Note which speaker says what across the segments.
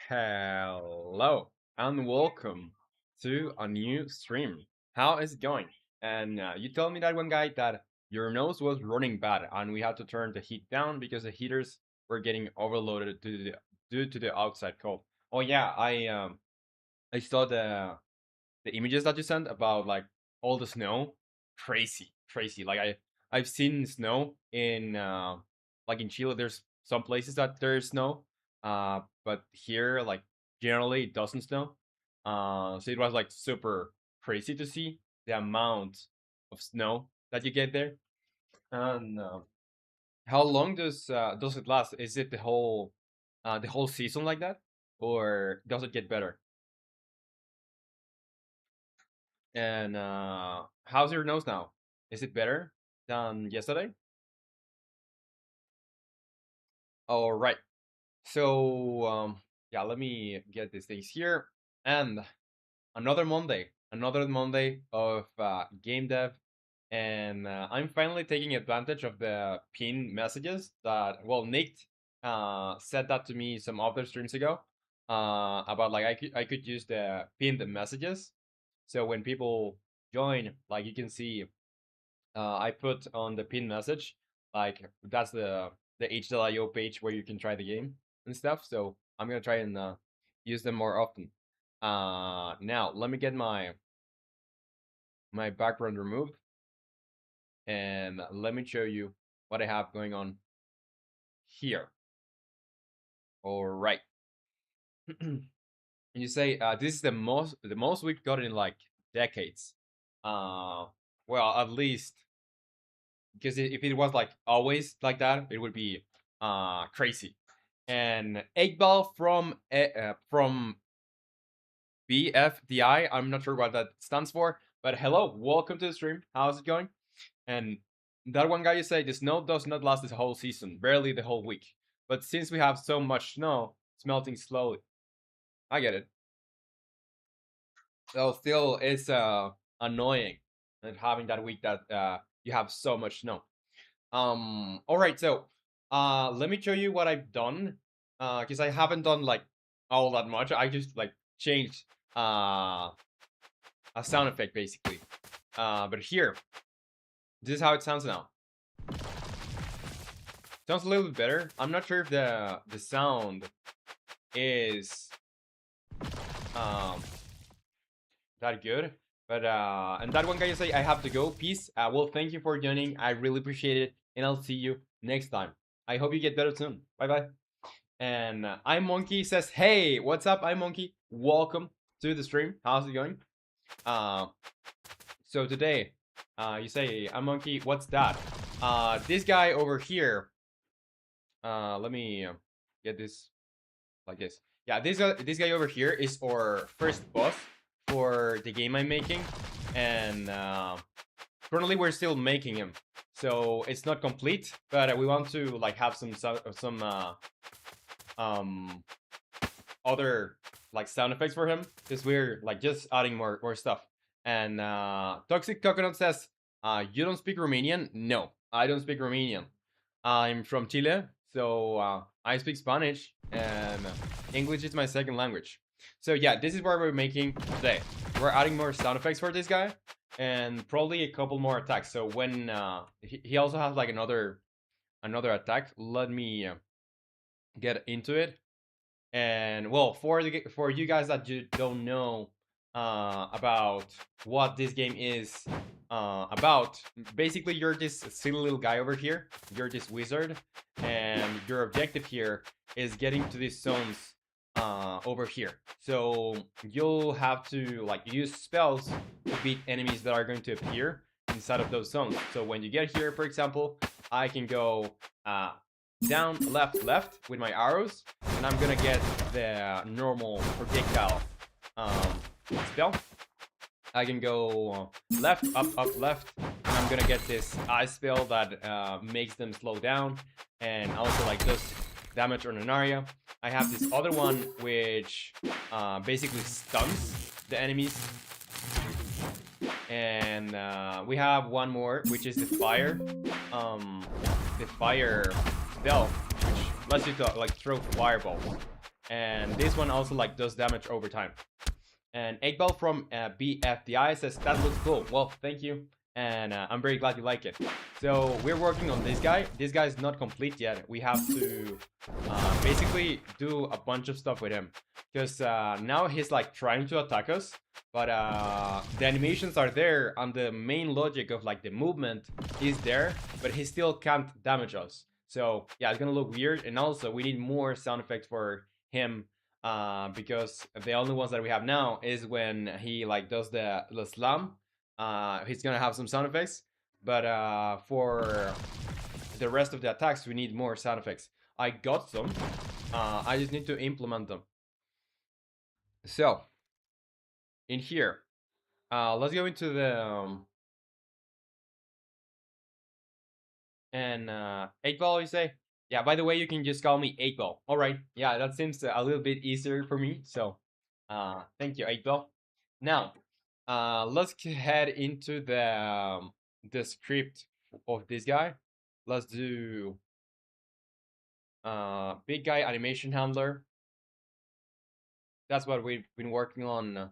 Speaker 1: Hello and welcome to a new stream. How is it going? And you told me that one guy that your nose was running bad and we had to turn the heat down because the heaters were getting overloaded due to the outside cold. Oh yeah, I saw the images that you sent about like all the snow. Crazy, crazy. Like I've seen snow in like in Chile. There's some places that there's snow, but here like generally it doesn't snow. So it was like super crazy to see the amount of snow that you get there. And how long does it last? Is it the whole season like that, or does it get better? And how's your nose now? Is it better than yesterday? All right. So yeah, let me get these things here. And another Monday of game dev, and I'm finally taking advantage of the pin messages that Nick said that to me some other streams ago about like I could use the pinned messages. So when people join, like you can see I put on the pin message, like that's the h.io page where you can try the game and stuff. So I'm gonna try and use them more often. Now let me get my background removed, and let me show you what I have going on here. All right. And you say this is the most we've gotten in like decades. Well, at least because if it was like always like that, it would be crazy. And 8 ball from BFDI. I'm not sure what that stands for, but hello, welcome to the stream. How's it going? And that one guy you say the snow does not last this whole season, barely the whole week. But since we have so much snow, it's melting slowly. I get it. So still, it's annoying and having that week that you have so much snow. All right, so let me show you what I've done because I haven't done like all that much. I just like changed a sound effect basically. But here, this is how it sounds now. Sounds a little bit better. I'm not sure if the sound is Um, that good. But and that one guy you say I have to go. Peace. Well, thank you for joining. I really appreciate it, and I'll see you next time. I hope you get better soon. Bye bye. And I Monkey says, "Hey, what's up? I Monkey. Welcome to the stream. How's it going? Uh, so today, you say, I Monkey. What's that? This guy over here. Let me get this like this. Yeah, this guy over here is our first boss for the game I'm making, and currently we're still making him, so it's not complete. But we want to like have some um other like sound effects for him because we're like just adding more stuff. And Toxic Coconut says, "You don't speak Romanian?" No, I don't speak Romanian. I'm from Chile, so I speak Spanish, and English is my second language. So yeah, this is what we're making today. We're adding more sound effects for this guy, and probably a couple more attacks. So when he also has like another attack. Let me get into it. And well, for you guys that you don't know about what this game is about, basically you're this silly little guy over here. You're this wizard, and your objective here is getting to these zones over here. So you'll have to like use spells to beat enemies that are going to appear inside of those zones. So when you get here, for example, I can go down, left, left with my arrows, and I'm gonna get the normal projectile spell. I can go left, up, left, and I'm gonna get this ice spell that makes them slow down and also like does damage on an area. I have this other one which basically stuns the enemies, and we have one more which is the fire spell, which lets you to, like throw fireballs, and this one also like does damage over time. And 8 Ball from BFDI says that looks cool. Well, thank you, and I'm very glad you like it. So we're working on this guy. This guy is not complete yet. We have to basically do a bunch of stuff with him because now he's like trying to attack us, but the animations are there and the main logic of like the movement is there, but he still can't damage us. So yeah, it's gonna look weird, and also we need more sound effects for him because the only ones that we have now is when he like does the slam. He's gonna have some sound effects, but for the rest of the attacks, we need more sound effects. I got some. I just need to implement them. So in here, let's go into the and 8 Ball. You say? Yeah. By the way, you can just call me 8 Ball. All right. Yeah, that seems a little bit easier for me. So thank you, 8 Ball. Now, let's head into the script of this guy. Let's do big guy animation handler. That's what we've been working on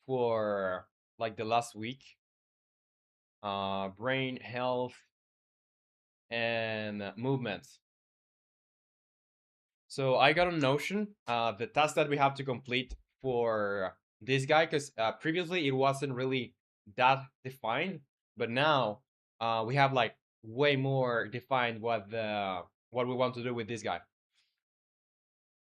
Speaker 1: for like the last week. Brain health and movements. So I got a notion, the task that we have to complete for this guy, because previously it wasn't really that defined, but now we have like way more defined what we want to do with this guy.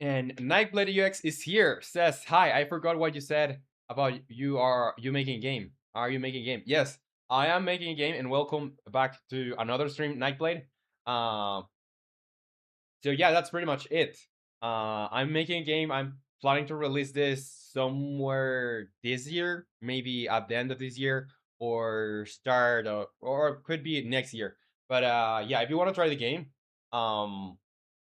Speaker 1: And Nightblade UX is here. Says, "Hi, I forgot what you said about you making a game. Are you making a game?" Yes, I am making a game, and welcome back to another stream, Nightblade. So yeah, that's pretty much it. I'm making a game. I'm planning to release this somewhere this year, maybe at the end of this year, or start, or could be next year. But yeah, if you want to try the game,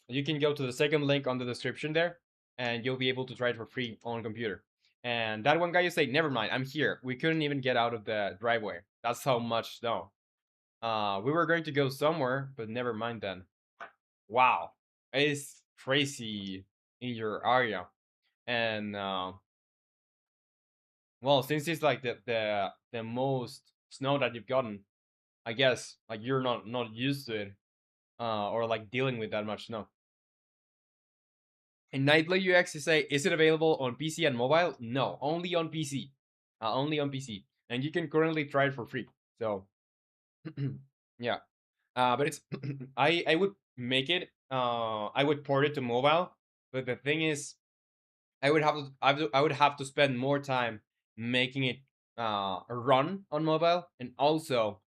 Speaker 1: you can go to the second link on the description there, and you'll be able to try it for free on computer. And that one guy, you say, never mind, I'm here. We couldn't even get out of the driveway. That's how much snow. We were going to go somewhere, but never mind then. Wow, it's crazy in your area. And well, since it's like the most snow that you've gotten, I guess like you're not used to it, or like dealing with that much snow. And Nightly UX, you say, is it available on PC and mobile? No, only on PC. Only on PC. And you can currently try it for free. So, yeah. But it's, I would make it, I would port it to mobile. But the thing is, I would have to spend more time making it run on mobile, and also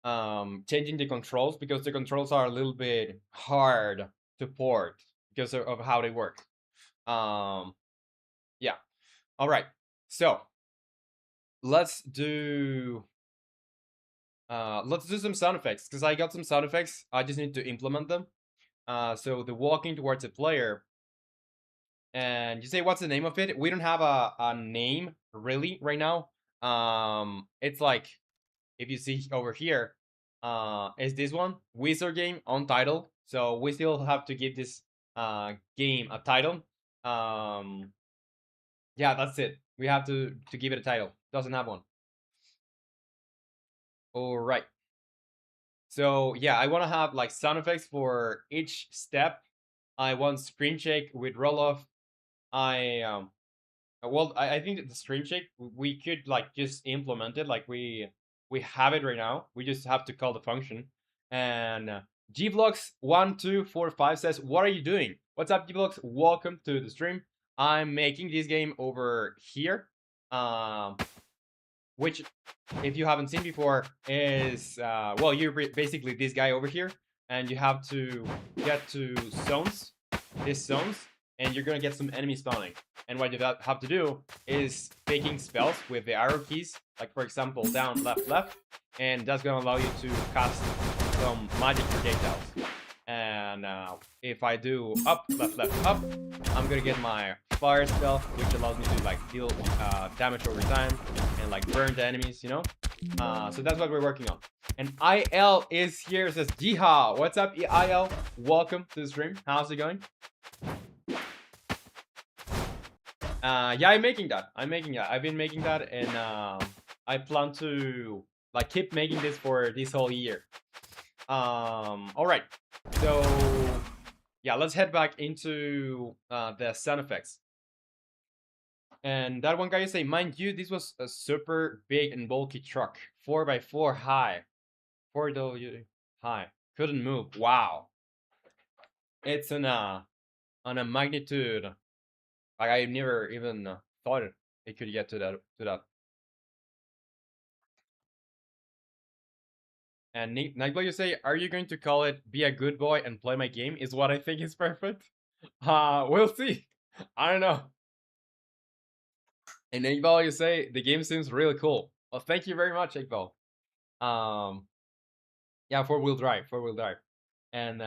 Speaker 1: changing the controls, because the controls are a little bit hard to port because of how they work. Um, yeah. All right. So let's do some sound effects, because I got some sound effects. I just need to implement them. So the walking towards a player, and you say, what's the name of it? We don't have a name really right now. It's like, if you see over here, is this one Wizard game on title. So we still have to give this game a title. Um, yeah, that's it. We have to give it a title. Doesn't have one. All right. So yeah, I want to have like sound effects for each step. I want screen shake with roll off. I well, I think that the screen shake, we could like just implement it, like we have it right now. We just have to call the function. And Gblocks1245 says, "What are you doing? What's up, Gblocks? Welcome to the stream. I'm making this game over here, which, if you haven't seen before, is well, you're basically this guy over here, and you have to get to zones, these zones, and you're gonna get some enemy spawning. And what you have to do is picking spells with the arrow keys, like for example down, left, left, and that's gonna allow you to cast some magic projectiles. And if I do up, left, left, up, I'm gonna get my fire spell, which allows me to like deal damage over time and like burn the enemies, you know. So that's what we're working on. And IL is here, says, Jiha, what's up, IL? Welcome to the stream. How's it going? Yeah, I'm making that. I've been making that, and I plan to like keep making this for this whole year. All right. So yeah, let's head back into the sound effects. And that one guy you say, mind you, this was a super big and bulky truck, 4x4 high, 4W high, couldn't move. Wow, it's on a magnitude like I never even thought it could get to that. And Nightblood, you say, are you going to call it "Be a Good Boy and Play My Game"? Is what I think is perfect. We'll see. I don't know. And Iqbal, you say the game seems really cool. Well, thank you very much, Iqbal. Yeah, four-wheel drive, and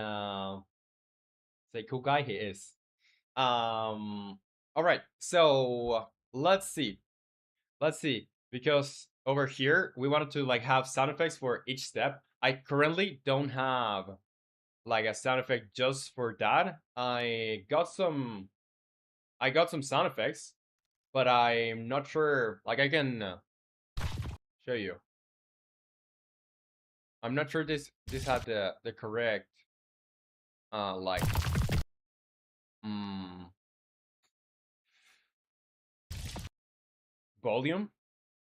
Speaker 1: say cool guy he is. All right, so let's see, because over here we wanted to like have sound effects for each step. I currently don't have like a sound effect just for that. I got some sound effects, but I'm not sure. Like I can show you. I'm not sure this had the correct like volume,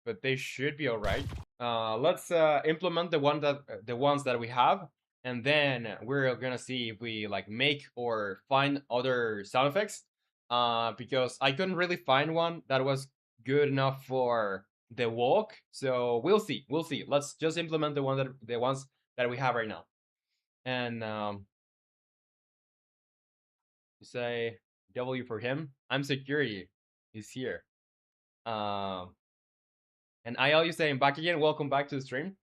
Speaker 1: but they should be all right. Let's implement the ones that we have, and then we're gonna see if we like make or find other sound effects. Because I couldn't really find one that was good enough for the walk, so we'll see. Let's just implement the ones that we have right now. And you say W for him. I'm security. He's here. And I always say, back again. Welcome back to the stream.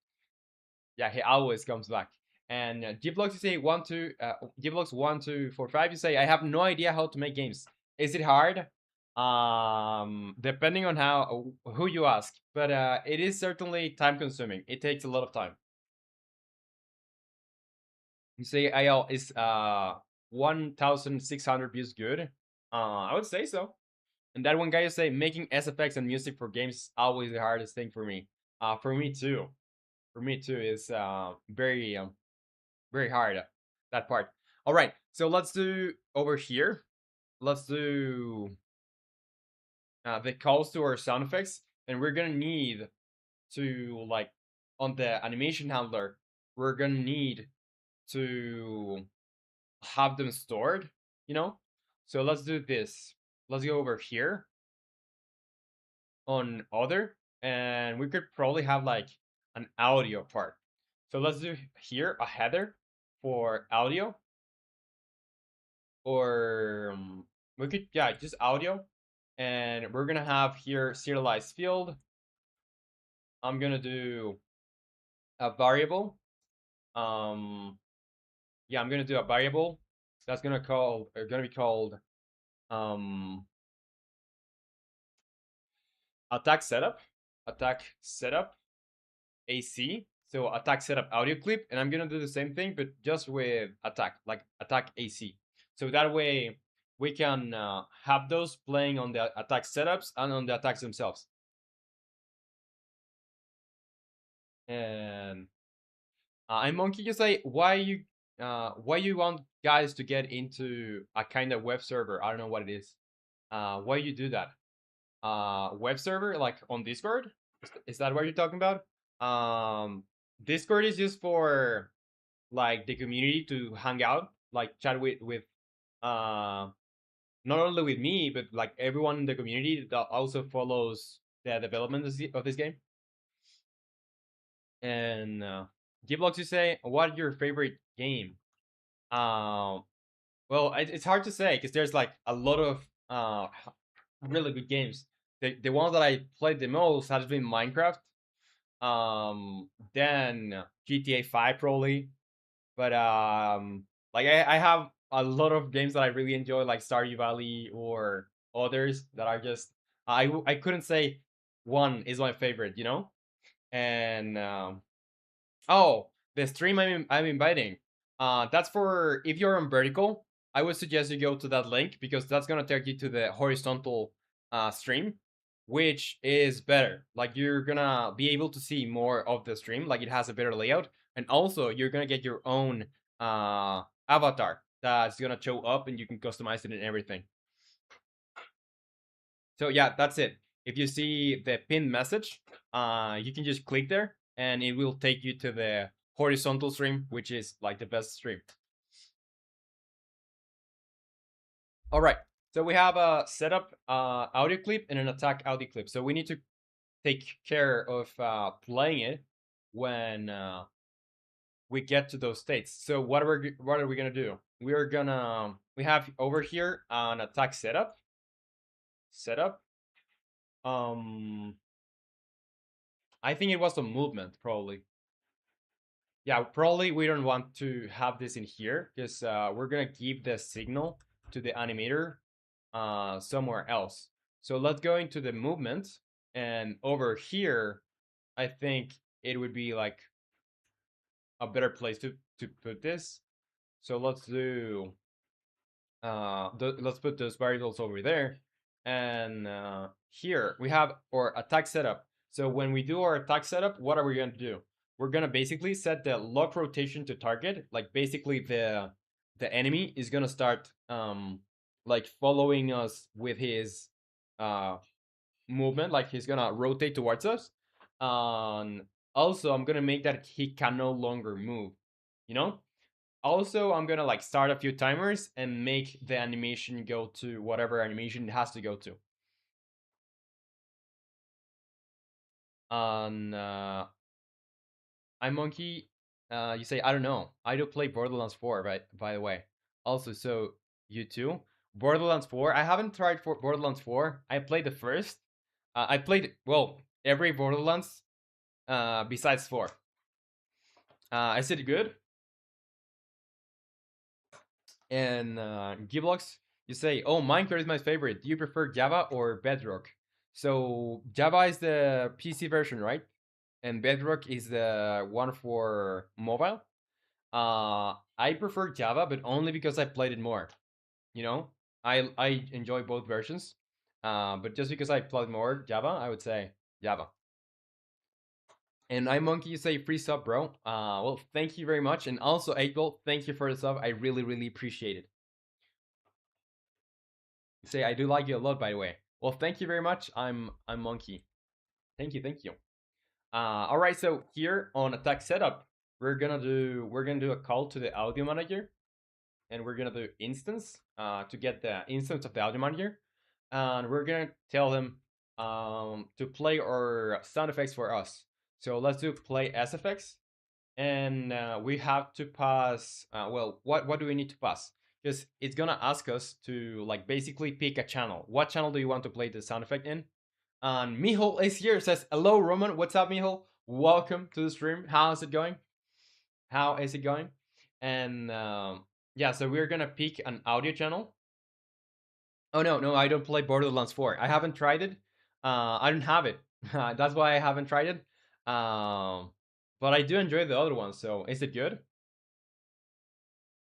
Speaker 1: Yeah, he always comes back. And Gblocks, you say 1245. You say, I have no idea how to make games. Is it hard? Depending on who you ask, but it is certainly time consuming. It takes a lot of time. You say IL is 1,600 views good? I would say so. And that one guy you say, making SFX and music for games is always the hardest thing for me. For me too. Is very very hard, that part. All right, so let's do over here. let's do the calls to our sound effects, and we're gonna need to like on the animation handler, we're gonna need to have them stored, you know? So let's do this. Let's go over here on other, and we could probably have like an audio part. So let's do here a header for audio, or we could, yeah, just audio. And we're gonna have here serialized field. I'm gonna do a variable. Um, yeah, I'm gonna do a variable that's gonna be called um attack setup, attack setup AC. So attack setup audio clip, and I'm gonna do the same thing, but just with attack, like attack AC. So that way we can have those playing on the attack setups and on the attacks themselves. And I'm Monkey. You say why you want guys to get into a kind of web server? I don't know what it is. Why you do that? Web server like on Discord? Is that what you're talking about? Um, Discord is just for like the community to hang out, like chat with uh not only with me but like everyone in the community that also follows the development of this game. And Giblox, you say, what your favorite game? Um, well, it's hard to say because there's like a lot of really good games. The one that I played the most has been Minecraft. Then GTA 5 probably, but like I have a lot of games that I really enjoy, like Stardew Valley or others that are just I couldn't say one is my favorite, you know. And oh, the stream I'm inviting. That's for if you're on vertical. I would suggest you go to that link because that's gonna take you to the horizontal stream, which is better. Like you're gonna be able to see more of the stream. Like it has a better layout, and also you're gonna get your own avatar that's gonna show up, and you can customize it and everything. So yeah, that's it. If you see the pinned message, you can just click there and it will take you to the horizontal stream, which is like the best stream. All right. So we have a setup audio clip and an attack audio clip. So we need to take care of playing it when we get to those states. So what are we gonna do? We have over here an attack setup. Um, I think it was a movement probably. Yeah, probably we don't want to have this in here because we're gonna give the signal to the animator somewhere else. So let's go into the movement, and over here, I think it would be like a better place to put this. So let's do let's put those variables over there, and here we have our attack setup. So when we do our attack setup, what are we going to do? We're gonna basically set the lock rotation to target. Like basically the enemy is gonna start like following us with his uh movement. Like he's gonna rotate towards us. Also, I'm gonna make that he can no longer move. You know, also, I'm gonna like start a few timers and make the animation go to whatever animation it has to go to. On I'm Monkey, you say I don't know. I do play Borderlands 4, right? By the way. Also, so you too. Borderlands 4. I haven't tried for Borderlands 4. I played the first. I played well every Borderlands besides 4. Is it good? And Giblox, you say, "Oh, Minecraft is my favorite. Do you prefer Java or Bedrock?" So Java is the PC version, right? And Bedrock is the one for mobile. I prefer Java, but only because I played it more. You know, I enjoy both versions. But just because I played more Java, I would say Java. And I Monkey, you say free sub, bro. Well, thank you very much, and also 8 thank you for the sub. I really, really appreciate it. Say I do like you a lot, by the way. Well, thank you very much. I'm Monkey. Thank you, thank you. All right, so here on attack setup, we're gonna do a call to the audio manager, and we're gonna do instance to get the instance of the audio manager, and we're gonna tell them to play our sound effects for us. So let's do play SFX, and we have to pass. Well, what do we need to pass? Because it's gonna ask us to like basically pick a channel. What channel do you want to play the sound effect in? And Mihol is here. Says hello, Roman. What's up, Mihol? Welcome to the stream. How's it going? How is it going? And yeah, so we're gonna pick an audio channel. Oh no, no, I don't play Borderlands 4. I haven't tried it. I don't have it. That's why I haven't tried it. But I do enjoy the other one. So is it good?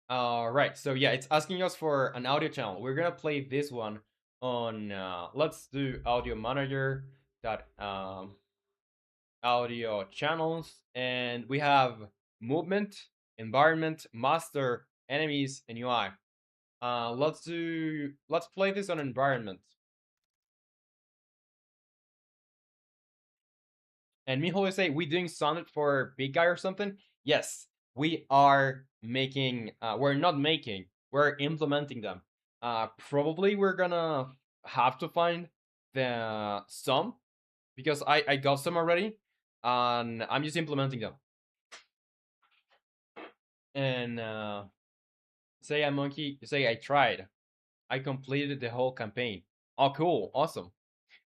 Speaker 1: Right. So yeah, it's asking us for an audio channel. We're gonna play this one on. Let's do audio manager dot audio channels, and we have movement, environment, master, enemies, and UI. Let's play this on environment. And Mijo will say, we doing Sonnet for big guy or something? Yes, we are making. We're not making. We're implementing them. Probably we're gonna have to find the some because I got some already, and I'm just implementing them. And say I'm monkey. Say I tried. I completed the whole campaign. Oh, cool, awesome.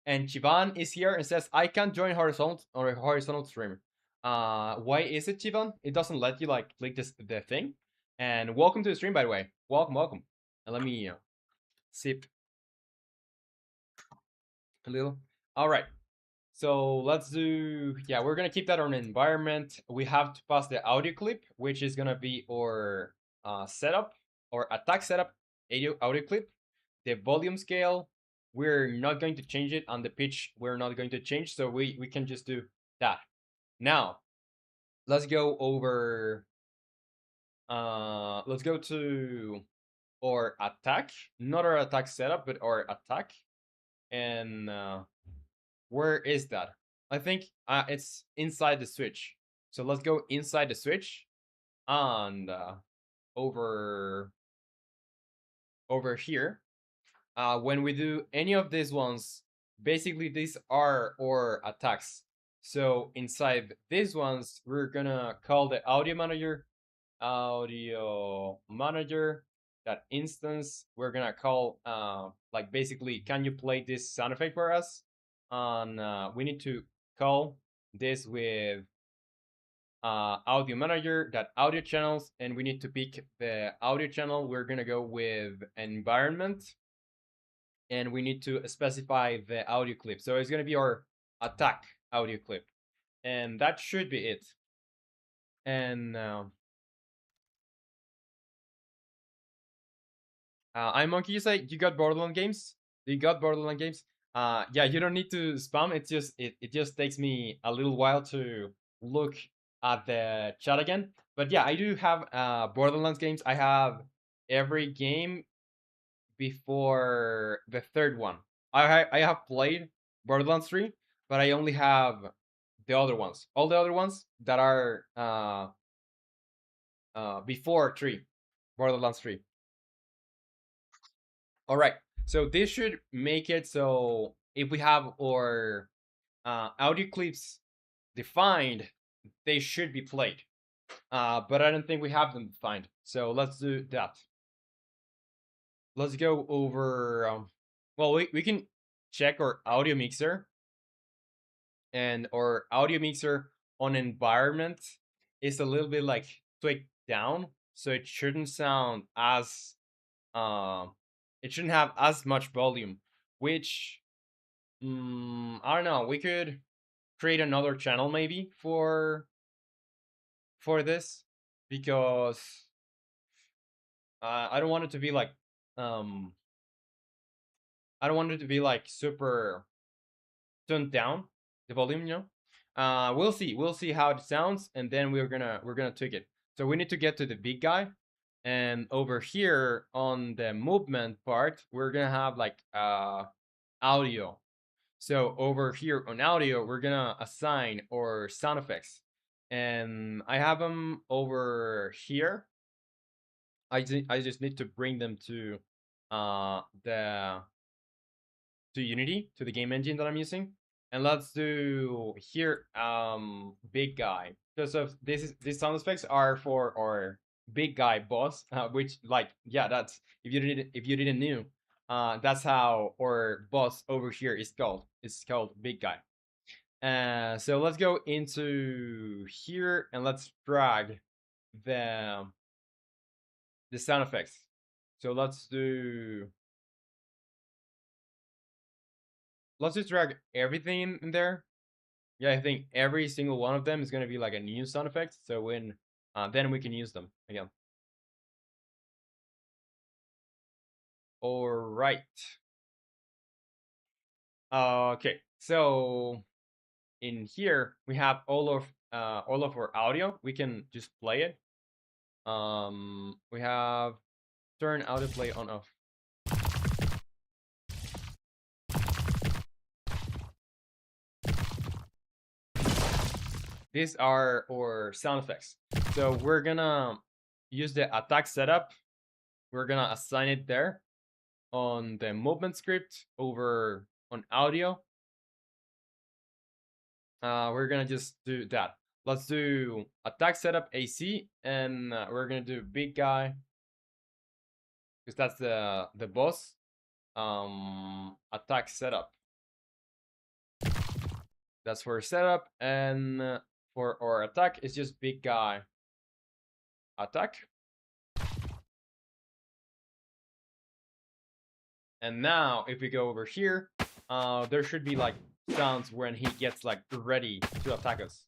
Speaker 1: And Chivan is here and says, I can't join horizontal or horizontal stream. Why is it, Chivan? It doesn't let you like click the thing. And welcome to the stream, by the way. Welcome, welcome. And let me sip a little. All right. So let's do, yeah, we're gonna keep that on environment. We have to pass the audio clip, which is gonna be our setup or attack setup audio clip. The volume scale, we're not going to change it, and the pitch we're not going to change, so we can just do that. Now, let's go over, let's go to our attack, not our attack setup, but our attack. And where is that? I think it's inside the switch. So let's go inside the switch and over here. When we do any of these ones, basically these are our attacks. So inside these ones, we're gonna call the audio manager, that instance. We're gonna call like basically, can you play this sound effect for us? And we need to call this with audio manager that audio channels, and we need to pick the audio channel. We're gonna go with environment, and we need to specify the audio clip. So it's going to be our attack audio clip, and that should be it. And I'm Monkey. You say you got Borderland games? You got Borderland games? Yeah, you don't need to spam. It's just it just takes me a little while to look at the chat again. But yeah, I do have Borderlands games. I have every game before the third one. I have played Borderlands 3, but I only have the other ones. All the other ones that are before 3, Borderlands 3. All right. So this should make it so if we have our audio clips defined, they should be played. But I don't think we have them defined. So let's do that. Let's go over. Well, we can check our audio mixer, and our audio mixer on environment is a little bit like tweaked down, so it shouldn't sound as it shouldn't have as much volume. Which I don't know. We could create another channel maybe for this, because I don't want it to be like I don't want it to be like super tuned down the volume, we'll see how it sounds, and then we're gonna tweak it. So we need to get to the big guy, And over here on the movement part, we're gonna have like audio. So over here on audio, we're gonna assign our sound effects, and I have them over here. I just need to bring them to the to Unity, to the game engine that I'm using. And let's do here big guy. Because of these sound effects are for our big guy boss, which like yeah, that's if you didn't know, that's how our boss over here is called. It's called big guy. So let's go into here and let's drag the the sound effects. So let's just drag everything in there. Yeah, I think every single one of them is gonna be like a new sound effect. So when then we can use them again. All right. Okay. So in here we have all of our audio. We can just play it. We have turn auto play on off. These are our sound effects. So we're gonna use the attack setup. We're gonna assign it there on the movement script over on audio. We're gonna just do that. Let's do attack setup AC, and we're gonna do big guy because that's the boss. Attack setup. That's for setup, and for our attack, it's just big guy attack. And now, if we go over here, there should be like sounds when he gets like ready to attack us.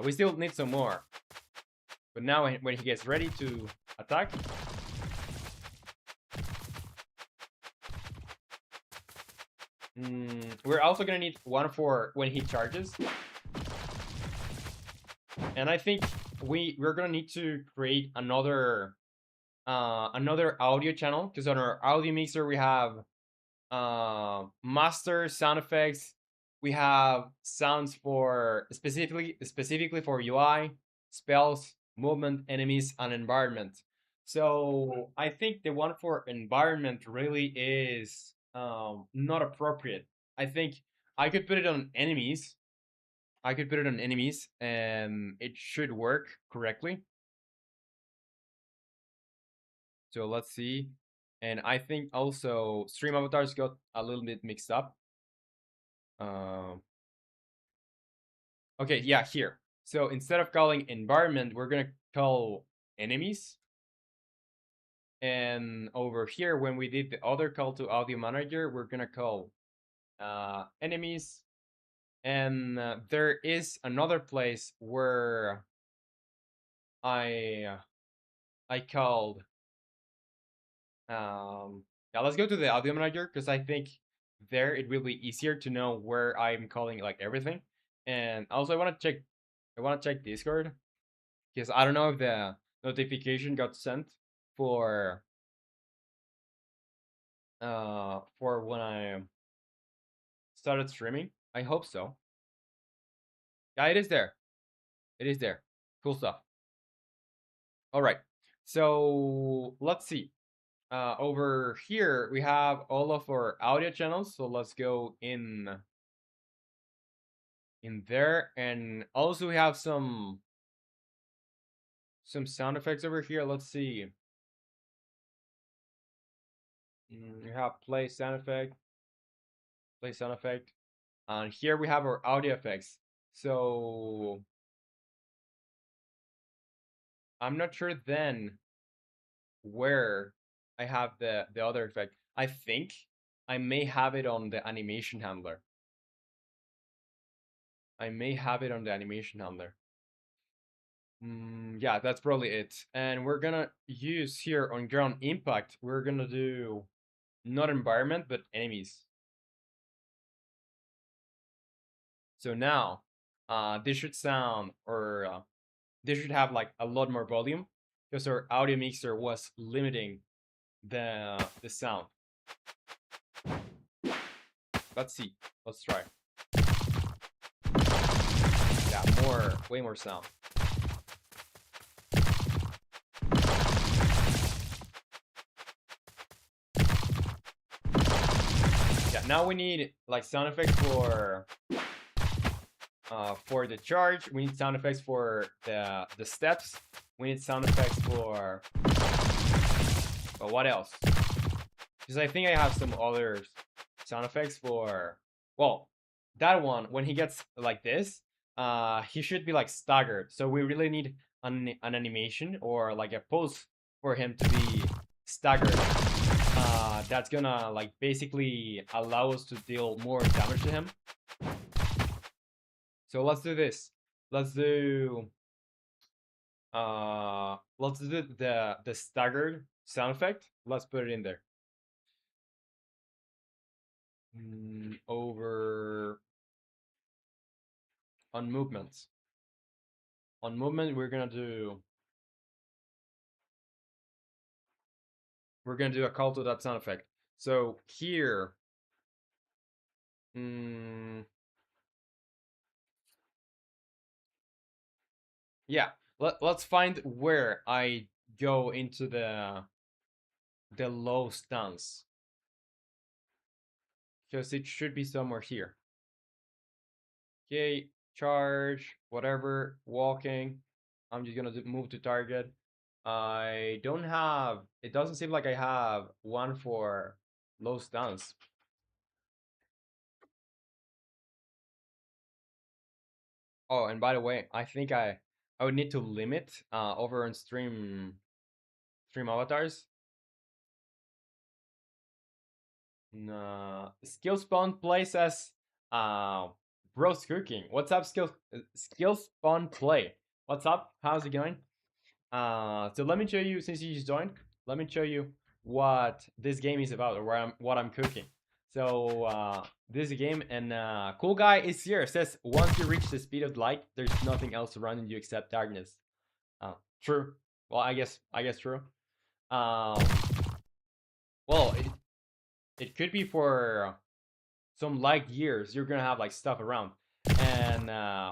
Speaker 1: We still need some more, but now when he gets ready to attack, we're also gonna need one for when he charges. And I think we're gonna need to create another audio channel, because on our audio mixer we have master sound effects. We have sounds for specifically for UI, spells, movement, enemies, and environment. So I think the one for environment really is not appropriate. I think I could put it on enemies. I could put it on enemies, and it should work correctly. So let's see. And I think also stream avatars got a little bit mixed up. Okay, yeah, here. So instead of calling environment, we're gonna call enemies. And over here, when we did the other call to audio manager, we're gonna call enemies. And there is another place where I called yeah, let's go to the audio manager, because I think there it will be easier to know where I'm calling like everything. And also I want to check Discord, because I don't know if the notification got sent for when I started streaming. I hope so. Yeah, it is there. It is there. Cool stuff. All right. So let's see. Over here we have all of our audio channels. So let's go in there, and also we have some sound effects over here. Let's see. We have play sound effect, and here we have our audio effects. So I'm not sure then where I have the other effect. I think I may have it on the animation handler. Yeah, that's probably it. And we're gonna use here on ground impact, we're gonna do not environment, but enemies. So now, this should sound, or this should have like a lot more volume. because our audio mixer was limiting the sound. Let's see. Let's try. Yeah, way more sound. Yeah, now we need like sound effects for the charge. We need sound effects for the steps. We need sound effects for what else? Because I think I have some other sound effects for, well, that one when he gets like this, he should be like staggered. So we really need an animation or like a pose for him to be staggered. That's gonna like basically allow us to deal more damage to him. So let's do this. Let's do the staggered sound effect. Let's put it in there. Over on movements. On movement, we're gonna do a call to that sound effect. So here, yeah, let's find where I go into the low stance, because it should be somewhere here. Okay, charge, whatever, walking. I'm just gonna move to target. I don't have, it doesn't seem like I have one for low stance. Oh, and by the way, I think I would need to limit over on stream avatars. Nah, skill spawn plays as uh bros cooking. What's up, skill spawn play? What's up? How's it going? So let me show you, since you just joined, let me show you what this game is about, or what I'm cooking. So this is a game, and cool guy is here. It says once you reach the speed of light, there's nothing else surrounding you except darkness. True. Well, I guess true. Um, well, it could be for some light years. You're gonna have like stuff around. And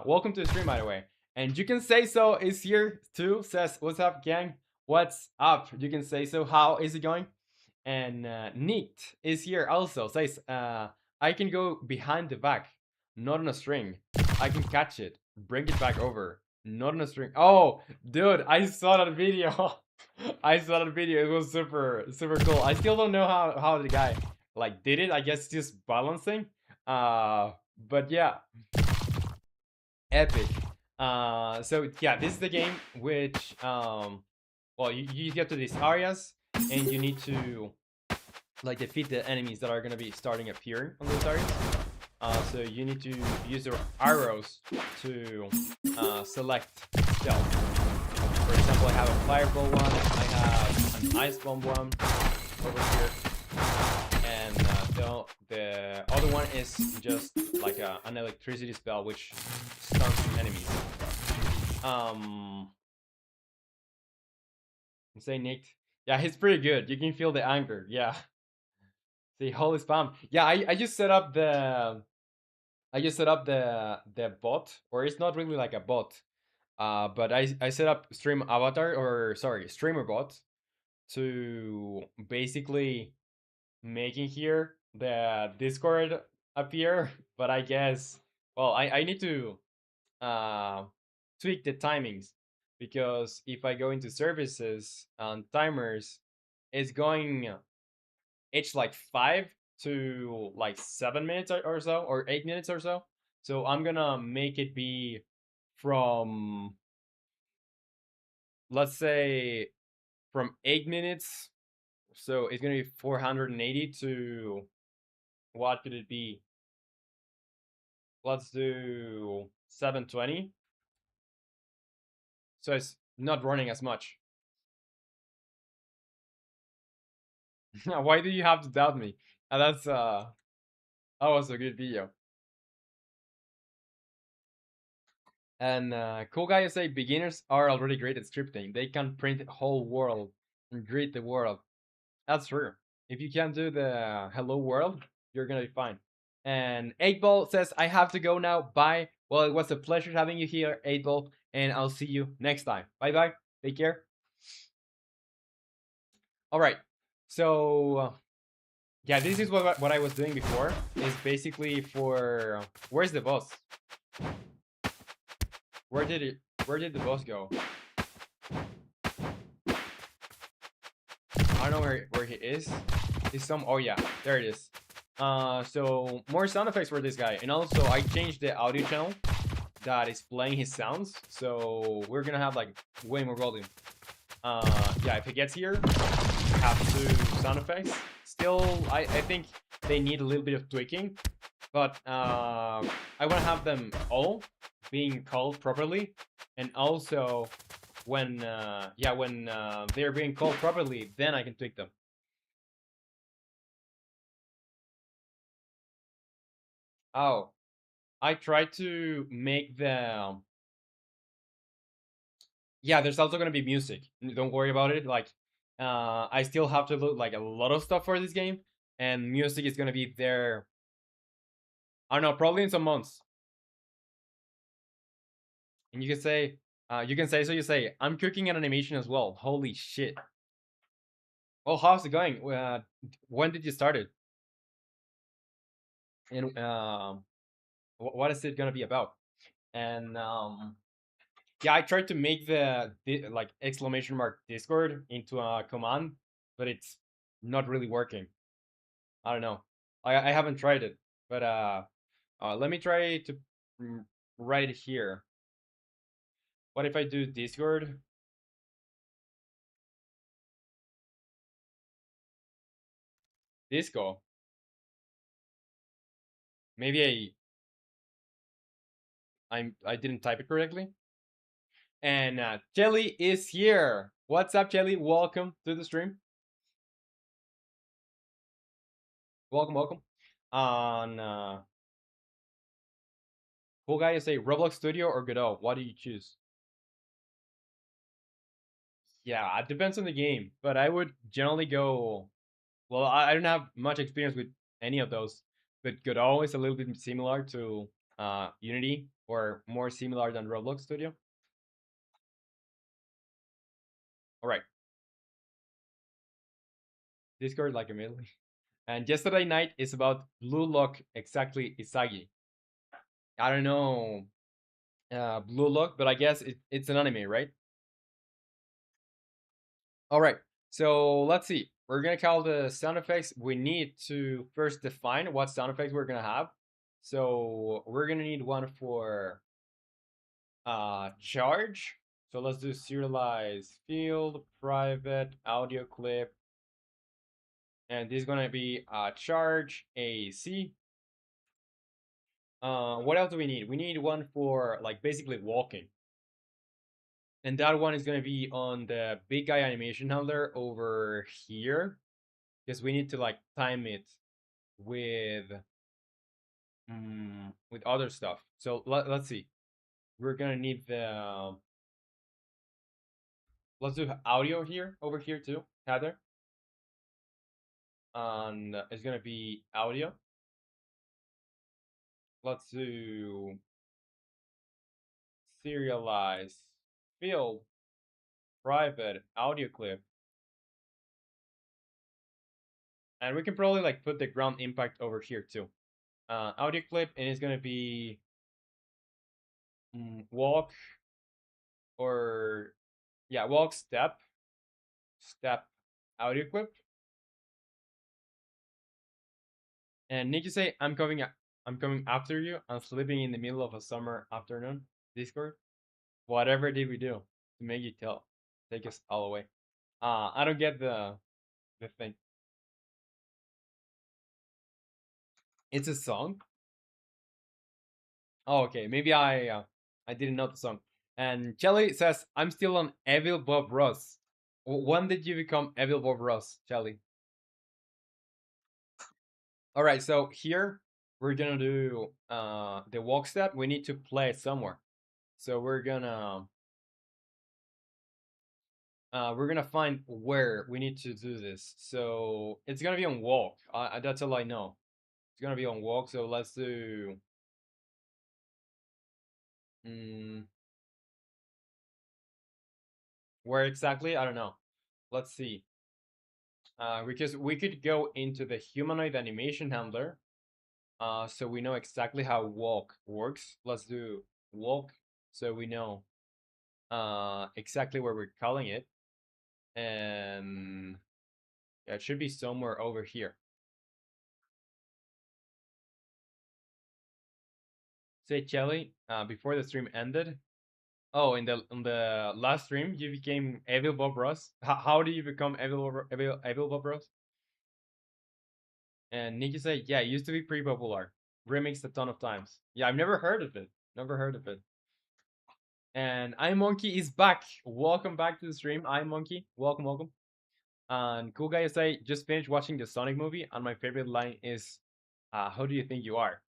Speaker 1: welcome to the stream, by the way. And you can say so is here too. Says, "What's up, gang? What's up?" You can say so. How is it going? And Neat is here also. Says, "I can go behind the back, not on a string. I can catch it, bring it back over, not on a string." Oh, dude, I saw that video. I saw that video. It was super super cool. I still don't know how the guy like did it. I guess just balancing. But yeah, epic. So yeah, this is the game which well, you get to these areas and you need to like defeat the enemies that are gonna be starting appearing on those areas. So you need to use your arrows to select stealth. For example, I have a fireball one, I have an ice bomb one over here, and the other one is just like an electricity spell which stuns enemies. Say Nick. Yeah, he's pretty good. You can feel the anger. Yeah. See, holy spam. Yeah, I just set up the bot, or it's not really like a bot. But I set up stream avatar, or sorry, streamer bot, to basically making here the Discord appear. But I guess, well, I need to uh, tweak the timings, because if I go into services and timers, it's going each like 5 to like 7 minutes or so, or 8 minutes or so. So I'm gonna make it be from, let's say, from 8 minutes. So it's gonna be 480 to, what could it be? Let's do 720. So it's not running as much. Why do you have to doubt me? That was a good video. And cool guy say beginners are already great at scripting. They can print the whole world and grid the world. That's true. If you can do the hello world, you're gonna be fine. And 8 Ball says, I have to go now. Bye. Well, it was a pleasure having you here, 8 Ball, and I'll see you next time. Bye bye. Take care. All right. So, yeah, this is what I was doing before. Is basically for where's the boss? Where did it? Where did the boss go? I don't know where he is. He's some. Oh yeah, there it is. So more sound effects for this guy, and also I changed the audio channel that is playing his sounds, so we're gonna have like way more volume. Yeah, if he gets here, we have two sound effects. Still, I think they need a little bit of tweaking, but I want to have them all being called properly, and also when yeah when they're being called properly, then I can tweak them. Oh, I try to make the yeah. There's also gonna be music. Don't worry about it. Like, I still have to look like a lot of stuff for this game, and music is gonna be there. I don't know, probably in some months. And you can say so. You say, I'm cooking an animation as well. Holy shit! Oh, how's it going? When did you start it? And what is it gonna be about? And yeah, I tried to make the like exclamation mark Discord into a command, but it's not really working. I don't know. I haven't tried it, but let me try to mm, write it here. What if I do Discord Disco? Maybe I didn't type it correctly. And Jelly is here. What's up, Jelly? Welcome to the stream. Welcome, welcome. On cool guy, you say Roblox Studio or Godot. What do you choose? Yeah, it depends on the game, but I would generally go. Well, I don't have much experience with any of those, but Godot is a little bit similar to Unity, or more similar than Roblox Studio. All right, Discord like immediately. And yesterday night is about Blue Lock, exactly Isagi. I don't know Blue Lock, but I guess it's an anime, right? All right. So let's see. We're gonna call the sound effects. We need to first define what sound effects we're gonna have. So we're gonna need one for charge. So let's do serialize field, private, audio clip, and this is gonna be charge AC. What else do we need? We need one for like basically walking. And that one is gonna be on the big guy animation handler over here. Because we need to like time it with with other stuff. So let's see. We're gonna need the let's do audio here over here too, Heather. And it's gonna be audio. Let's do serialize field private audio clip, and we can probably like put the ground impact over here too. Audio clip, and it's gonna be walk, or yeah, walk step audio clip. And Nick, you say, I'm coming after you. I'm sleeping in the middle of a summer afternoon. Discord. Whatever did we do to make you take us all away? I don't get the thing. It's a song. Oh, okay. Maybe I didn't know the song. And Shelly says, I'm still on Evil Bob Ross. When did you become Evil Bob Ross, Shelly? All right. So here we're gonna do the walk step. We need to play it somewhere. So we're gonna find where we need to do this. So it's gonna be on walk. That's all I know. It's gonna be on walk. So let's do. Mm, where exactly? I don't know. Let's see. Because we could go into the humanoid animation handler. So we know exactly how walk works. Let's do walk, so we know exactly where we're calling it, and yeah, it should be somewhere over here. Say Kelly, before the stream ended. Oh, in the last stream, you became Evil Bob Ross. How do you become Evil Bob Ross? And Nikki said, yeah, it used to be pretty popular. Remixed a ton of times. Yeah, I've never heard of it. Never heard of it. And iMonkey is back. Welcome back to the stream, iMonkey. Welcome, welcome. And cool guy say, just finished watching the Sonic movie, and my favorite line is, "How do you think you are?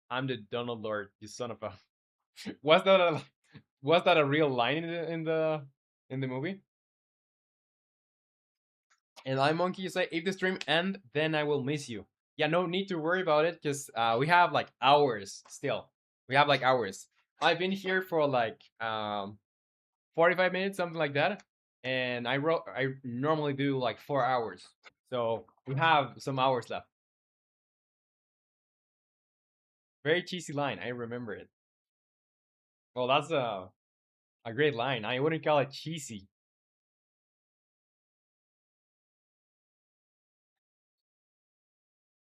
Speaker 1: I'm the Donald Lord, you son of a." was that a was that a real line in the movie? And iMonkey you say, if the stream end, then I will miss you. Yeah, no need to worry about it, because we have like hours still. We have like hours. I've been here for like 45 minutes, something like that. And I normally do like 4 hours. So we have some hours left. Very cheesy line. I remember it. Well, that's a great line. I wouldn't call it cheesy.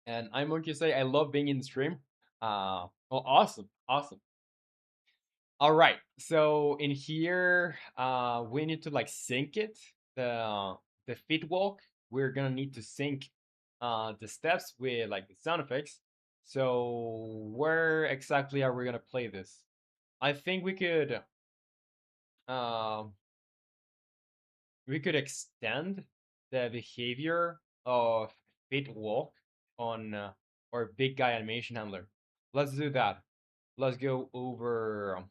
Speaker 1: And I'm going to say I love being in the stream. Well, awesome, awesome. All right. So in here, we need to like sync it. The feet walk. We're gonna need to sync the steps with like the sound effects. So where exactly are we gonna play this? I think um we could extend the behavior of fit walk on our big guy animation handler. Let's do that. Let's go over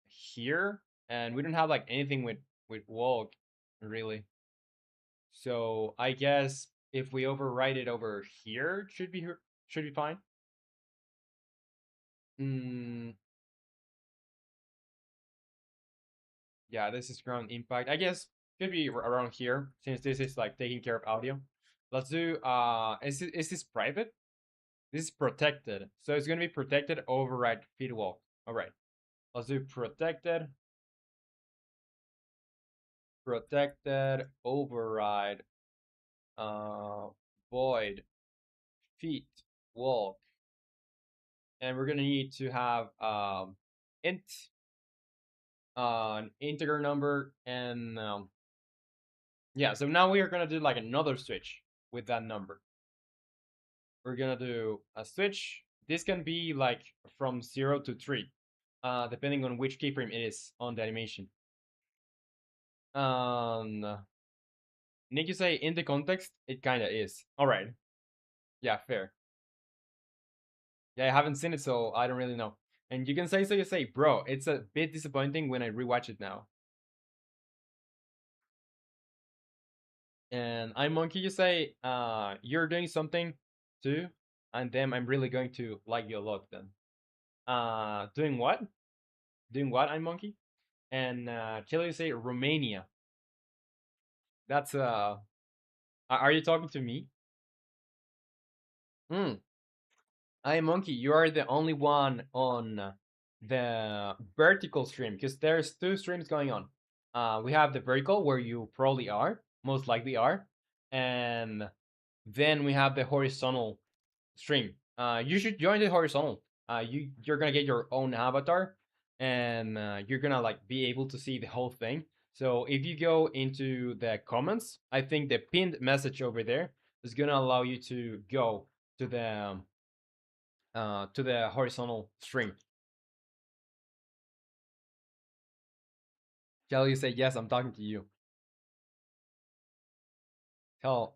Speaker 1: here, and we don't have like anything with walk really. So I guess if we overwrite it over here, should be fine. Mm, yeah, this is ground impact. I guess could be around here since this is like taking care of audio. Let's do is this private? This is protected. So it's gonna be protected override feed wall. Alright. Let's do protected override uh void feet walk. And we're gonna need to have int an integer number, and yeah, so now we are gonna do like another switch with that number. We're gonna do a switch. This can be like from 0 to 3, depending on which keyframe it is on the animation. Nick, you say in the context, it kinda is. Alright. Yeah, fair. Yeah, I haven't seen it, so I don't really know. And you can say, so you say, bro, it's a bit disappointing when I rewatch it now. And I'm Monkey, you say, you're doing something too, and then I'm really going to like you a lot then. Doing what? Doing what, I'm Monkey? And Chile, you say Romania. That's are you talking to me? Hmm. I Monkey, you are the only one on the vertical stream, because there's two streams going on. We have the vertical where you probably are, most likely are, and then we have the horizontal stream. You should join the horizontal. You're gonna get your own avatar, and you're gonna like be able to see the whole thing. So if you go into the comments, I think the pinned message over there is gonna allow you to go to the horizontal stream. Shall you say yes? I'm talking to you. Tell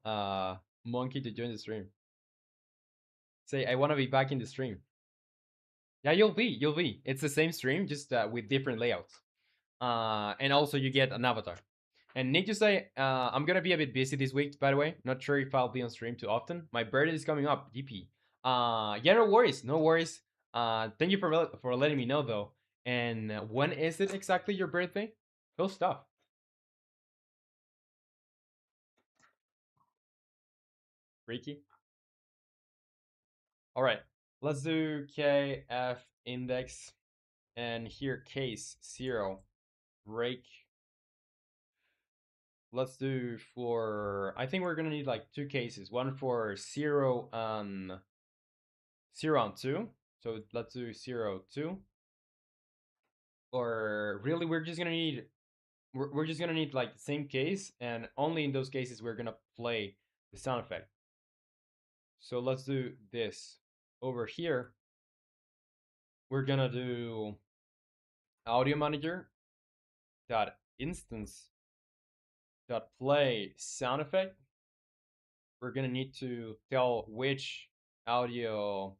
Speaker 1: Monkey to join the stream. Say I want to be back in the stream. Yeah, you'll be. It's the same stream, just with different layouts. And also you get an avatar. And need to say, I'm gonna be a bit busy this week, by the way. Not sure if I'll be on stream too often. My birthday is coming up, DP. Yeah, no worries, no worries. Thank you for letting me know though. And when is it exactly your birthday? Cool stuff. Freaky. All right, let's do KF index and here case 0 break. Let's do for, I think we're gonna need like two cases, one for 0 and 2. So let's do 0 2. Or really we're just gonna need like the same case, and only in those cases we're gonna play the sound effect. So let's do this. Over here we're gonna do audio manager dot instance dot play sound effect. We're gonna need to tell which audio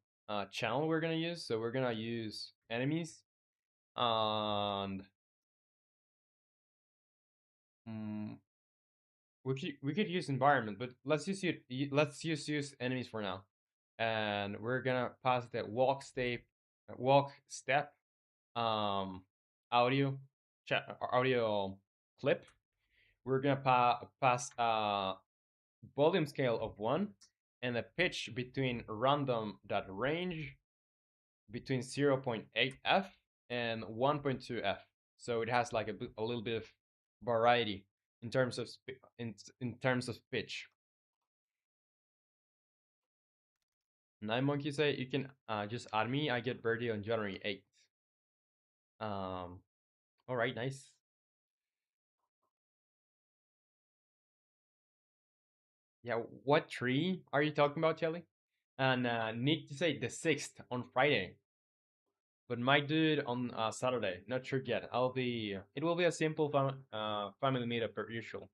Speaker 1: channel we're gonna use. So we're gonna use enemies, and mm, we could use environment, but let's use enemies for now. And we're gonna pass the walk step audio audio clip. We're gonna pass volume scale of 1 and a pitch between random dot range between 0.8 f and 1.2 f. So it has like a little bit of variety in terms of in terms of pitch. Nine Monkey say you can just add me. I get birthday on January 8th. All right, nice. Yeah, what tree are you talking about, Kelly? And need to say the 6th on Friday, but might do it on Saturday. Not sure yet. It will be a simple family meetup per usual.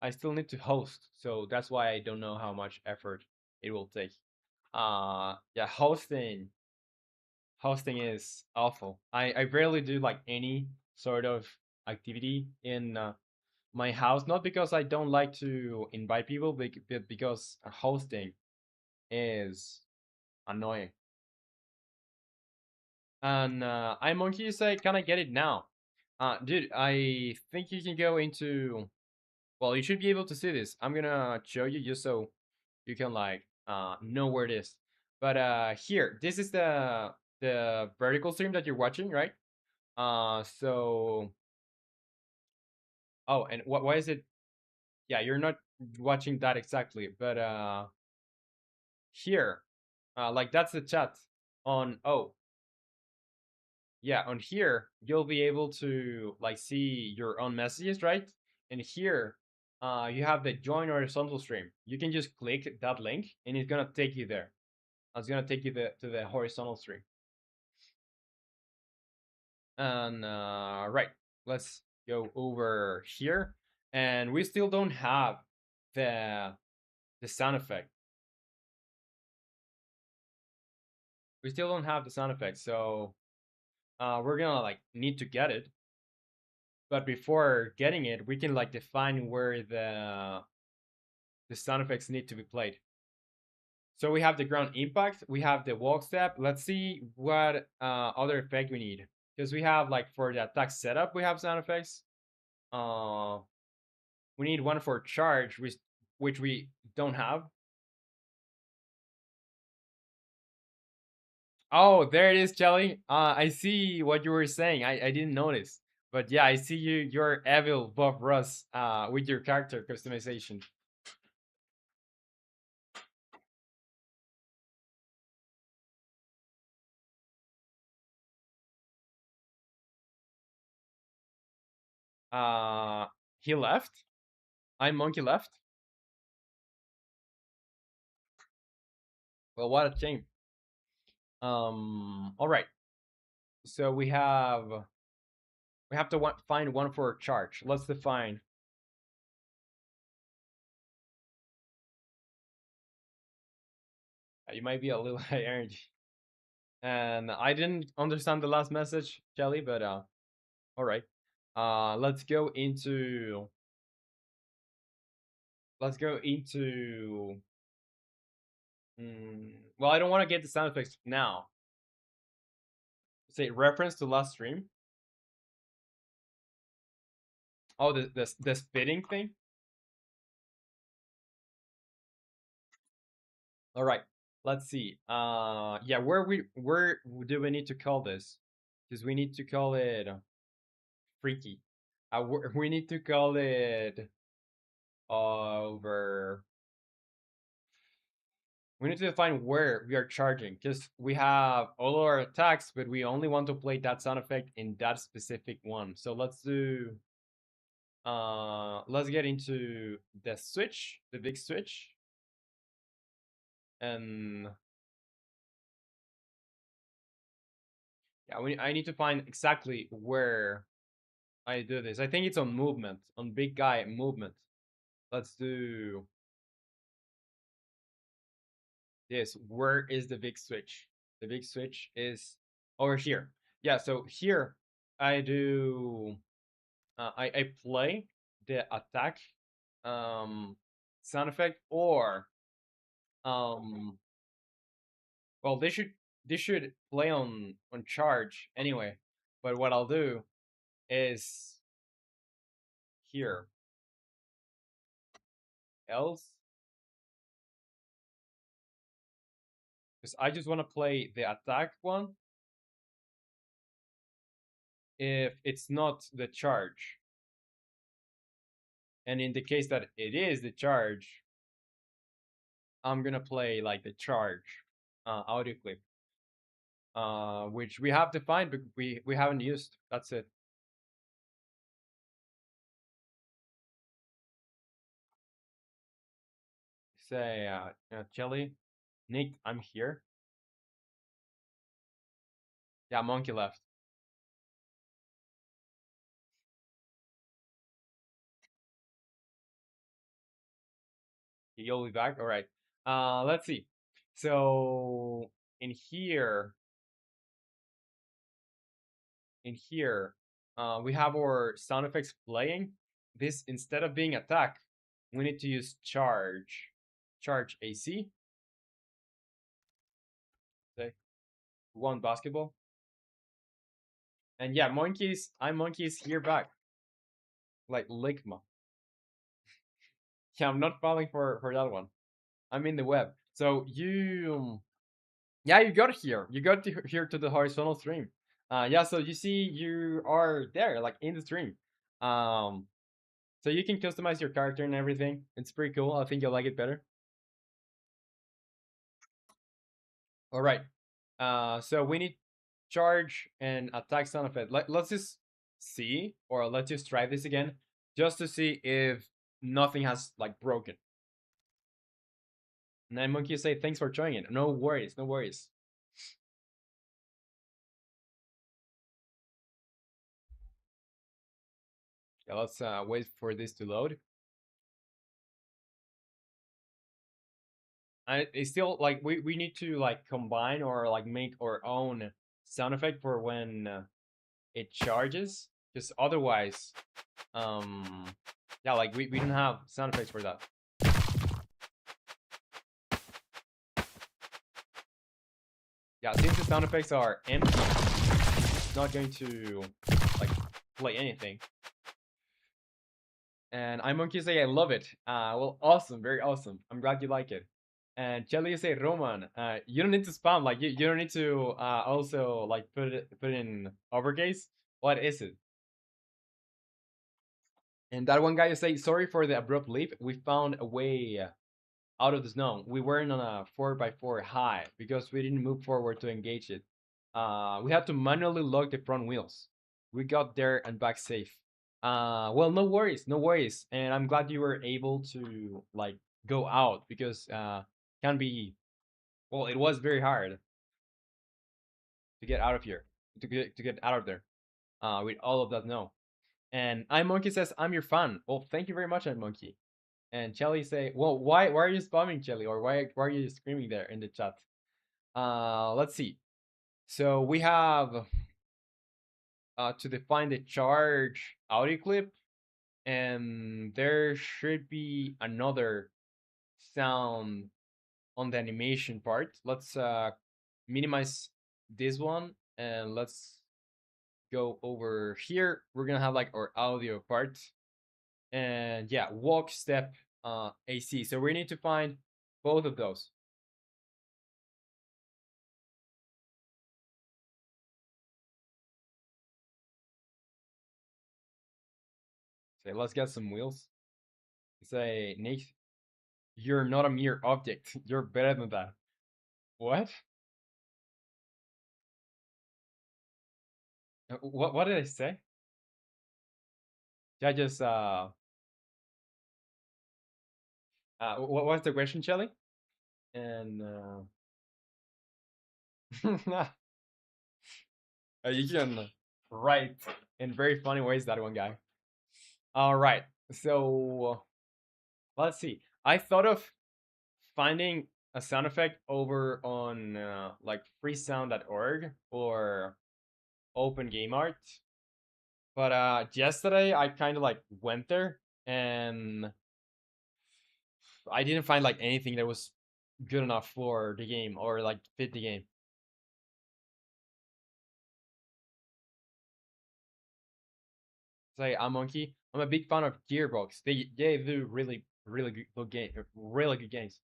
Speaker 1: I still need to host, so that's why I don't know how much effort it will take. Yeah, hosting is awful. I rarely do like any sort of activity in my house, not because I don't like to invite people, but because hosting is annoying. And I monkey you say, can I get it now? Dude, I think you can go into. Well, you should be able to see this. I'm gonna show you just so you can like know where it is. But here, this is the vertical stream that you're watching, right? So oh, and why is it? Yeah, you're not watching that exactly, but here, like that's the chat on. Oh, yeah, on here you'll be able to like see your own messages, right? And here, you have the join horizontal stream. You can just click that link, and it's gonna take you there. It's gonna take you to the horizontal stream. And right, let's go over here, and we still don't have the the sound effect. We still don't have the sound effect, so we're gonna like need to get it. But before getting it, we can like define where the sound effects need to be played. So we have the ground impact, we have the walk step. Let's see what other effect we need, because we have like for the attack setup we have sound effects. We need one for charge, which we don't have. Oh, there it is, Jelly. I see what you were saying. I didn't notice, but yeah, I see you. You're evil, Bob Ross, with your character customization. Uh, he left. I'm Monkey left. Well, what a shame. All right. So we have to find one for charge. Let's define. You might be a little high energy. And I didn't understand the last message, Jelly, but all right. Let's go into let's go into. Well, I don't want to get the sound effects now. Say reference to last stream. Oh, the spitting thing. All right. Let's see. Yeah, where do we need to call this? Because we need to call it freaky. We need to call it over. We need to define where we are charging because we have all our attacks, but we only want to play that sound effect in that specific one. So let's do. Let's get into the switch, the big switch, and yeah, I need to find exactly where I do this. I think it's on movement, on big guy movement. Let's do this. Where is the big switch? The big switch is over here. Yeah, so here I do I play the attack um sound effect or um well they should play on charge anyway. But what I'll do is here else because I just want to play the attack one if it's not the charge. And in the case that it is the charge, I'm gonna play like the charge audio clip, which we have defined, but we haven't used. That's it. Say, Jelly, Nick, I'm here. Yeah, Monkey left. You'll be back. All right. Let's see. So in here, in here, we have our sound effects playing. This instead of being attack, we need to use charge AC. Say one basketball. And yeah, monkeys. I'm monkeys here back. Like Ligma. Yeah, I'm not falling for that one. I'm in the web. So yeah, you got here. You got here to the horizontal stream. Yeah, so you see you are there, like in the stream. Um, so you can customize your character and everything. It's pretty cool. I think you'll like it better. All right. So we need charge and attack sound effect. Let's just see, or let's just try this again, just to see if nothing has like broken. And then Monkey say thanks for joining. No worries, no worries. Yeah, let's wait for this to load. And it's still like we need to like combine or like make our own sound effect for when it charges, because otherwise, um, yeah, like we don't have sound effects for that. Yeah, since the sound effects are empty, it's not going to like play anything. And I Monkey say I love it. Well, awesome, very awesome. I'm glad you like it. And Jelly say Roman, you don't need to spam. Like you don't need to also like put in uppercase. What is it? And that one guy say sorry for the abrupt leap. We found a way out of the snow. We weren't on a 4x4 high because we didn't move forward to engage it. We had to manually lock the front wheels. We got there and back safe. Well, no worries, no worries. And I'm glad you were able to like go out because can be well, it was very hard to get out of here, to get out of there. With all of that no. And iMonkey says I'm your fan. Well, thank you very much, iMonkey. And Chelly say, well, why are you spamming Chelly, or why are you screaming there in the chat? Let's see. So we have to define the charge audio clip, and there should be another sound on the animation part. Let's minimize this one and let's go over here. We're gonna have like our audio part, and yeah, walk, step, AC. So we need to find both of those. Say, let's get some wheels. Say, Nick, you're not a mere object. You're better than that. What? What did I say? Yeah, just what was the question, Shelly? And you can write in very funny ways that one guy. All right, so let's see. I thought of finding a sound effect over on like freesound.org or open game art, but yesterday I kind of like went there and I didn't find like anything that was good enough for the game or like fit the game. Say I'm Monkey. I'm a big fan of Gearbox. They do really really good games.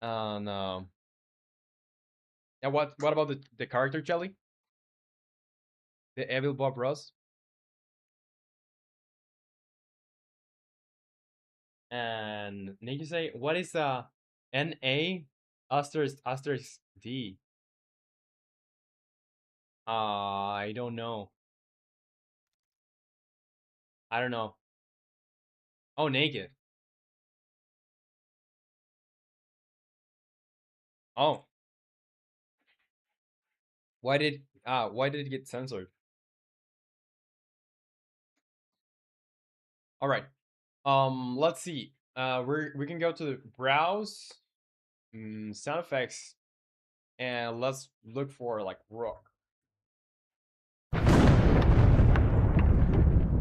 Speaker 1: And yeah, what about the character Jelly? The Evil Bob Ross? And need you say what is NA asterisk D? I don't know. I don't know. Oh, naked. Oh, why did it get censored? All right. Let's see. We can go to the browse sound effects and let's look for like rock.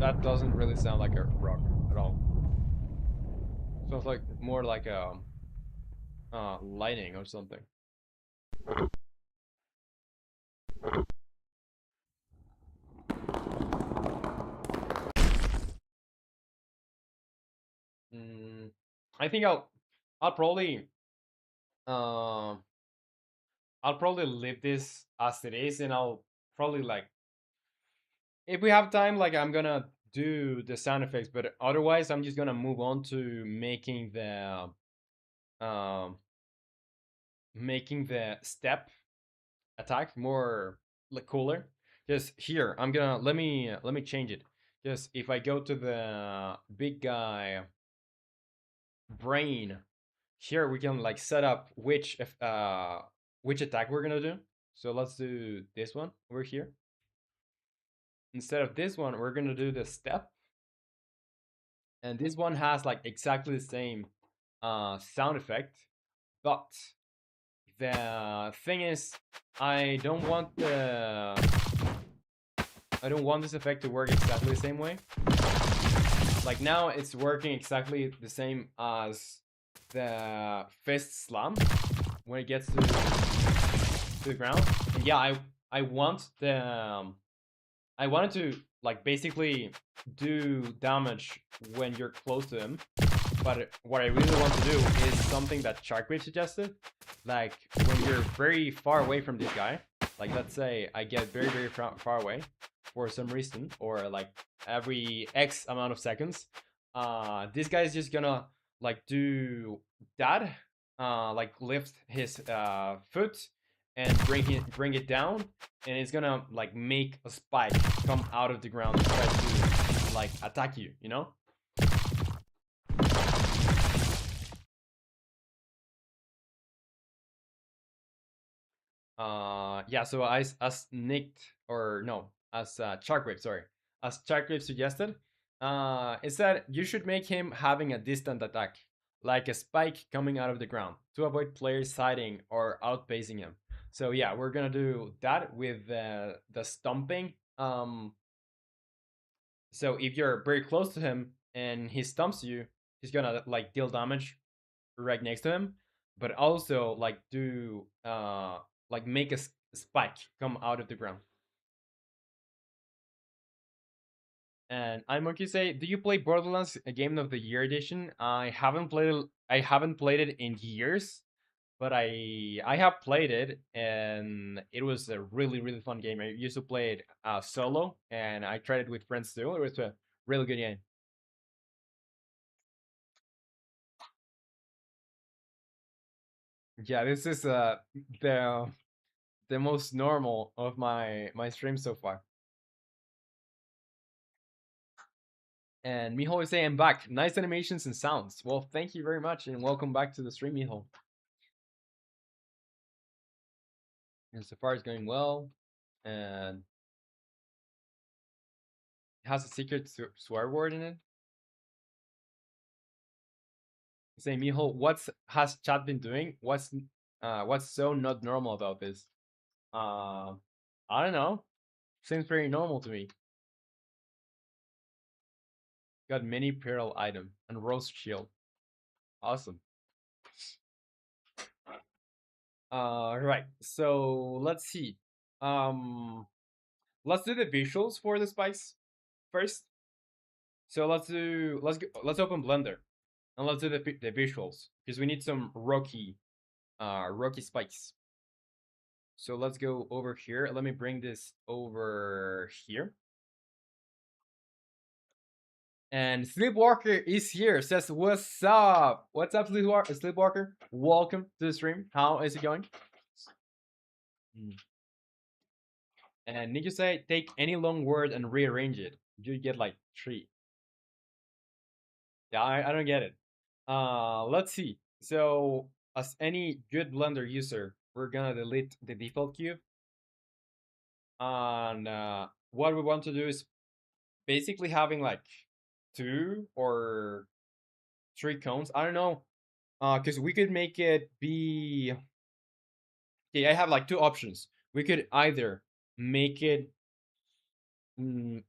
Speaker 1: That doesn't really sound like a rock at all. Sounds like more like a lightning or something. Mm, I think I'll probably um I'll probably leave this as it is, and I'll probably like if we have time, like I'm gonna do the sound effects, but otherwise I'm just gonna move on to um making the step attack more like cooler. Just here, I'm gonna let me change it. Just if I go to the big guy brain, here we can like set up which attack we're gonna do. So let's do this one over here. Instead of this one, we're gonna do the step, and this one has like exactly the same sound effect, but the thing is, I don't want the I don't want this effect to work exactly the same way. Like now it's working exactly the same as the fist slam when it gets to the ground. And yeah, I want the I wanted to like basically do damage when you're close to him. But what I really want to do is something that Sharkwave suggested. Like when you're very far away from this guy, like let's say I get very far away for some reason, or like every X amount of seconds, this guy is just gonna like do that, like lift his foot and bring it down, and it's gonna like make a spike come out of the ground and try to like attack you, you know? Yeah, so as Nick or no, as Sharkwave, sorry, as Sharkwave suggested, is that you should make him having a distant attack, like a spike coming out of the ground, to avoid players siding or outpacing him. So yeah, we're gonna do that with the stomping. So if you're very close to him and he stumps you, he's gonna like deal damage right next to him, but also like do like make a spike come out of the ground. And I monkey say, do you play Borderlands a Game of the Year edition? I haven't played it. I haven't played it in years, but I have played it, and it was a really fun game. I used to play it solo, and I tried it with friends too. It was a really good game. Yeah, this is the the most normal of my streams so far. And Mijo is saying, I'm back. Nice animations and sounds. Well, thank you very much, and welcome back to the stream, Mijo. And so far, it's going well, and it has a secret swear word in it. Say, Mijo, what's has chat been doing? What's so not normal about this? Uh, I don't know. Seems very normal to me. Got mini peril item and roast shield. Awesome. Right. So let's see. Um, let's do the visuals for the spikes first. So let's open Blender and let's do the visuals because we need some rocky spikes. So let's go over here. Let me bring this over here. And Sleepwalker is here. Says, "What's up? What's up, Sleepwalker? Welcome to the stream. How is it going?" Mm. And Nick, you say, take any long word and rearrange it. You get like three. Yeah, I don't get it. Let's see. So, as any good Blender user, we're gonna delete the default cube. And what we want to do is basically having like two or three cones. I don't know. Because we could make it be. Okay, I have like two options. We could either make it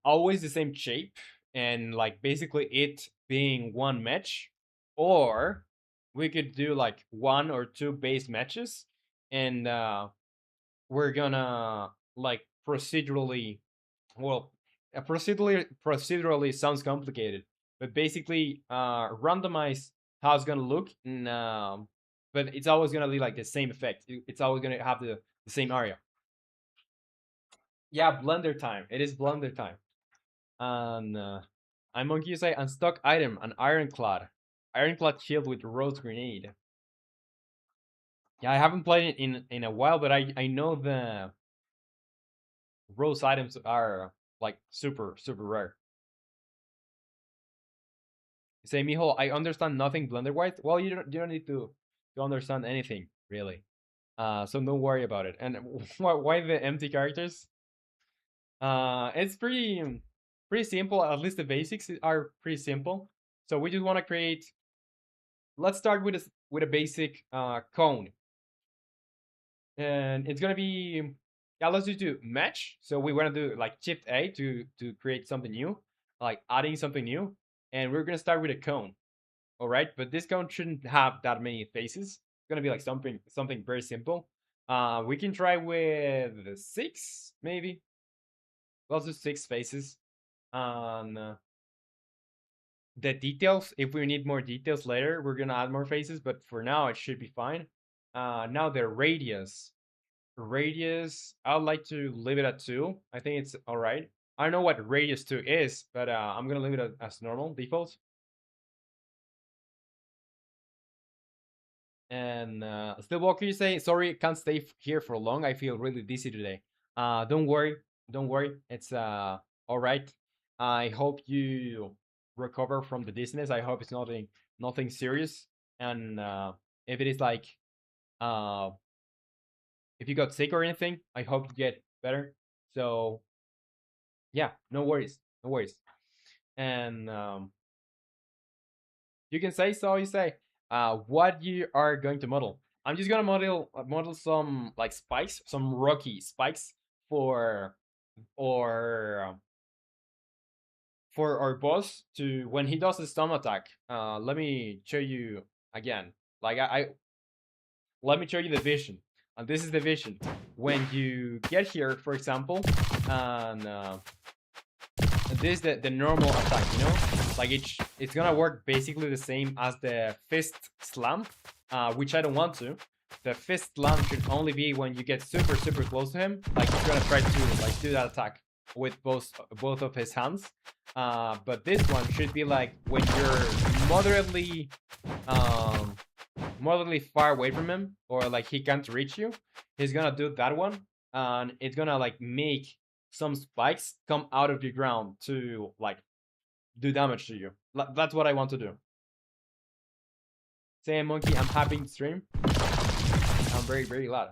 Speaker 1: always the same shape and like basically it being one match, or we could do like one or two base matches, and we're gonna like procedurally, well, procedurally sounds complicated, but basically randomize how it's gonna look, and but it's always gonna be like the same effect. It's always gonna have the same area. Yeah, Blender time. It is Blender time. And I'm monkey you say unstock item, an ironclad. Ironclad shield with rose grenade. Yeah, I haven't played it in a while, but I know the rose items are like super rare. You say, Mijo, I understand nothing Blender wise. Well, you don't need to understand anything really. So don't worry about it. And why the empty characters? It's pretty simple. At least the basics are pretty simple. So we just want to create. Let's start with a basic cone, and it's gonna be, yeah. Let's just do match. So we want to do like Shift A to create something new, like adding something new, and we're gonna start with a cone. All right, but this cone shouldn't have that many faces. It's gonna be like something very simple. We can try with six maybe. Let's do six faces. And the details, if we need more details later, we're gonna add more faces. But for now, it should be fine. Now the radius. Radius, I'd like to leave it at 2. I think it's all right. I don't know what radius 2 is, but I'm gonna leave it as normal default. And Stillwalker, you say, sorry, can't stay here for long. I feel really dizzy today. Don't worry, don't worry. It's all right. I hope you recover from the dizziness. I hope it's nothing serious. And if it is like uh, if you got sick or anything, I hope you get better. So yeah, no worries, no worries. And you can say, so you say what you are going to model. I'm just gonna model some like spikes, some rocky spikes for or for our boss to when he does the storm attack. Let me show you again. Like I let me show you the vision. And this is the vision. When you get here, for example, and this is the normal attack, you know? Like it's gonna work basically the same as the fist slam, which I don't want to. The fist slam should only be when you get super close to him. Like he's gonna try to like do that attack with both of his hands. But this one should be like when you're moderately um moderately far away from him, or like he can't reach you. He's gonna do that one, and it's gonna like make some spikes come out of the ground to like do damage to you. That's what I want to do. Say monkey, I'm happy to stream. I'm very glad.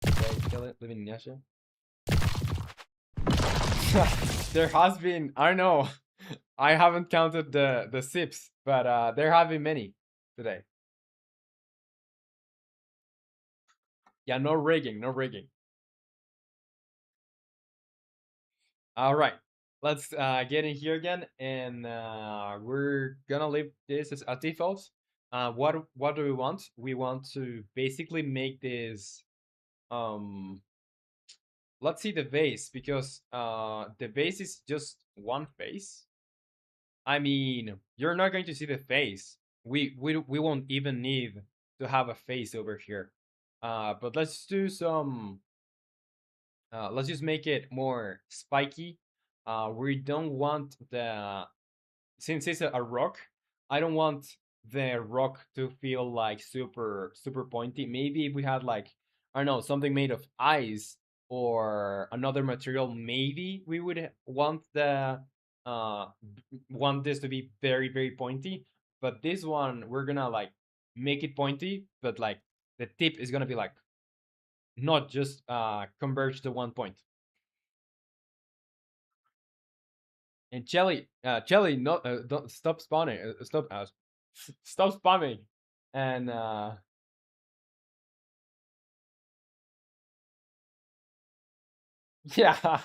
Speaker 1: Okay, kill it, living in Yasha. There has been, I don't know, I haven't counted the sips, but there have been many today. Yeah, no rigging, no rigging. All right, let's get in here again, and we're gonna leave this as default. What do we want? We want to basically make this. Um, let's see the base, because the base is just one face. I mean, you're not going to see the face. We won't even need to have a face over here. But let's do some. Let's just make it more spiky. We don't want the since it's a rock. I don't want the rock to feel like super pointy. Maybe if we had like I don't know something made of ice or another material, maybe we would want the want this to be very pointy. But this one we're gonna like make it pointy, but like the tip is gonna be like not just converge to one point. And Jelly, no, don't stop spawning. Stop spamming. And yeah,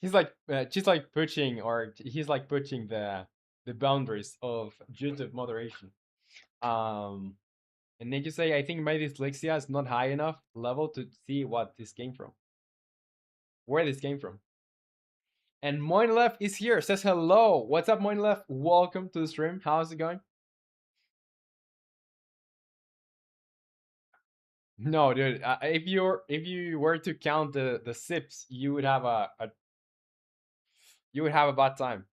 Speaker 1: she's like pushing, or he's like pushing the boundaries of YouTube moderation. Um, and then you say, I think my dyslexia is not high enough level to see what this came from, where this came from. And Moinlef is here, says hello. What's up, Moinlef? Welcome to the stream. How's it going? No, dude. If you were to count the sips, you would have a you would have a bad time.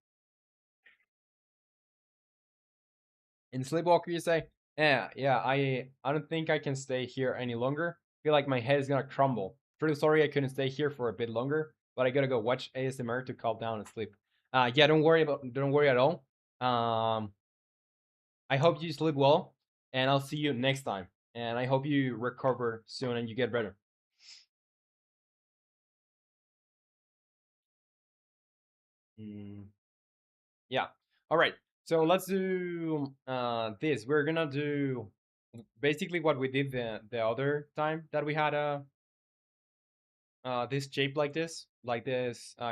Speaker 1: In Sleepwalker, you say, yeah. I don't think I can stay here any longer. Feel like my head is gonna crumble. Pretty sorry I couldn't stay here for a bit longer, but I gotta go watch ASMR to calm down and sleep. Yeah, don't worry at all. Um, I hope you sleep well, and I'll see you next time. And I hope you recover soon and you get better. Mm, yeah. All right. So let's do this. We're gonna do basically what we did the other time that we had this shape like this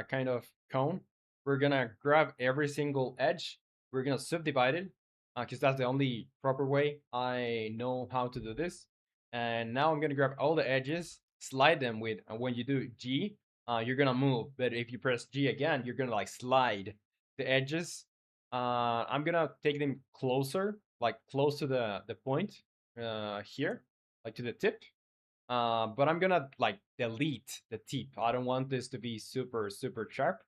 Speaker 1: kind of cone. We're gonna grab every single edge. We're gonna subdivide it because that's the only proper way I know how to do this. And now I'm gonna grab all the edges, slide them with when you do G, you're gonna move. But if you press G again, you're gonna like slide the edges. I'm gonna take them closer, like close to the point here, like to the tip, but I'm gonna like delete the tip. I don't want this to be super sharp.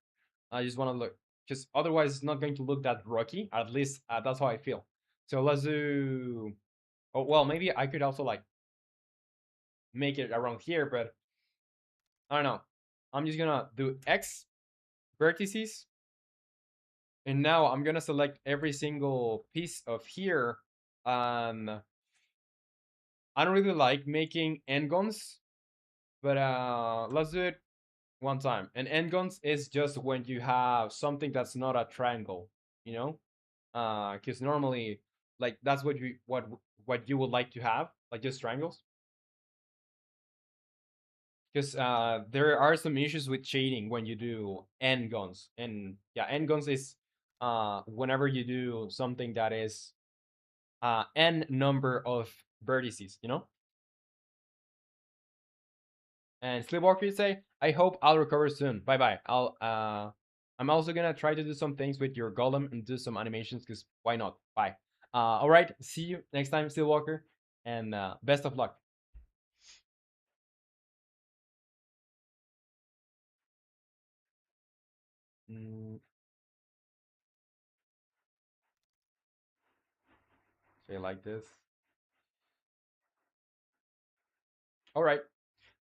Speaker 1: I just want to look, because otherwise it's not going to look that rocky. At least that's how I feel. So let's do. Oh well, maybe I could also like make it around here, but I don't know. I'm just gonna do X vertices, and now I'm gonna select every single piece of here. And I don't really like making endgons, but let's do it one time. And endgons is just when you have something that's not a triangle, you know? Because normally, like that's what you would like to have, like just triangles. because there are some issues with shading when you do n guns, and yeah, n guns is whenever you do something that is n number of vertices, you know. And Sleepwalker, you say, I hope I'll recover soon. Bye bye. I'm also gonna try to do some things with your golem and do some animations because why not? Bye. All right. See you next time, Sleepwalker, and best of luck. Mm, say like this. All right.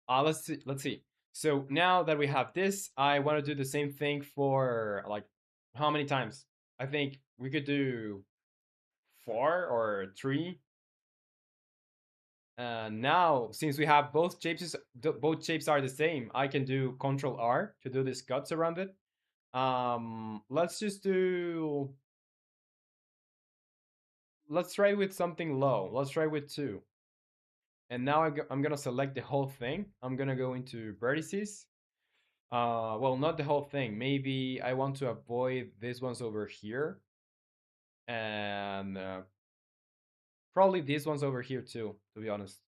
Speaker 1: Let's see. Let's see. So now that we have this, I want to do the same thing for like how many times? I think we could do 4 or 3. Now, since we have both shapes are the same, I can do Control R to do these cuts around it. Let's just do. Let's try with something low. Let's try with 2. And now I'm gonna select the whole thing. I'm gonna go into vertices. Well, not the whole thing. Maybe I want to avoid these ones over here, and probably these ones over here too. To be honest,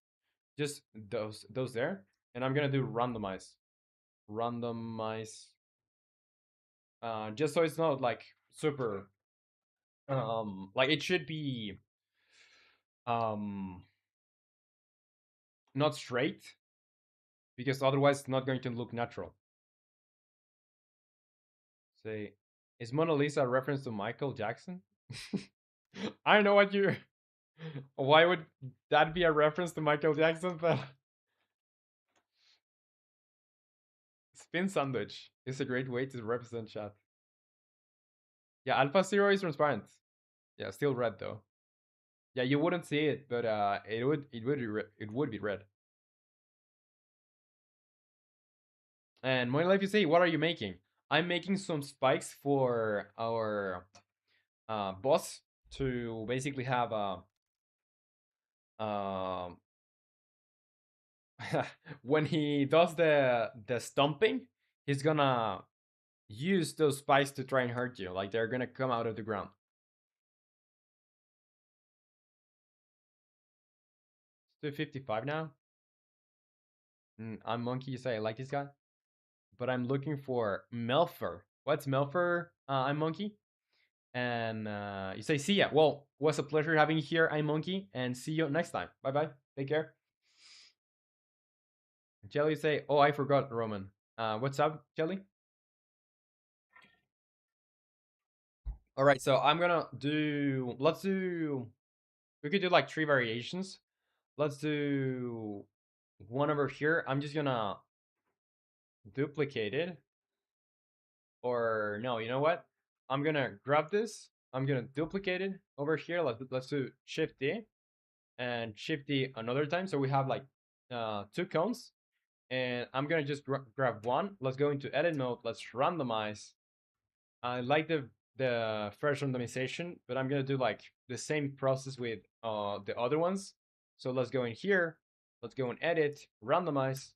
Speaker 1: just those there. And I'm gonna do randomize, just so it's not like super, like it should be um not straight, because otherwise it's not going to look natural. Say, is Mona Lisa a reference to Michael Jackson? I don't know what you. Why would that be a reference to Michael Jackson? But spin sandwich is a great way to represent chat. Yeah, Alpha Zero is transparent. Yeah, still red though. Yeah, you wouldn't see it, but it would be red. And Money Life, you say, what are you making? I'm making some spikes for our boss to basically have a. Um, when he does the stomping, he's gonna use those spikes to try and hurt you. Like they're gonna come out of the ground. It's 255 now. I'm Monkey. You say I like this guy, but I'm looking for Melfer. What's Melfer? I'm Monkey. And you say, see ya. Well, was a pleasure having you here. I'm Monkey, and see you next time. Bye bye. Take care. Jelly, say, oh, I forgot, Roman. What's up, Jelly? All right, so I'm gonna do. Let's do. We could do like 3 variations. Let's do one over here. I'm just gonna duplicate it. Or no, you know what? I'm gonna grab this. I'm gonna duplicate it over here. Let's do Shift D and Shift D another time. So we have like 2 cones. And I'm gonna just grab one. Let's go into edit mode. Let's randomize. I like the first randomization, but I'm gonna do like the same process with the other ones. So let's go in here. Let's go and edit, randomize,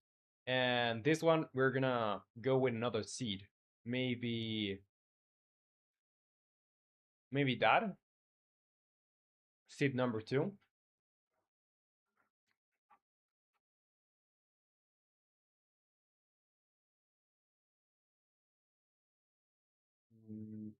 Speaker 1: and this one we're gonna go with another seed. Maybe that seed number 2. Mm,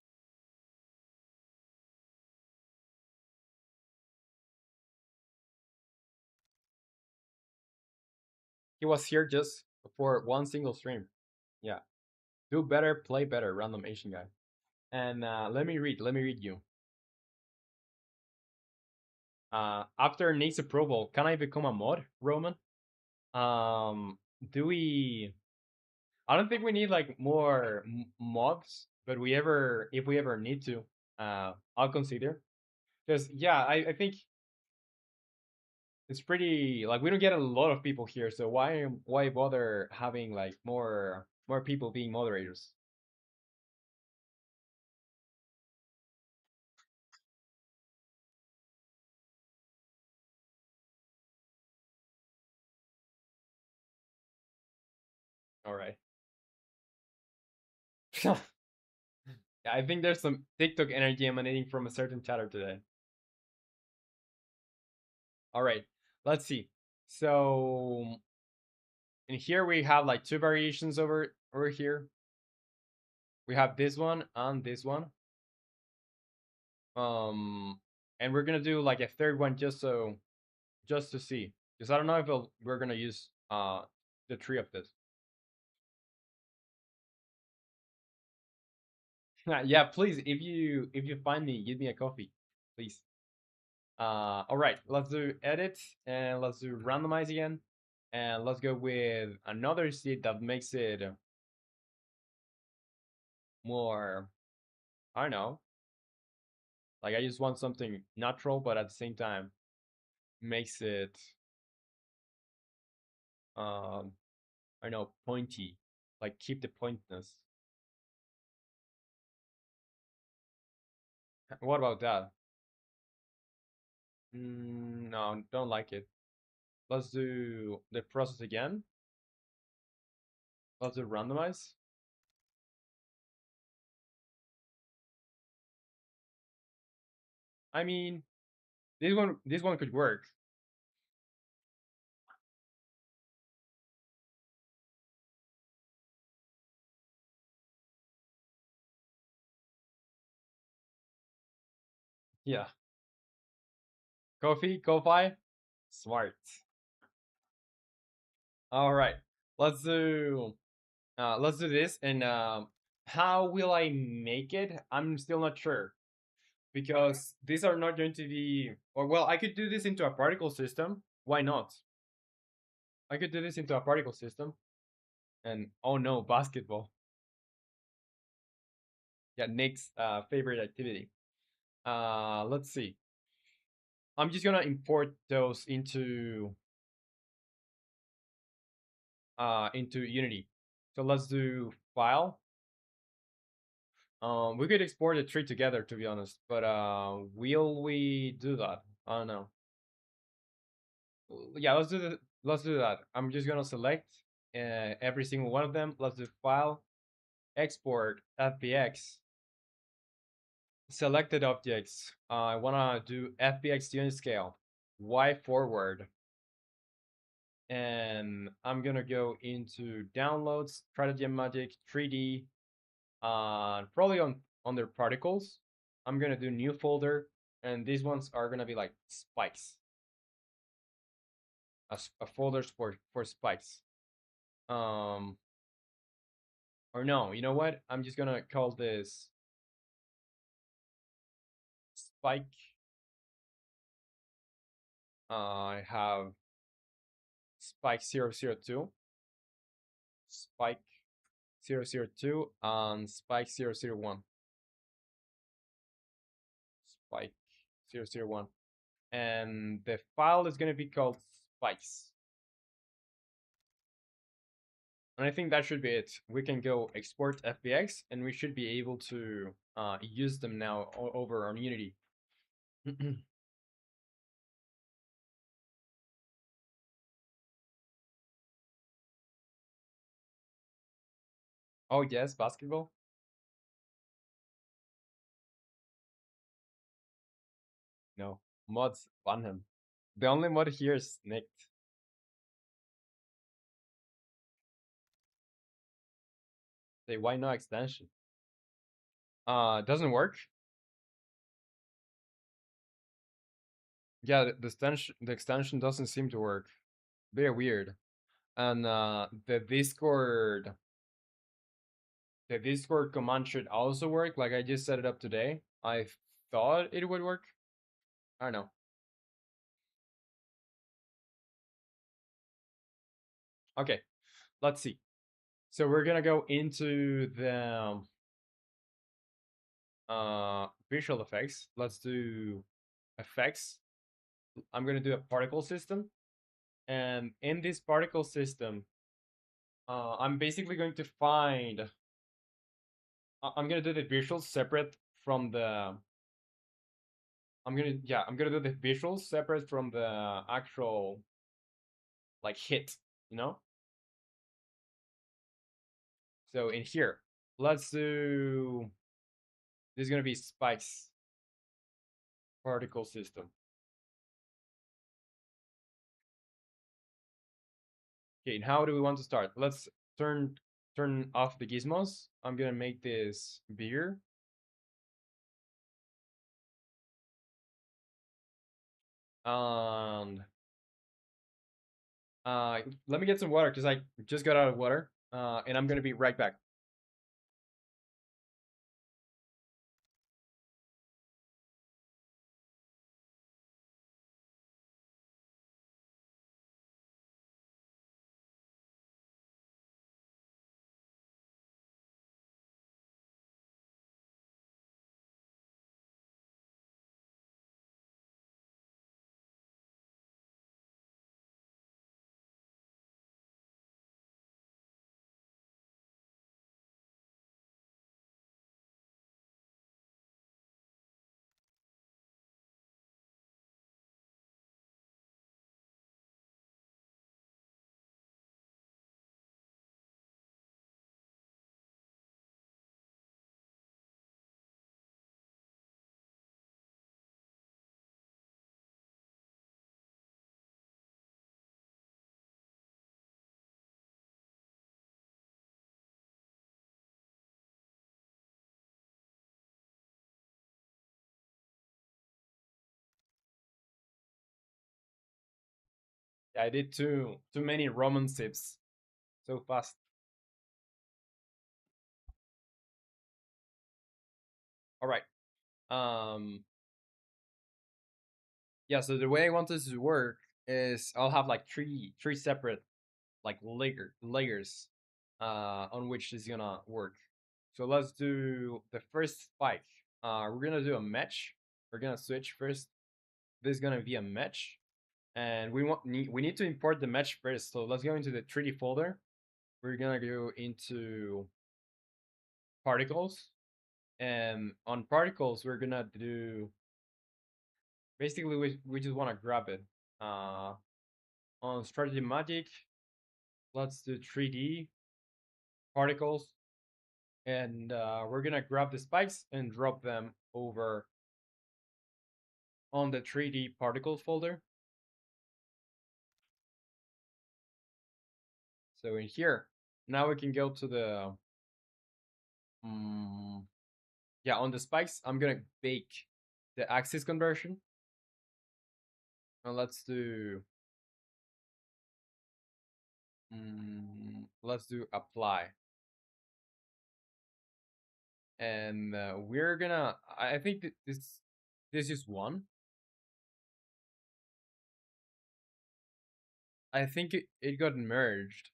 Speaker 1: He was here just for one single stream. Yeah, do better, play better, random Asian guy. And let me read you. After Nate's approval, can I become a mod, Roman? Um, do we? I don't think we need like more mods, but if we ever need to, I'll consider. Because yeah, I think it's pretty like we don't get a lot of people here, so why bother having like more people being moderators? All right. Yeah, I think there's some TikTok energy emanating from a certain chatter today. All right, let's see. So in here we have like two variations over here. We have this one and this one. Um, and we're gonna do like a third one just to see, because I don't know if we're gonna use the three of this. Yeah, please, if you find me, give me a coffee, please. All right, let's do edit and let's do randomize again, and let's go with another seed that makes it more. I don't know. Like I just want something natural, but at the same time makes it um I don't know, pointy. Like keep the pointness. What about that? No, don't like it. Let's do the process again. Let's do randomize. I mean, this one could work. Yeah. Kofi, Ko-Fi, smart. All right. Let's do let's do this, and how will I make it? I'm still not sure, because these are not going to be, or well, I could do this into a particle system. Why not? I could do this into a particle system, and oh no, basketball. Yeah, Nick's favorite activity. Let's see. I'm just gonna import those into Unity. So let's do file. We could export the tree together, to be honest, but will we do that? I don't know. Yeah, let's do that. I'm just gonna select every single one of them. Let's do file, export, FBX, selected objects. I wanna do FBX unit scale, Y forward, and I'm gonna go into downloads, strategy and magic, 3D, probably on their particles. I'm gonna do new folder, and these ones are gonna be like spikes, a folders for spikes. Um, or no, you know what? I'm just gonna call this spike. I have spike 002, spike 002, and spike 001, spike 001. And the file is gonna be called spikes. And I think that should be it. We can go export FBX, and we should be able to use them now over on Unity. Oh yes, basketball. No, mods ban him. The only mod here is Nicked. Say why no extension? Doesn't work. Yeah, the extension doesn't seem to work. Very weird. And the Discord command should also work. Like I just set it up today. I thought it would work. I don't know. Okay, let's see. So we're gonna go into the visual effects. Let's do effects. I'm gonna do a particle system, and in this particle system, I'm basically going to find. I'm gonna do the visuals separate from the. I'm gonna do the visuals separate from the actual like hit. You know. So in here, let's do, this is gonna be spikes particle system. Okay, and how do we want to start? Let's turn off the gizmos. I'm gonna make this bigger. And let me get some water because I just got out of water. And I'm gonna be right back. I did too many Roman sips so fast. All right. Um. Yeah. So the way I want this to work is I'll have like three separate like layers on which this is gonna work. So let's do the first spike. We're gonna do a match. We're gonna switch first. This is gonna be a match, and we need to import the match first. So let's go into the 3D folder. We're gonna go into particles, and on particles we're gonna do, basically we just want to grab it. On strategy magic, let's do 3D particles, and we're gonna grab the spikes and drop them over on the 3D particles folder. So in here, now we can go to the yeah, on the spikes. I'm gonna bake the axis conversion, and let's do apply, and we're gonna. I think that this is one. I think it got merged.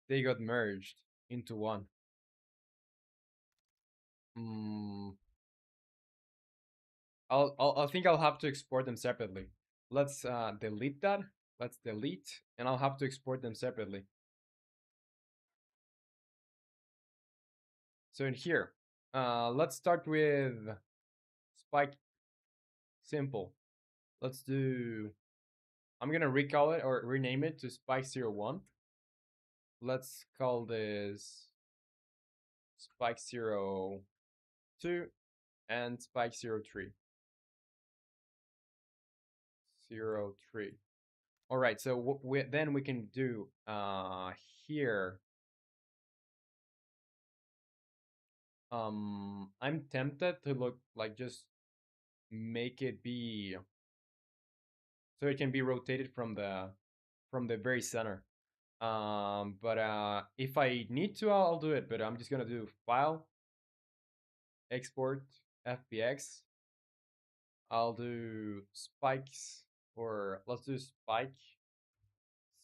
Speaker 1: They got merged into one. Mm, I think I'll have to export them separately. Let's delete that. Let's delete, and I'll have to export them separately. So in here, let's start with spike simple. Let's do, I'm gonna recall it or rename it to spike 01. Let's call this spike 02 and spike 03. 03. All right, so then we can do here. I'm tempted to look like just make it be so it can be rotated from the very center. But if I need to, I'll do it. But I'm just gonna do file, export, FBX. I'll do spikes, or let's do spike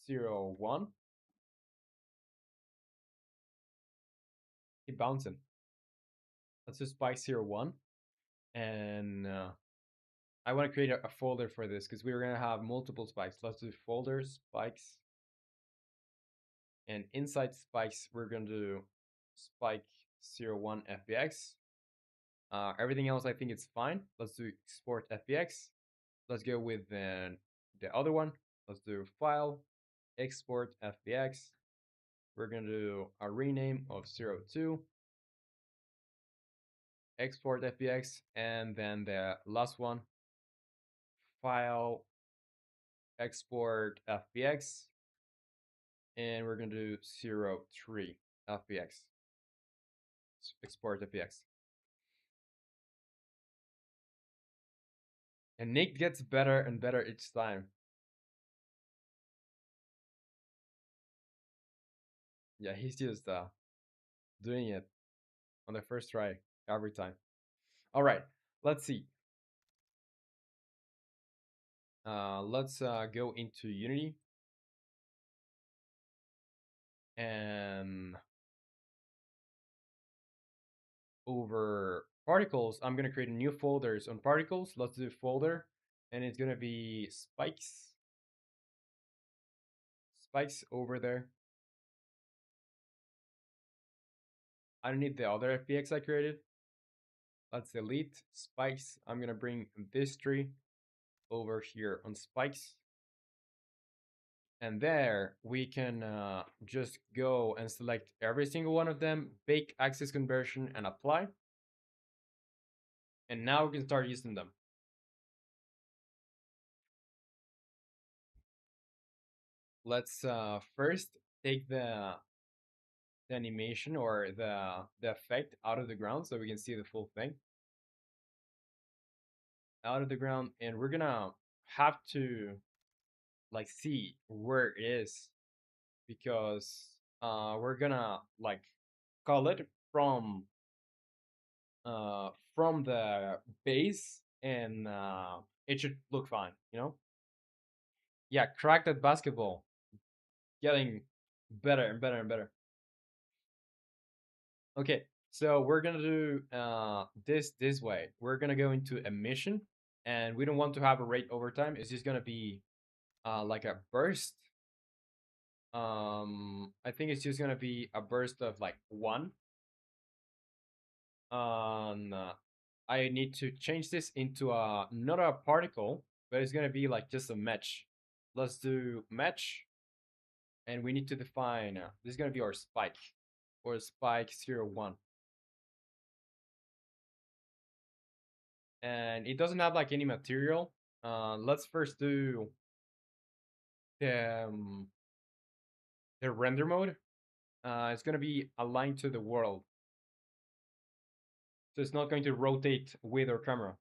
Speaker 1: 01. Keep bouncing. Let's do spike 01, and I want to create a folder for this because we're gonna have multiple spikes. Let's do folders, spikes, and inside spikes we're gonna do spike 01 FBX. Everything else I think it's fine. Let's do export FBX. Let's go with the other one. Let's do file, export FBX. we're gonna do a rename of 02, export FBX, and then the last one, file export FBX, and we're gonna do 03 FBX, export FBX. And Nick gets better and better each time. Yeah, he's just doing it on the first try every time. All right, let's see. Let's go into Unity. And over particles, I'm gonna create new folders on particles. Let's do folder, and it's gonna be spikes. Spikes over there. I don't need the other FBX I created. Let's delete spikes. I'm gonna bring this tree over here on spikes. And there we can just go and select every single one of them, bake axis conversion and apply. And now we can start using them. Let's first take the animation or the effect out of the ground so we can see the full thing. Out of the ground, and we're gonna have to like see where it is, because we're gonna like call it from the base, and it should look fine, you know? Yeah, crack that basketball. Getting better and better and better. Okay, so we're gonna do this way. We're gonna go into emission, and we don't want to have a rate over time. It's just gonna be like a burst. I think it's just gonna be a burst of like 1. I need to change this into a not a particle, but it's gonna be like just a match. Let's do match, and we need to define this is gonna be our spike, or spike 01. And it doesn't have like any material. Let's first do the the render mode. It's gonna be aligned to the world, so it's not going to rotate with our camera.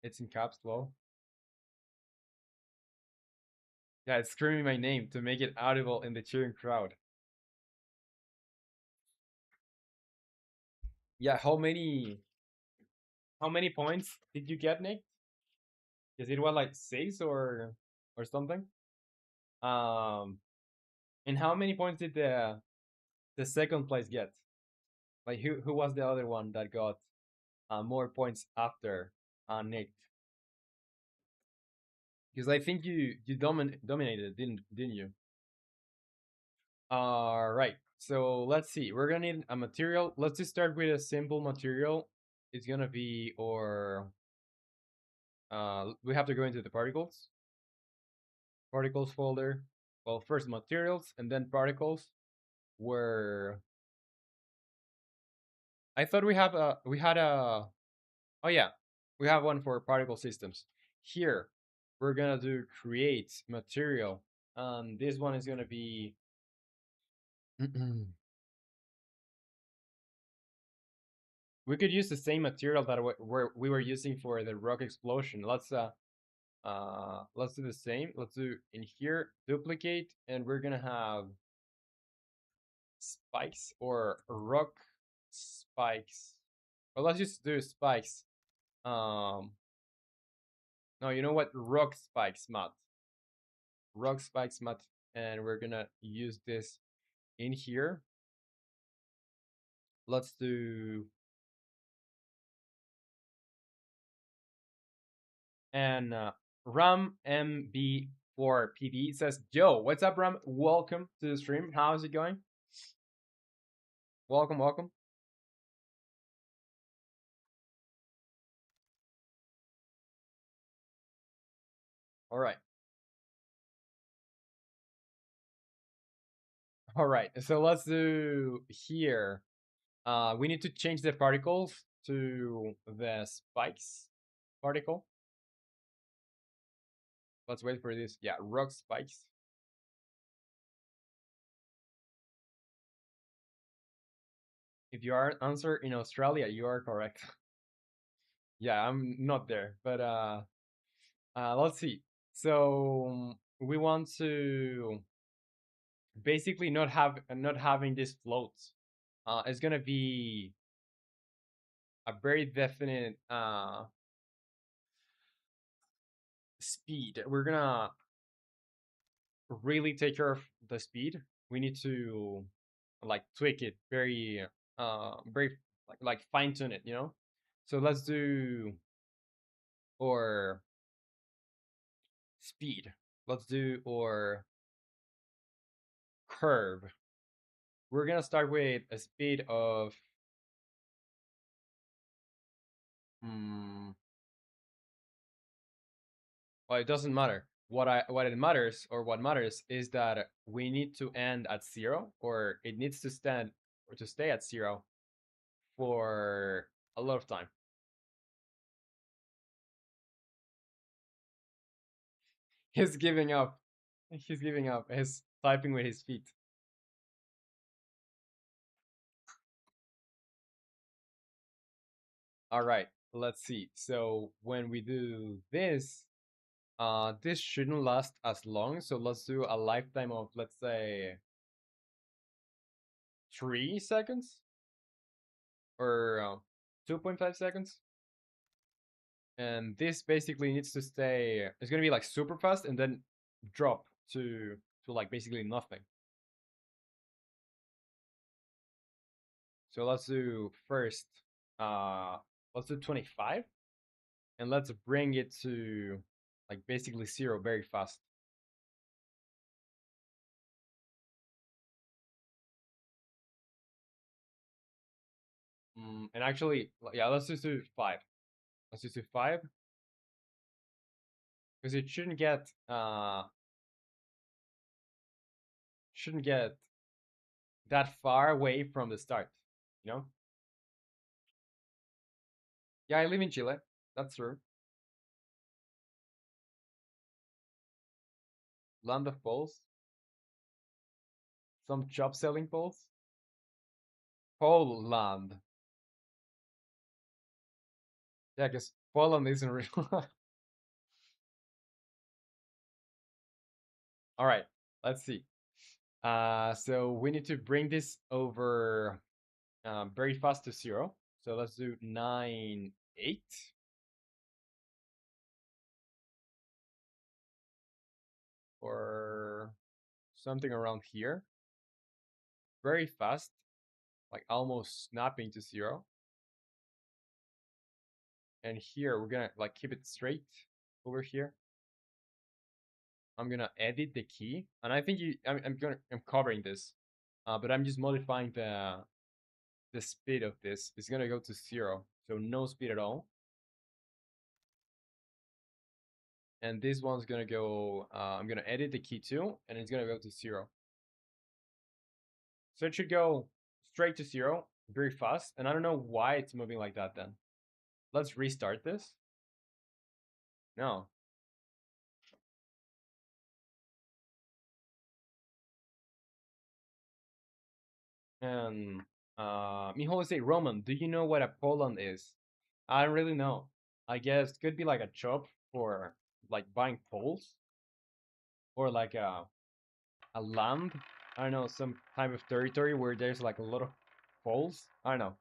Speaker 1: It's in caps lock. Yeah, it's screaming my name to make it audible in the cheering crowd. Yeah, how many points did you get, Nick? Is it what, like 6 or something? Um, and how many points did the second place get? Like who was the other one that got more points after Nick? Because I think you dominated, didn't you? All right. So let's see. We're gonna need a material. Let's just start with a simple material. It's gonna be, or we have to go into the particles folder. Well, first materials and then particles. Where I thought we had a oh yeah, we have one for particle systems. Here we're gonna do create material. This one is gonna be we could use the same material that we were using for the rock explosion. Let's do the same. Let's do in here duplicate, and we're gonna have spikes or rock spikes. Well, let's just do spikes. Um, no, you know what? Rock spikes mat. Rock spikes mat, and we're gonna use this in here. Let's do and Ram MB4PB says, "Yo, what's up, Ram? Welcome to the stream. How's it going? Welcome, welcome." All right. All right, so let's do here. We need to change the particles to the spikes particle. Let's wait for this. Yeah, rock spikes. If you are answer in Australia, you are correct. Yeah, I'm not there, but let's see. So we want to basically not having this floats. It's gonna be a very definite speed. We're gonna really take care of the speed. We need to like tweak it very like fine tune it, you know. So let's do or speed. Let's do or curve. We're gonna start with a speed of mm, well, it doesn't matter. What matters is that we need to end at zero, or it needs to stand or to stay at zero for a lot of time. He's giving up. He's giving up. He's typing with his feet. All right, let's see. So when we do this, this shouldn't last as long. So let's do a lifetime of, let's say, 3 seconds or 2.5 seconds. And this basically needs to stay. It's gonna be like super fast and then drop to like basically nothing. So let's do first. Uh, let's do 25, and let's bring it to like basically zero very fast. And actually, yeah, let's just do five. Let's just do five because it shouldn't get that far away from the start. You know? Yeah, I live in Chile. That's true. Land of poles. Some job selling poles. Poland. Yeah, because Poland isn't real. All right, let's see. So we need to bring this over very fast to zero. So let's do 9, 8, or something around here. Very fast, like almost snapping to zero. And here we're gonna like keep it straight over here. I'm gonna edit the key, and I think I'm covering this, but I'm just modifying the speed of this. It's gonna go to zero, so no speed at all. And this one's gonna go. I'm gonna edit the key too, and it's gonna go to zero. So it should go straight to zero very fast, and I don't know why it's moving like that. Then let's restart this. No, and mi Jose Roman, do you know what a Poland is? I don't really know. I guess it could be like a shop for like buying poles or like a land. I don't know, some type of territory where there's like a lot of poles. I don't know.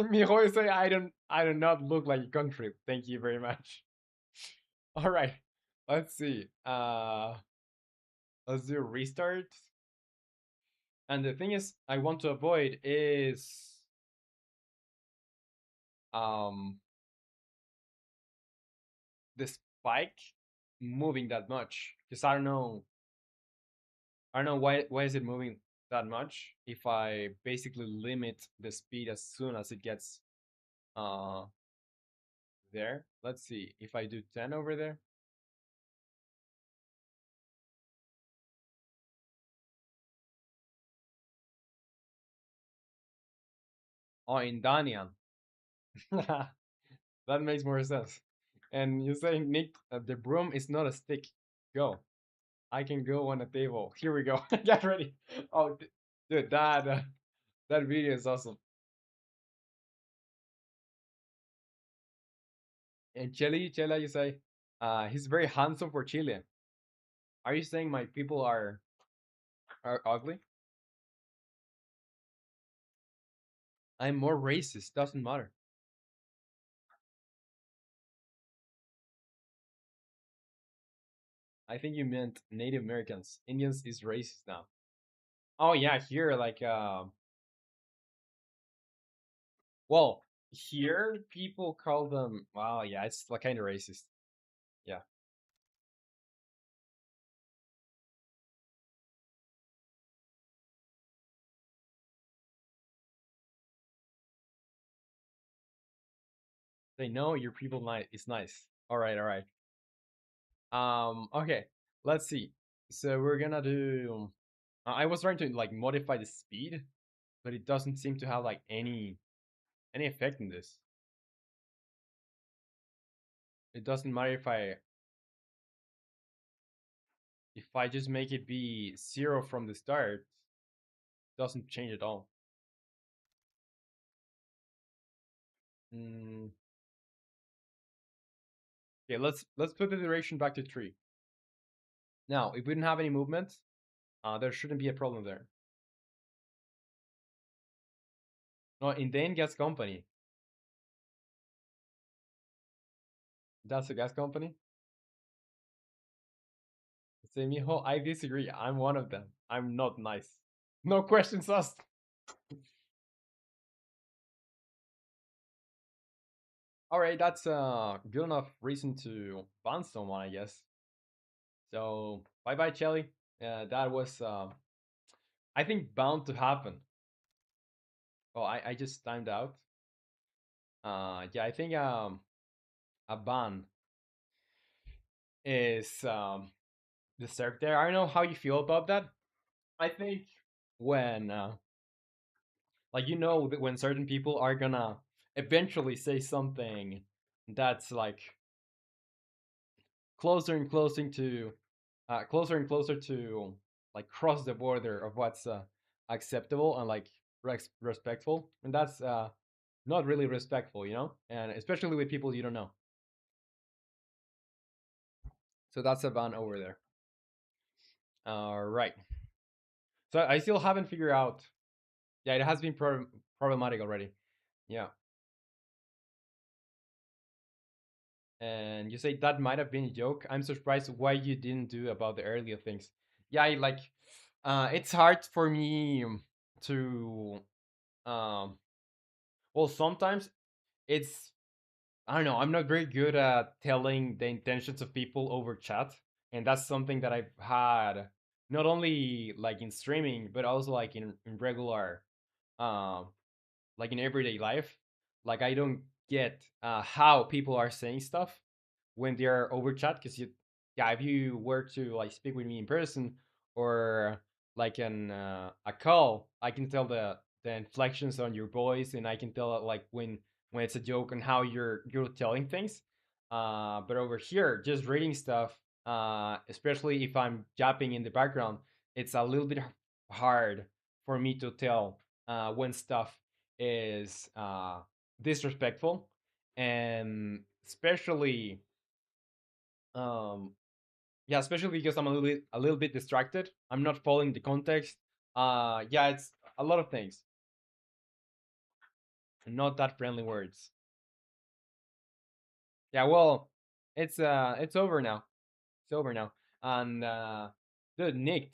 Speaker 1: Mi Jose, I do not look like a country. Thank you very much. All right, let's see. Let's do restart. And the thing is, I want to avoid is um the spike moving that much because I don't know why is it moving that much if I basically limit the speed as soon as it gets uh there. Let's see if I do 10 over there. Oh, in Danian. That makes more sense. And you say, Nick, the broom is not a stick. Go. I can go on a table. Here we go. Get ready. Oh, dude, that video is awesome. And Chela, you say, he's very handsome for Chile. Are you saying my people are ugly? I'm more racist. Doesn't matter. I think you meant Native Americans. Indians is racist now. Oh yeah, here well, here people call them. Wow, yeah, it's like kind of racist. Yeah, they know your people is nice. All right, all right. Okay, let's see. So we're gonna do. I was trying to like modify the speed, but it doesn't seem to have like any effect in this. It doesn't matter if I just make it be 0 from the start. Doesn't change at all. Mm, okay, let's put the duration back to 3. Now, if we didn't have any movement, there shouldn't be a problem there. No, in Dane Gas Company. That's a gas company. Say, mijo, I disagree. I'm one of them. I'm not nice. No questions asked. All right, that's good enough reason to ban someone, I guess. So bye bye, Chelly. That was I think bound to happen. Oh, I just timed out. Yeah, I think a ban is deserved there. I don't know how you feel about that. I think when like that when certain people are gonna eventually say something that's like closer and closer to like cross the border of what's acceptable and like respectful, and that's not really respectful, and especially with people you don't know. So that's a ban over there. All right. So I still haven't figured out. Yeah, it has been problematic already. Yeah. And you say that might have been a joke. I'm surprised why you didn't do about the earlier things. Yeah, it's hard for me to um well, sometimes it's I don't know, I'm not very good at telling the intentions of people over chat, and that's something that I've had not only like in streaming but also like in regular um like in everyday life. Like I don't get how people are saying stuff when they're over chat, because yeah, if you were to like speak with me in person or like a call, I can tell the inflections on your voice, and I can tell like when it's a joke and how you're telling things. But over here, just reading stuff, especially if I'm japping in the background, it's a little bit hard for me to tell when stuff is disrespectful, and especially um yeah, especially because I'm a little bit distracted. I'm not following the context. Yeah, it's a lot of things, not that friendly words. Yeah, well, it's over now. It's over now. And dude, Nick,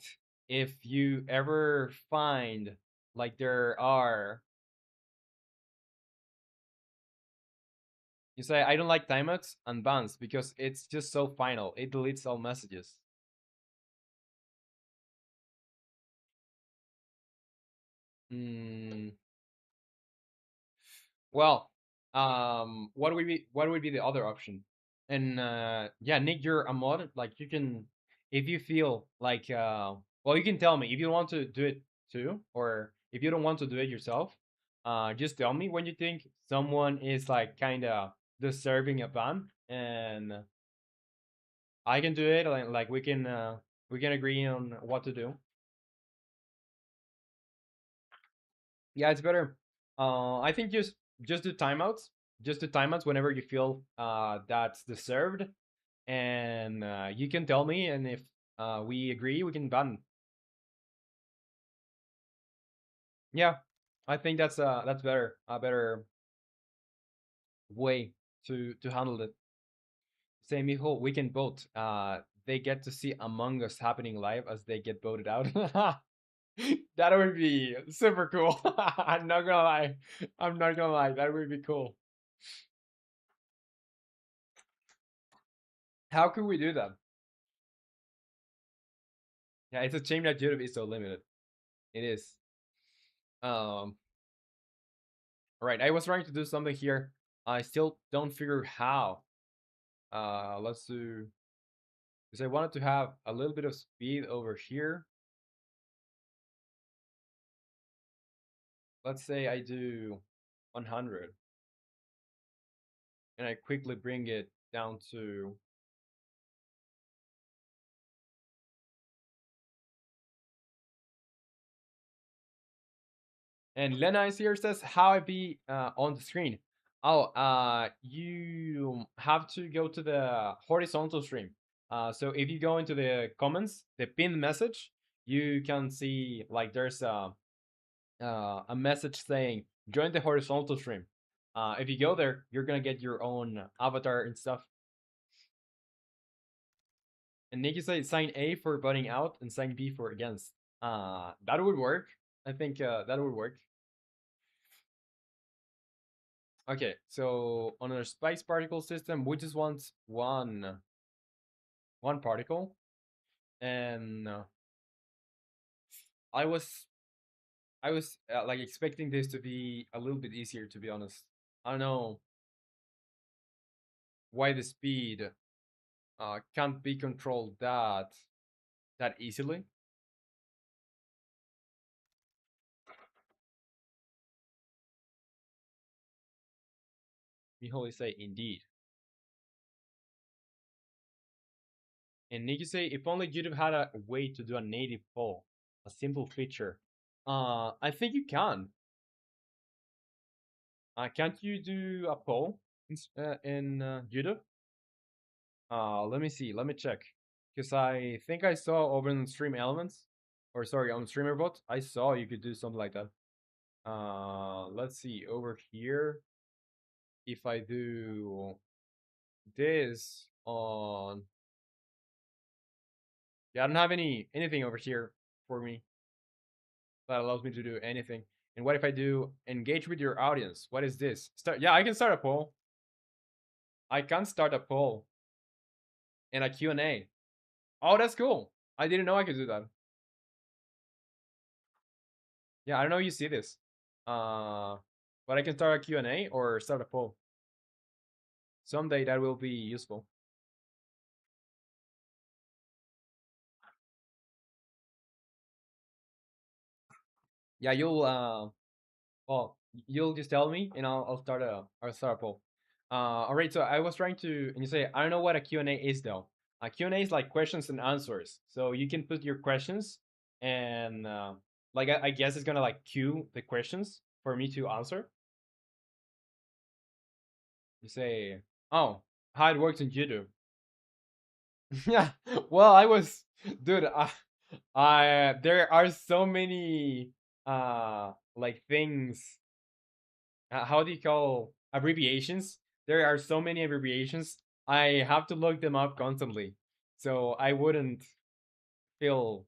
Speaker 1: if you ever find like there are, you say I don't like timeouts and bans because it's just so final. It deletes all messages. Mm, well, What would be the other option? And yeah, Nick, you're a mod. Like you can, if you feel like well, you can tell me if you want to do it too, or if you don't want to do it yourself. Just tell me when you think someone is like kind of deserving a ban, and I can do it. Like we can agree on what to do. Yeah, it's better. I think just do timeouts. Just do timeouts whenever you feel that's deserved, and you can tell me, and if we agree, we can ban. Yeah, I think that's better. A better way to handle it. Same, Mijo, we can vote. They get to see Among Us happening live as they get voted out. That would be super cool. I'm not gonna lie. I'm not gonna lie. That would be cool. How could we do that? Yeah, it's a shame that YouTube is so limited. It is. Um, all right. I was trying to do something here. I still don't figure how. Let's do because I wanted to have a little bit of speed over here. Let's say I do 100, and I quickly bring it down to. And Lena is here says how I be on the screen. Oh, you have to go to the horizontal stream. So if you go into the comments, the pinned message, you can see like there's a message saying join the horizontal stream. If you go there, you're gonna get your own avatar and stuff. And Nikki say sign A for voting out and sign B for against. That would work. I think that would work. Okay, so on our spice particle system, we just want one particle, and I was I was like expecting this to be a little bit easier, to be honest. I don't know why the speed can't be controlled that easily. We only say indeed, and Nikki say if only YouTube had a way to do a native poll, a simple feature. I think you can. Can't you do a poll in YouTube? Let me see. Let me check. Because I think I saw over in Stream Elements, or sorry, on StreamerBot, I saw you could do something like that. Let's see over here. If I do this on, yeah, I don't have anything over here for me that allows me to do anything. And what if I do engage with your audience? What is this? Start. Yeah, I can start a poll. I can start a poll and a Q&A. Oh, that's cool. I didn't know I could do that. Yeah, I don't know you see this. Uh, but I can start a Q&A or start a poll. Someday that will be useful. Yeah, well, you'll just tell me and I'll start a poll. All right, so I was trying to, and you say, I don't know what a Q&A is though. A Q&A is like questions and answers. So you can put your questions and like I guess it's gonna like queue the questions for me to answer. You say, oh, how it works in YouTube. Yeah. Well, dude. There are so many like things. How do you call abbreviations? There are so many abbreviations. I have to look them up constantly, so I wouldn't feel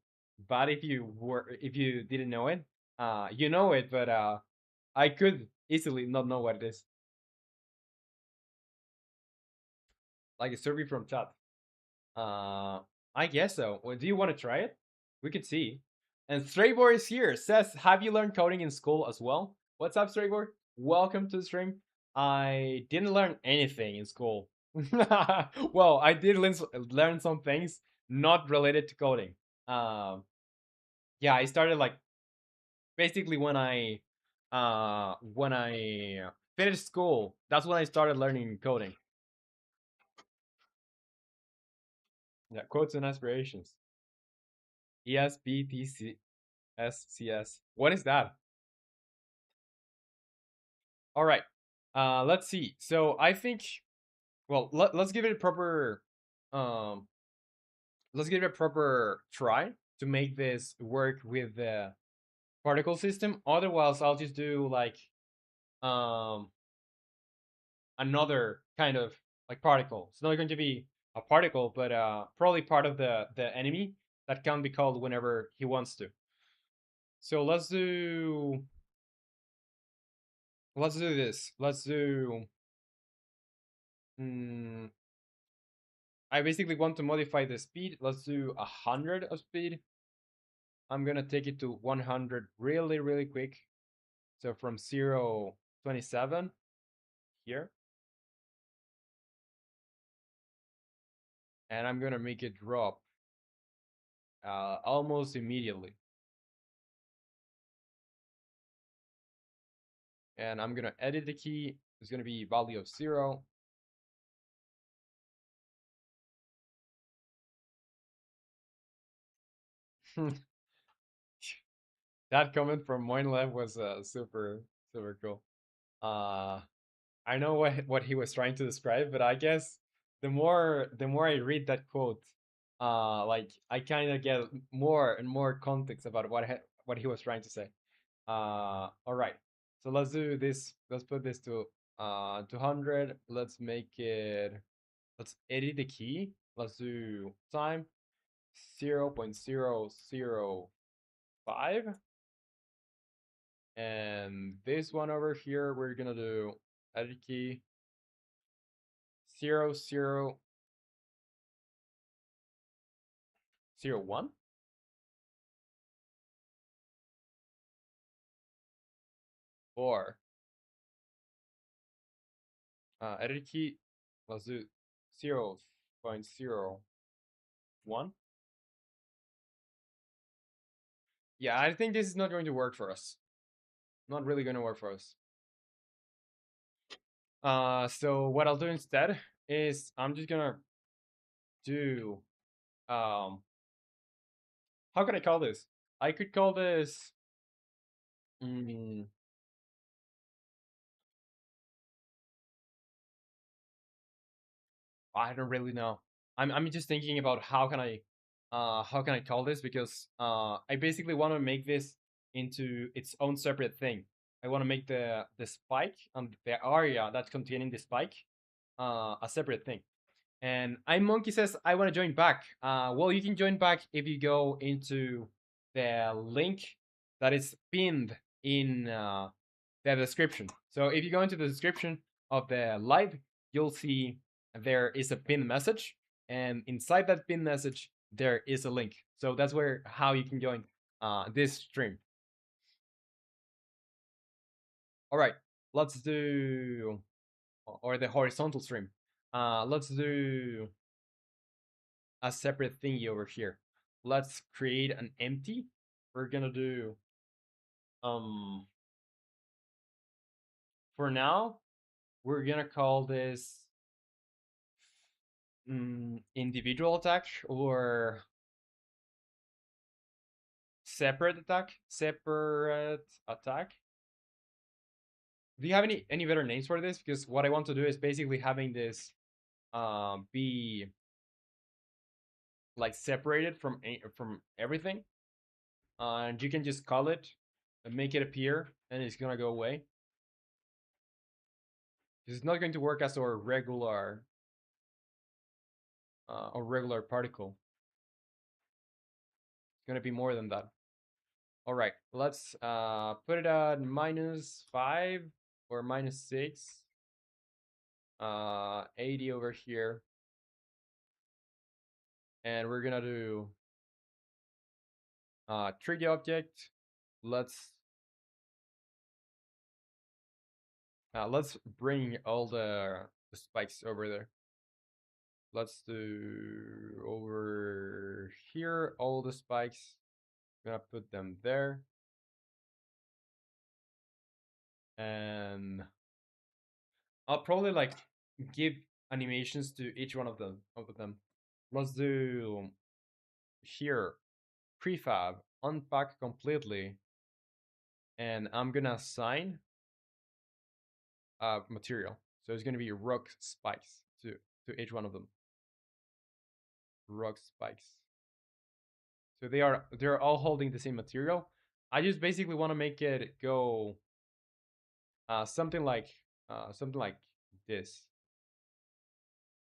Speaker 1: bad if you didn't know it. You know it, but I could easily not know what it is. Like a survey from chat. Uh, I guess so. Well, do you want to try it? We could see. And Straybor is here. Says, have you learned coding in school as well? What's up, Straybor? Welcome to the stream. I didn't learn anything in school. Well, I did learn some things not related to coding. Um, yeah, I started like basically when I finished school. That's when I started learning coding. Yeah, quotes and aspirations. ESBTCSCS. What is that? All right. Let's see. So I think, well, let's give it a proper um let's give it a proper try to make this work with the particle system. Otherwise, I'll just do like um another kind of like particle. It's not going to be a particle, but probably part of the enemy that can be called whenever he wants to. So let's do this. Let's do. Mm, I basically want to modify the speed. Let's do 100 of speed. I'm gonna take it to 100 really, really quick. So from 0 27 here, and I'm gonna make it drop almost immediately. And I'm gonna edit the key. It's gonna be value of 0. That comment from Moinlev was super cool. Uh, I know what he was trying to describe, but I guess the more I read that quote, like I kind of get more and more context about what he was trying to say. All right, so let's do this. Let's put this to 200. Let's make it. Let's edit the key. Let's do time 0.005, and this one over here we're gonna do edit key 0001, or edit key. Let's do 0.01. Yeah, I think this is not going to work for us. Not really going to work for us. So what I'll do instead is I'm just gonna do how can I call this? I could call this mm, I don't really know. I'm just thinking about how can I call this, because I basically want to make this into its own separate thing. I want to make the spike and the area that's containing the spike a separate thing. And iMonkey says I want to join back. Well, you can join back if you go into the link that is pinned in the description. So if you go into the description of the live, you'll see there is a pinned message, and inside that pinned message there is a link. So that's where how you can join this stream. All right, let's do or the horizontal stream. Let's do a separate thingy over here. Let's create an empty. We're gonna do for now we're gonna call this individual attack or separate attack. Separate attack. Do you have any better names for this? Because what I want to do is basically having this be like separated from everything, and you can just call it and make it appear, and it's gonna go away. It's not going to work as our regular particle. It's gonna be more than that. All right, let's put it at -5 or -6. 80 over here, and we're gonna do trick 3D object. Let's Let's bring all the spikes over there. Let's do over here all the spikes. I'm gonna put them there, and I'll probably like give animations to each one of them. Let's do here prefab unpack completely, and I'm gonna assign material. So it's gonna be rock spikes to each one of them. Rock spikes. So they're all holding the same material. I just basically want to make it go something like this.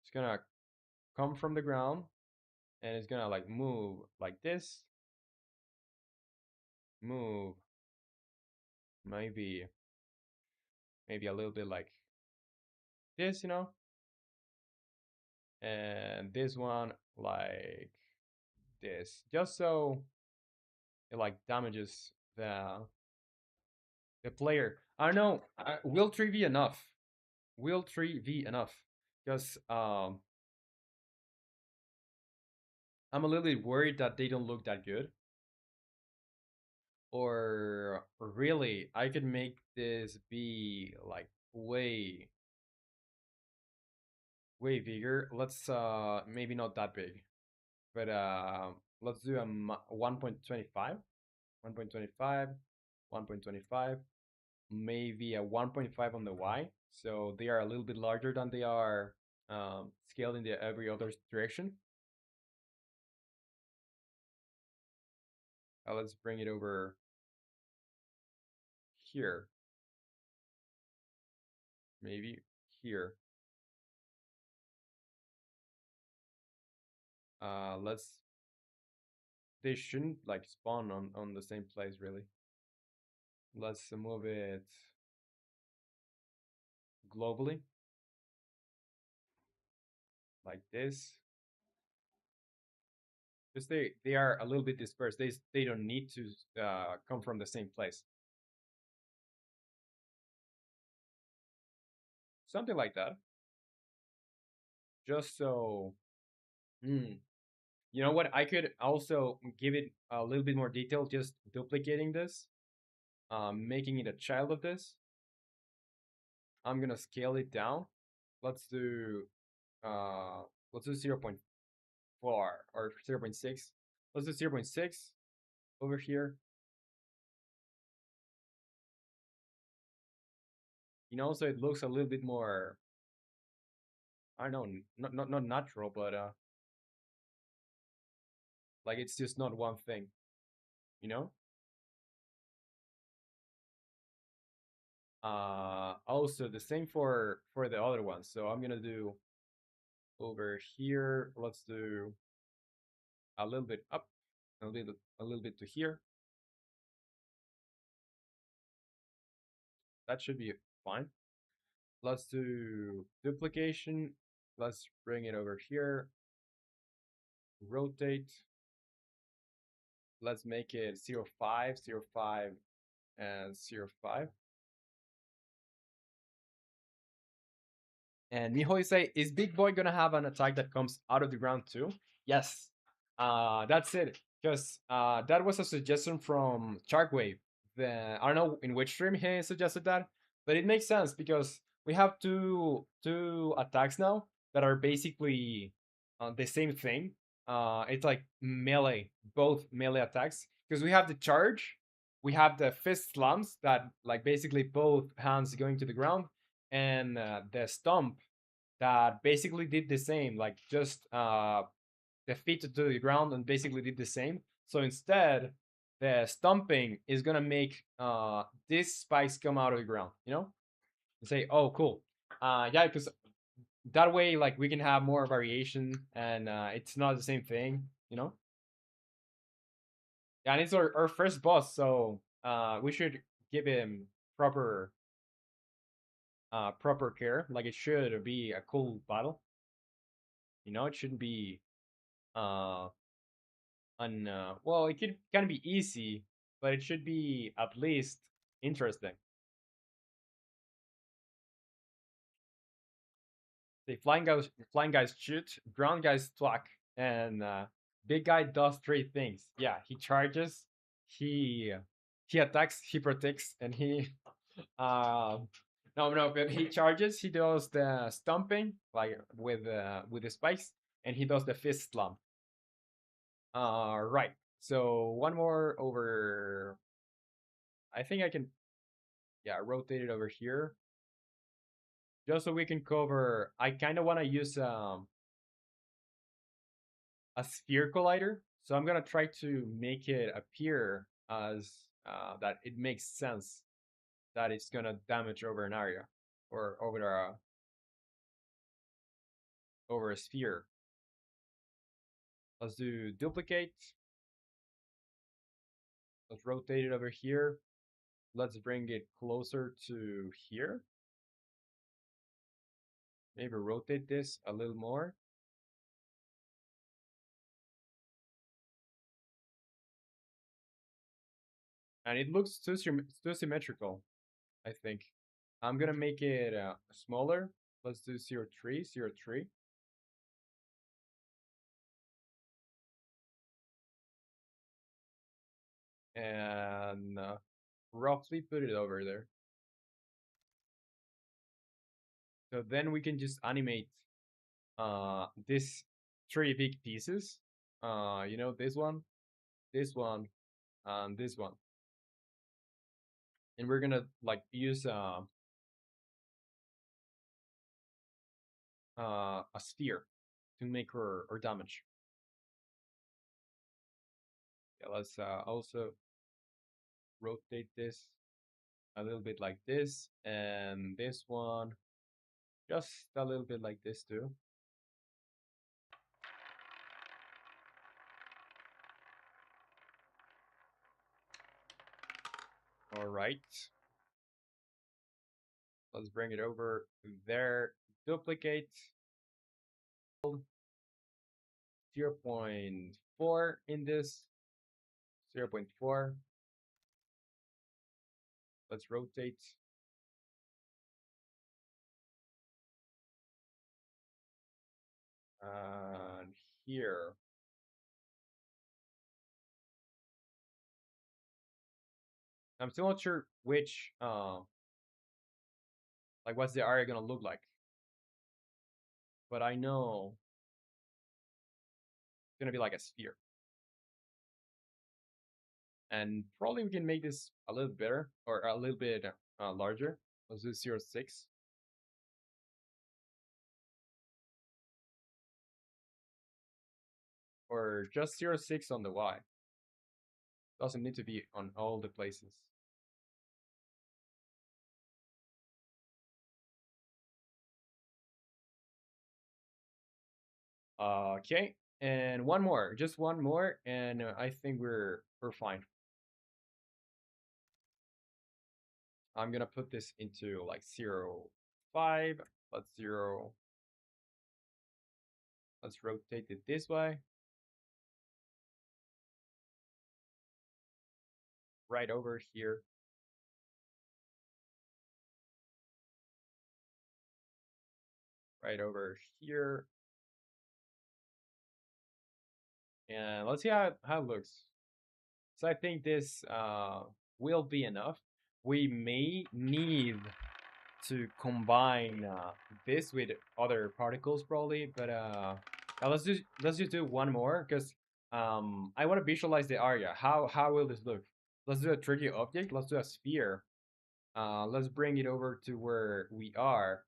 Speaker 1: It's gonna come from the ground and it's gonna like move like this, move maybe a little bit like this, and this one like this, just so it like damages the player. I don't know. Will 3v enough? Will 3v enough? Because I'm a little bit worried that they don't look that good. Or really, I could make this be like way bigger. Let's maybe not that big, but let's do a 1.25, 1.25, 1.25, maybe a 1.5 on the Y. So they are a little bit larger than they are scaled in the every other direction. Let's bring it over here, maybe here. Let's. They shouldn't like spawn on the same place really. Let's move it globally like this. Because they are a little bit dispersed. They don't need to come from the same place. Something like that. Just so. Hmm. You know what? I could also give it a little bit more detail, just duplicating this, making it a child of this. I'm gonna scale it down. Let's do uh let's do 0.4 or 0.6. Let's do 0.6 over here. So it looks a little bit more, I don't know, not natural, but like it's just not one thing, you know? Also the same for the other ones. So I'm gonna do over here, let's do a little bit up, a little bit to here. That should be fine. Let's do duplication. Let's bring it over here. Rotate. Let's make it 0, 0.5, 0, 0.5, and 0, 0.5. And Miho say, is Big Boy gonna have an attack that comes out of the ground too? Yes. That's it. Because that was a suggestion from Sharkwave. I don't know in which stream he suggested that, but it makes sense because we have two attacks now that are basically the same thing. It's like melee, both melee attacks. Because we have the charge, we have the fist slams that like basically both hands going to the ground, and the stomp that basically did the same, like just the feet to the ground and basically did the same. So instead, the stomping is gonna make these spikes come out of the ground, and say, oh, cool. Yeah, because that way, like we can have more variation and it's not the same thing. Yeah, and it's our first boss, so we should give him proper proper care. Like it should be a cool battle. It shouldn't be uh well, it can be easy, but it should be at least interesting. The flying guys shoot, ground guys thwack, and big guy does three things. Yeah, he charges, he he attacks, he protects, and he uh, no, but he charges. He does the stomping like with the spikes, and he does the fist slump. Right. So one more over. I think I can, yeah, rotate it over here just so we can cover. I kind of want to use a sphere collider, so I'm gonna try to make it appear as that it makes sense that it's gonna damage over an area or over a sphere. Let's do duplicate. Let's rotate it over here. Let's bring it closer to here. Maybe rotate this a little more. And it looks too symmetrical, I think. I'm gonna make it smaller. Let's do 0.3, 0.3. And roughly put it over there. So then we can just animate these three big pieces. This one, and this one. And we're gonna like use a sphere to make our damage. Yeah, let's also rotate this a little bit like this, and this one just a little bit like this too. All right. Let's bring it over there. Duplicate 0.4 in this 0.4. Let's rotate. And here. I'm still not sure which, like what's the area gonna look like. But I know it's gonna be like a sphere. And probably we can make this a little better or a little bit larger. Let's do 0.6. Or just 0.6 on the Y. Doesn't need to be on all the places. Okay, and one more, just one more, and I think we're fine. I'm gonna put this into like 0.5. Let's zero. Let's rotate it this way. Right over here. Right over here. And let's see how it looks. So I think this will be enough. We may need to combine this with other particles probably, but let's just do one more because I want to visualize the area. How will this look? Let's do a 3D object. Let's do a sphere. Let's bring it over to where we are.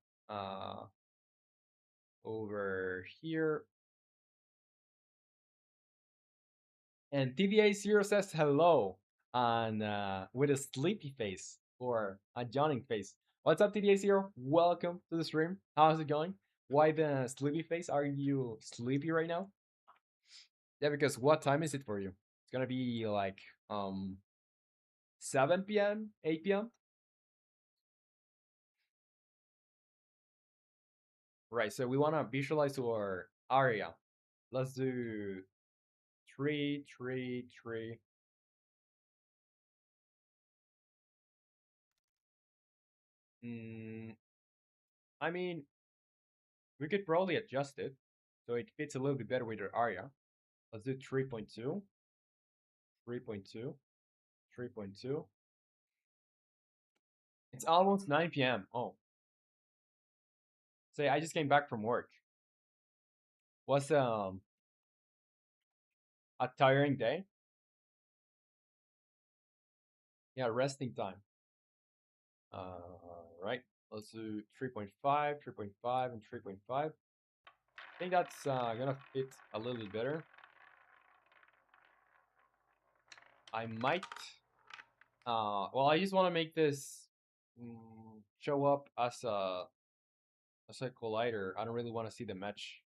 Speaker 1: Over here. And TVA0 says hello and with a sleepy face or a yawning face. What's up, TVA0? Welcome to the stream. How's it going? Why the sleepy face? Are you sleepy right now? Yeah, because what time is it for you? It's gonna be like 7 p.m., 8 p.m. Right, so we wanna visualize our area. Let's do 3, 3, 3. I mean, We could probably adjust it so it fits a little bit better with your area. Let's do 3.2, 3.2, 3.2. It's almost 9 p.m. Oh, say I just came back from work. Was a tiring day. Yeah, resting time. Right. Let's do 3.5, 3.5, and 3.5. I think that's gonna fit a little bit better. I might. Well, I just want to make this show up as a collider. I don't really want to see the match.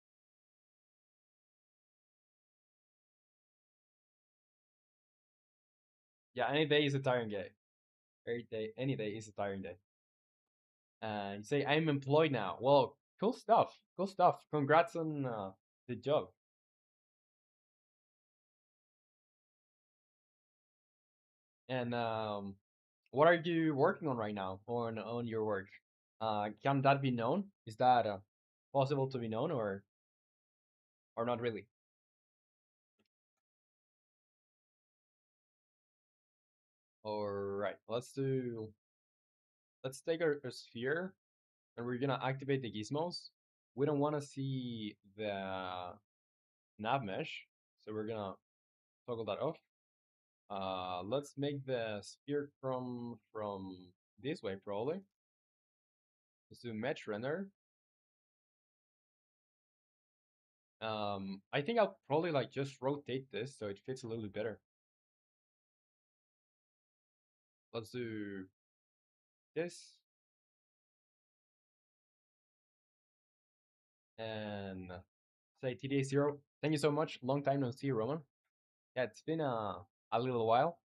Speaker 1: Yeah, any day is a tiring day. Any day is a tiring day. And you say I'm employed now. Well, cool stuff. Cool stuff. Congrats on the job. And what are you working on right now on your work? Can that be known? Is that possible to be known or not really? All right, let's take our sphere and we're gonna activate the gizmos. We don't want to see the nav mesh, so we're gonna toggle that off. Let's make the sphere from this way probably. Let's do mesh render. I think I'll probably like just rotate this so it fits a little bit better. Let's do this and say TDA0. Thank you so much. Long time no see, Roman. Yeah, it's been a little while.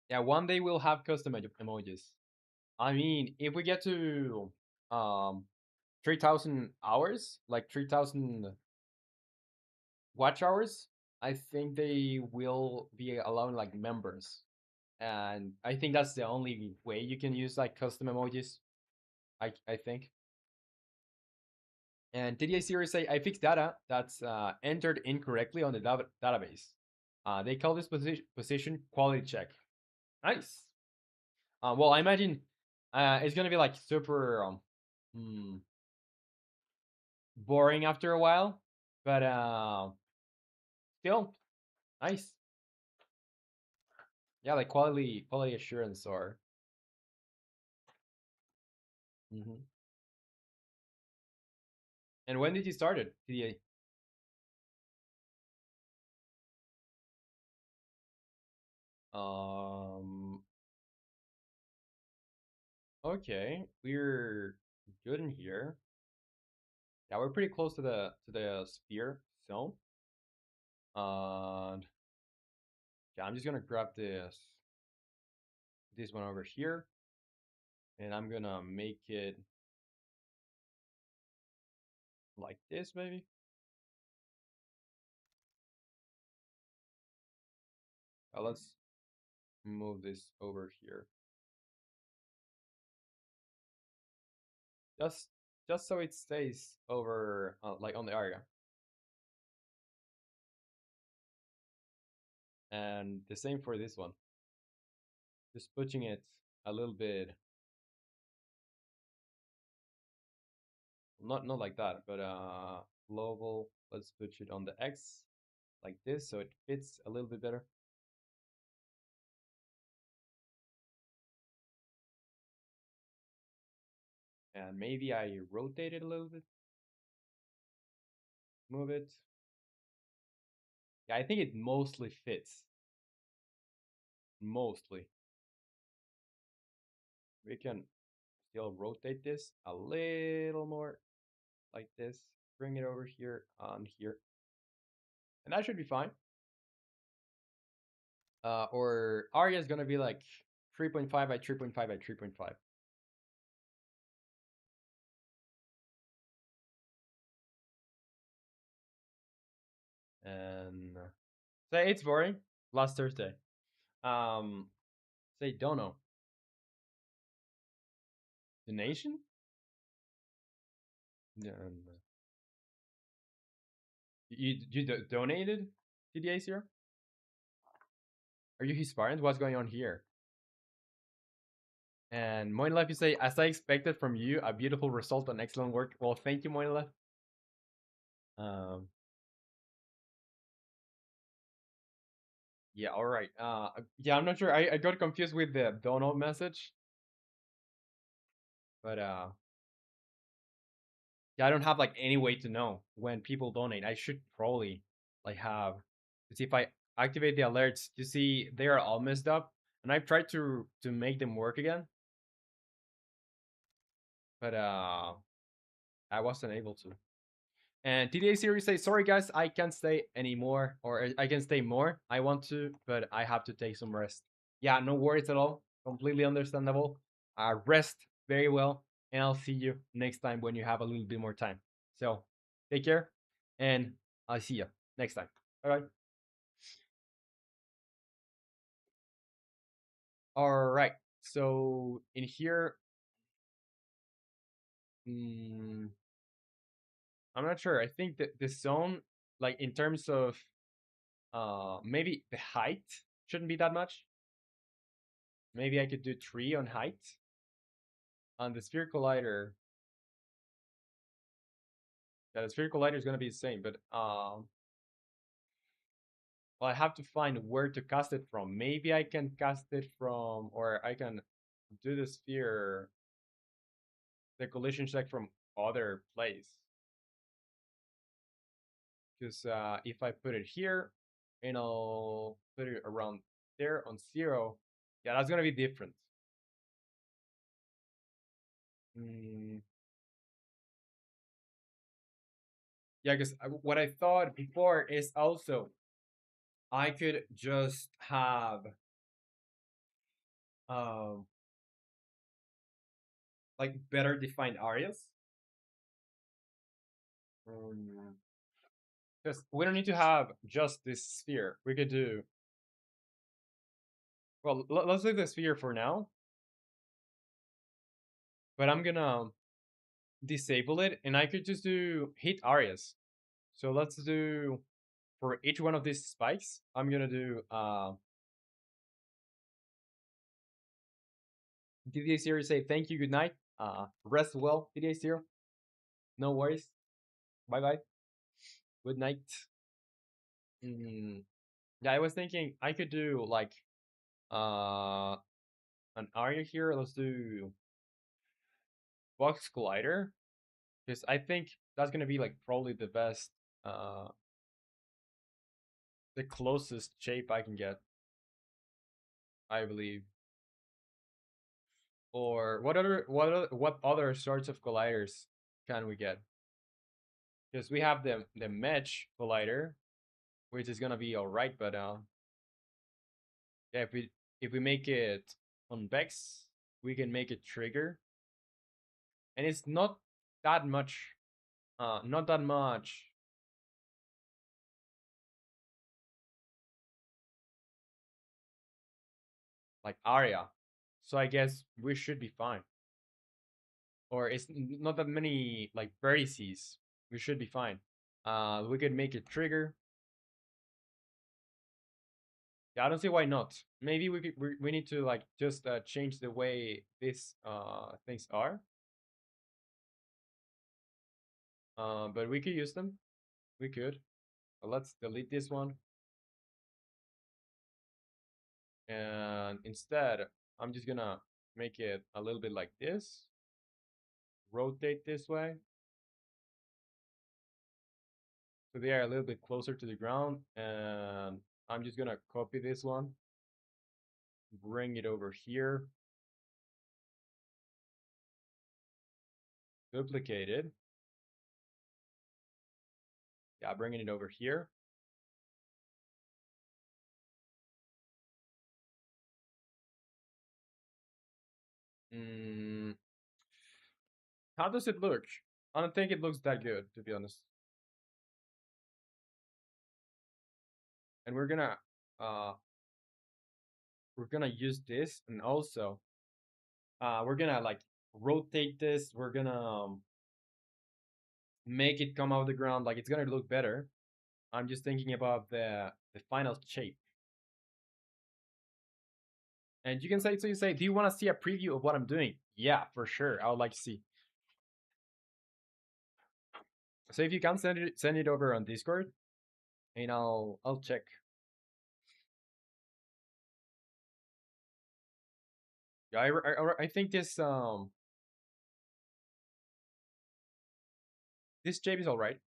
Speaker 1: Yeah, one day we'll have custom emojis. I mean, if we get to 3,000 hours, like 3,000 watch hours, I think they will be allowing like members. And I think that's the only way you can use like custom emojis. I think. And TDA series say I fixed data that's entered incorrectly on the database. They call this position quality check. Nice. Well, I imagine it's gonna be like super hmm, boring after a while, but still nice. Yeah, like quality assurance or. Mhm. And when did you start it, TDA? Um. Okay, we're good in here. Yeah, we're pretty close to the sphere zone. And yeah, I'm just gonna grab this one over here, and I'm gonna make it like this, maybe. Let's move this over here, just just so it stays over like on the area. And the same for this one. Just pushing it a little bit, not like that, but global. Let's push it on the X like this, so it fits a little bit better. And maybe I rotate it a little bit, move it. Yeah, I think it mostly fits. Mostly. We can still rotate this a little more like this. Bring it over here on here. And that should be fine. Or area is gonna be like 3.5 by 3.5 by 3.5. And say it's boring. Last Thursday. Um Say dono. Donation? Yeah, you donated to the ACR? Are you his parent? What's going on here? And Moinlef, you say, as I expected from you, a beautiful result and excellent work. Well, thank you, Moinlef. Um, yeah, all right. Yeah, I'm not sure. I got confused with the donut message, but yeah, I don't have like any way to know when people donate. I should probably like have to see if I activate the alerts. You see, they are all messed up, and I've tried to make them work again, but I wasn't able to. And TDA series says, sorry guys, I can't stay anymore, or I can stay more. I want to, but I have to take some rest. Yeah, no worries at all. Completely understandable. Rest very well, and I'll see you next time when you have a little bit more time. So take care, and I'll see you next time. Bye bye. All right. So in here, mm, I'm not sure. I think that the zone, like in terms of maybe the height, shouldn't be that much. Maybe I could do 3 on height. On the sphere collider, yeah, the sphere collider is gonna be the same, but well, I have to find where to cast it from. Maybe I can cast it from, or I can do the sphere, the collision check from other place. Because if I put it here, and I'll put it around there on 0, yeah, that's gonna be different. Mm, yeah, because what I thought before is also I could just have um like better defined areas. Because we don't need to have just this sphere. We could do, well, let's do the sphere for now, but I'm gonna disable it and I could just do hit areas. So let's do, for each one of these spikes, I'm gonna do DDA Zero say thank you, good night. Rest well, DDA Zero. No worries. Bye bye. Good night. Mm, yeah, I was thinking I could do like uh an area here. Let's do box collider, because I think that's gonna be like probably the best, the closest shape I can get, I believe. Or what other sorts of colliders can we get? Because we have the mesh collider, which is gonna be all right, but yeah, if we make it convex, we can make it trigger, and it's that much, not that much like area, so I guess we should be fine. Or it's not that many like vertices. We should be fine. We could make it trigger. Yeah, I don't see why not. Maybe we need to like just change the way these things are. But we could use them. We could. Let's delete this one, and instead, I'm just gonna make it a little bit like this. Rotate this way, so they are a little bit closer to the ground. And I'm just gonna copy this one, bring it over here, duplicate it. Yeah, bringing it over here. Mm, how does it look? I don't think it looks that good, to be honest. And we're gonna uh we're gonna use this, and also we're gonna like rotate this. We're gonna make it come out of the ground. Like it's gonna look better. I'm just thinking about the final shape. And you can say, so you say, do you want to see a preview of what I'm doing? Yeah, for sure. I would like to see. So if you can send it over on Discord, and I'll check. Yeah, I think this shape is all right.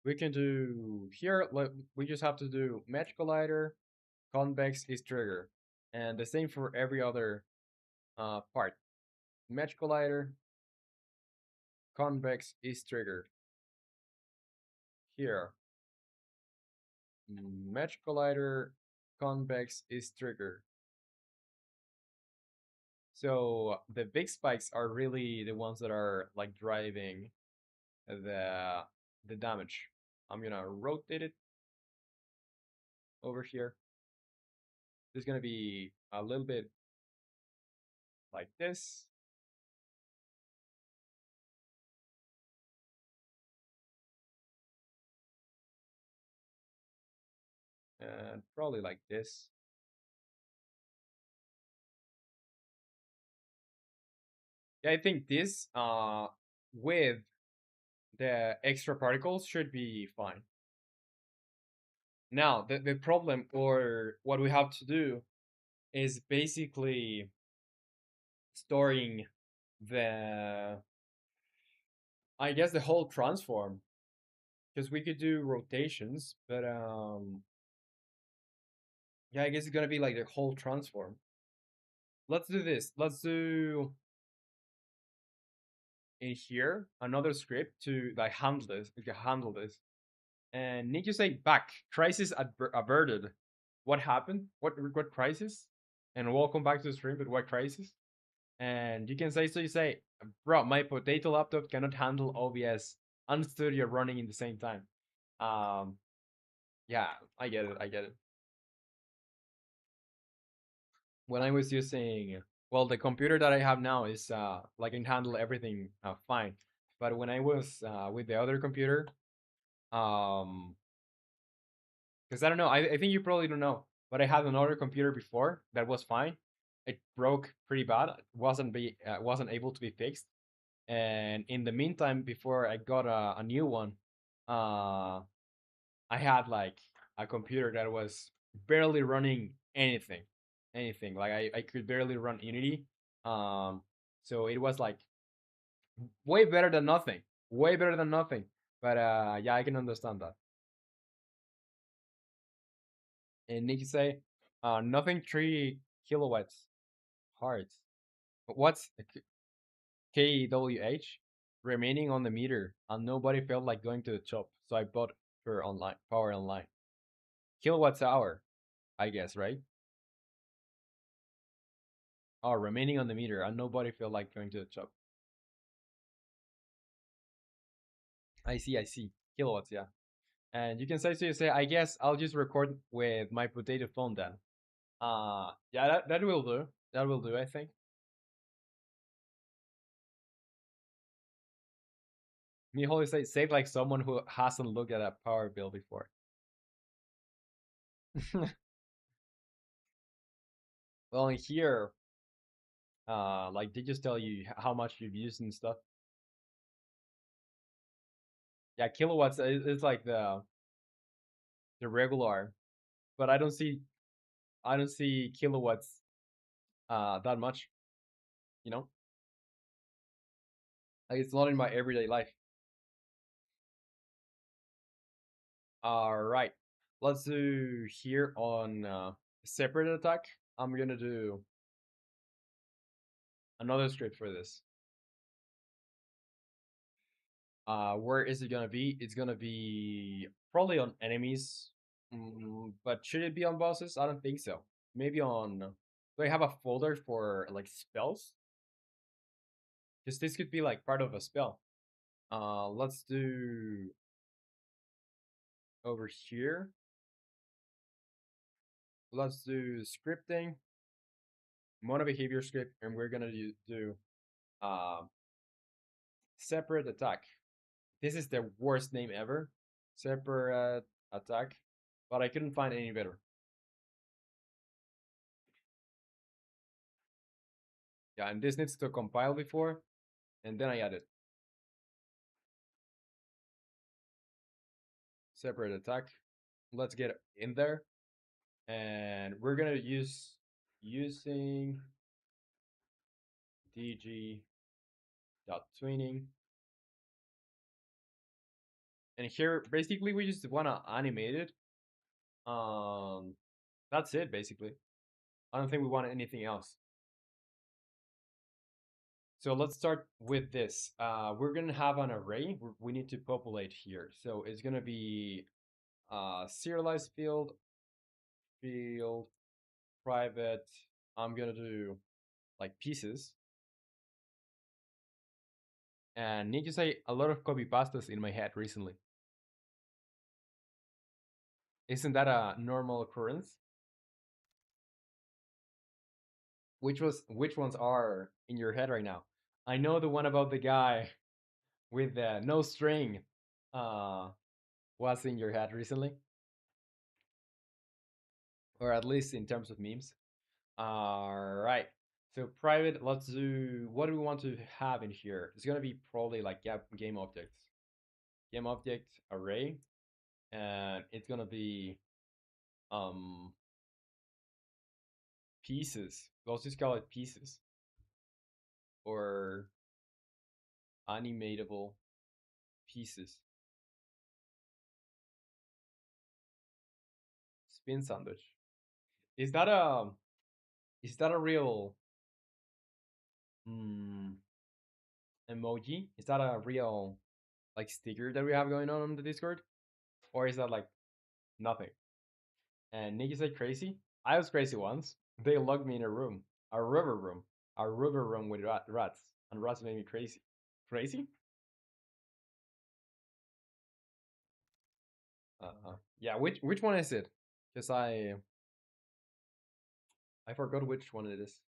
Speaker 1: We can do here. We just have to do match collider, convex is trigger, and the same for every other part. Match collider, convex is triggered. Here, match collider, convex is triggered. So the big spikes are really the ones that are like driving the the damage. I'm gonna rotate it over here. There's gonna be a little bit like this. And probably like this. Yeah, I think this with the extra particles should be fine. Now, the problem or what we have to do is basically storing the, I guess, the whole transform, because we could do rotations, but yeah, I guess it's gonna be like the whole transform. Let's do this. Let's do in here another script to like handle this. We can handle this. And need you say back crisis averted. What happened? What crisis? And welcome back to the stream. But what crisis? And you can say, so you say, bro, my potato laptop cannot handle OBS and Studio running in the same time. Um, yeah, I get it. I get it. When I was using, well, the computer that I have now is like can handle everything fine. But when I was with the other computer, um, because I don't know, I think you probably don't know, but I had another computer before that was fine. It broke pretty bad. It wasn't able to be fixed. And in the meantime, before I got a new one, uh, I had like a computer that was barely running anything. Like I could barely run Unity. Um, so it was like way better than nothing, way better than nothing. But yeah, I can understand that. And Nikki say, nothing 3 kilowatts hard. What's KWH? Remaining on the meter, and nobody felt like going to the shop, so I bought her online, power online. Kilowatts hour, I guess, right? Oh, remaining on the meter, and nobody felt like going to the shop. I see. Kilowatts, yeah. And you can say, so you say, I guess I'll just record with my potato phone then. Yeah, that will do. That will do, I think. Me always say like someone who hasn't looked at a power bill before. Well, in here, like they just tell you how much you've used and stuff. Yeah, kilowatts is like the regular, but I don't see kilowatts that much. You know, like it's not in my everyday life. All right, let's do here on separate attack. I'm gonna do another script for this. Where is it gonna be? It's gonna be probably on enemies. But should it be on bosses? I don't think so. Maybe on. Do I have a folder for like spells? Because this could be like part of a spell. Let's do over here. Let's do scripting. mono behavior script, and we're gonna do uh, separate attack. This is the worst name ever, separate attack, but I couldn't find any better. Yeah, and this needs to compile before, and then I add it. Separate attack. Let's get in there, and we're gonna use using dg.twinning. And here, basically, we just want to animate it. Um, that's it, basically. I don't think we want anything else. So let's start with this. We're gonna have an array. We need to populate here. So it's gonna be serialized field, private. I'm gonna do like pieces. And need to say a lot of copy pastas in my head recently. Isn't that a normal occurrence? Which ones are in your head right now? I know the one about the guy with the no string uh was in your head recently, or at least in terms of memes. All right. So private, let's do what do we want to have in here? It's gonna be probably like game objects, game object array, and it's gonna be um pieces. Let's just call it pieces or animatable pieces. Spin sandwich. Is that a is that a real mm, emoji? Is that a real like sticker that we have going on the Discord, or is that like nothing? And Nick said crazy. I was crazy once. They locked me in a rubber room with rats, and rats made me crazy. Crazy? Yeah. Which one is it? Because I forgot which one it is.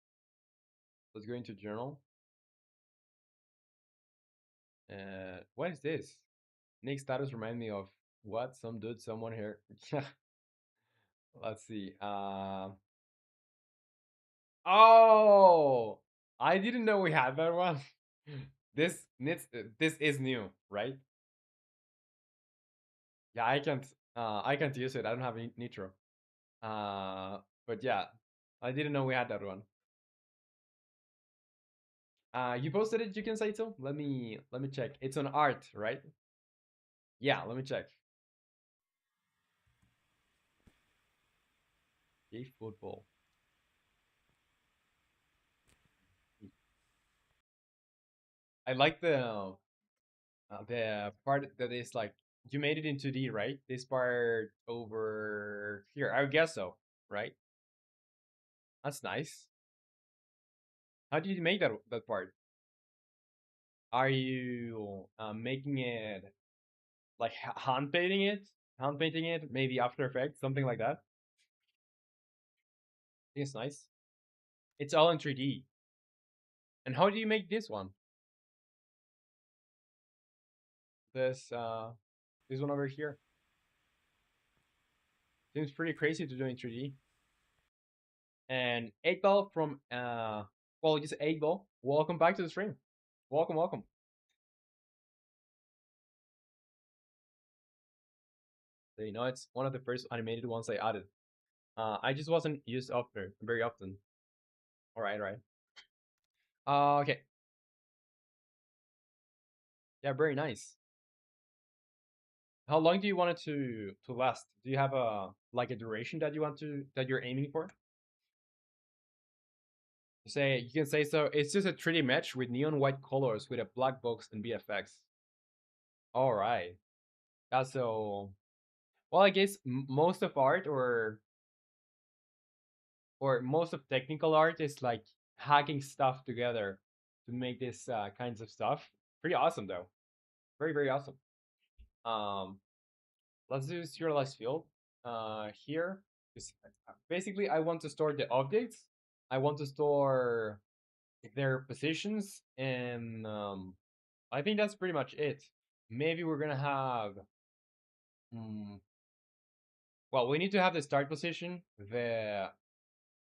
Speaker 1: Let's go into journal. What is this? Nick status remind me of what? Some dude, someone here. Let's see. Oh, I didn't know we had that one. This is new, right? Yeah, I can't use it. I don't have Nitro. But yeah, I didn't know we had that one. You posted it. You can say so. Let me check. It's on art, right? Yeah, let me check. Gay football. I like the part that is like you made it in 2D, right? This part over here. I guess so, right? That's nice. How did you make that part? Are you making it like hand painting it? Hand painting it? Maybe After Effects, something like that. I think it's nice. It's all in 3D. And how do you make this one? This this one over here. Seems pretty crazy to do in 3D. And 8 Ball from well, just 8 Ball. Welcome back to the stream. Welcome, welcome. So, you know, it's one of the first animated ones I added. I just wasn't used often, very often. All right, all right. Okay. Yeah, very nice. How long do you want it to last? Do you have a like a duration that you want to that you're aiming for? Say you can say so. It's just a 3D match with neon white colors with a black box and VFX. All right. Yeah. So, well, I guess most of art or most of technical art is like hacking stuff together to make this kinds of stuff. Pretty awesome though. Very awesome. Um, let's do serialized field. Here, basically, I want to store the objects. I want to store their positions, and I think that's pretty much it. Maybe we're gonna have. mm, well, we need to have the start position, the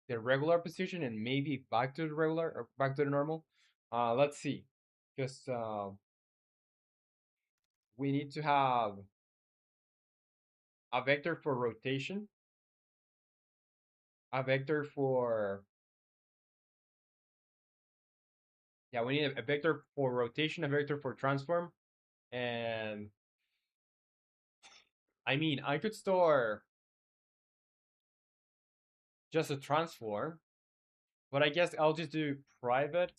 Speaker 1: regular position, and maybe back to the regular or back to the normal. Let's see, because we need to have a vector for rotation, a vector for yeah, we need a vector for rotation, a vector for transform, and I mean I could store just a transform, but I guess I'll just do private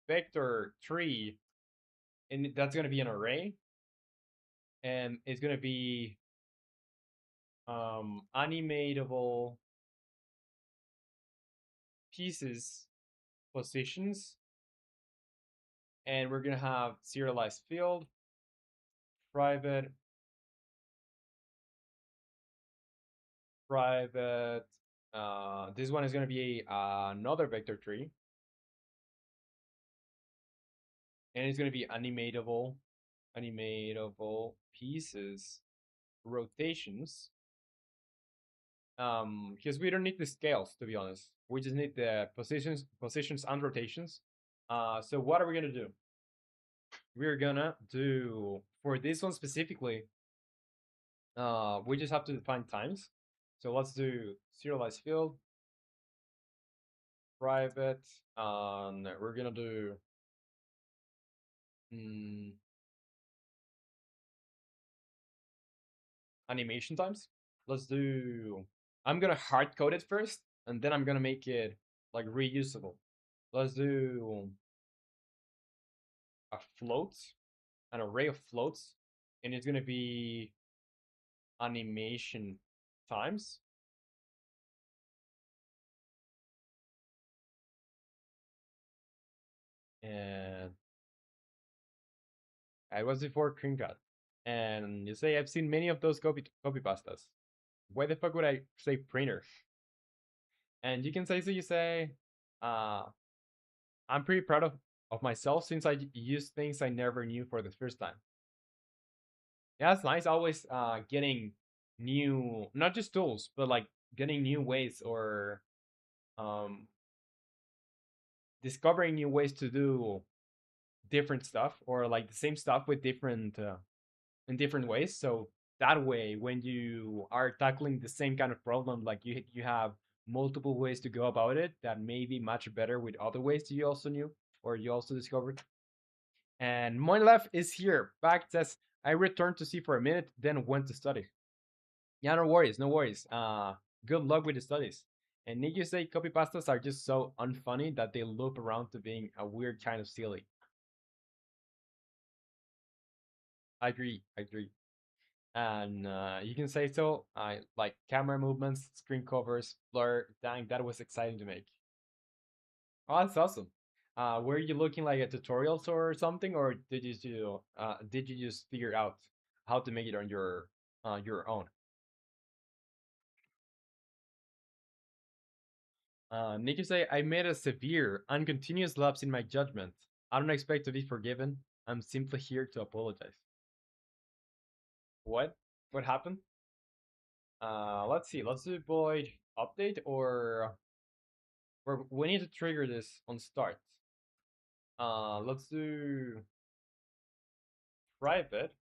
Speaker 1: vector tree, and that's gonna be an array, and it's gonna be animatable pieces positions, and we're gonna have serialized field private private this one is gonna be another vector tree, and it's gonna be animatable pieces rotations, because we don't need the scales, to be honest. We just need the positions and rotations. So what are we gonna do? We're gonna do for this one specifically. We just have to define times. So let's do serialized field private, and we're gonna do mm, animation times. Let's do. I'm gonna hard code it first, and then I'm gonna make it like reusable. Let's do a float, an array of floats, and it's gonna be animation times. And I was before Kringat. And you say I've seen many of those copy pastas. Why the fuck would I say printer? And you can say so. You say, uh, I'm pretty proud of myself since I use things I never knew for the first time. Yeah, it's nice. Always getting new, not just tools, but like getting new ways or um discovering new ways to do different stuff or like the same stuff with different in different ways. So that way, when you are tackling the same kind of problem, like you have multiple ways to go about it that may be much better with other ways you also knew or you also discovered. And Moinlef is here. Back says I returned to see for a minute, then went to study. Yeah, no worries, no worries. Good luck with the studies. And Nick, you say copy pastas are just so unfunny that they loop around to being a weird kind of silly. I agree, I agree. And you can say so. I like camera movements, screen covers, blur. Dang, that was exciting to make. Oh, that's awesome. Were you looking like at tutorials or something, or did you just figure out how to make it on your own? Nick, you say I made a severe and continuous lapse in my judgment. I don't expect to be forgiven. I'm simply here to apologize. What? What happened? Let's see. Let's do void update or we need to trigger this on start. Let's do private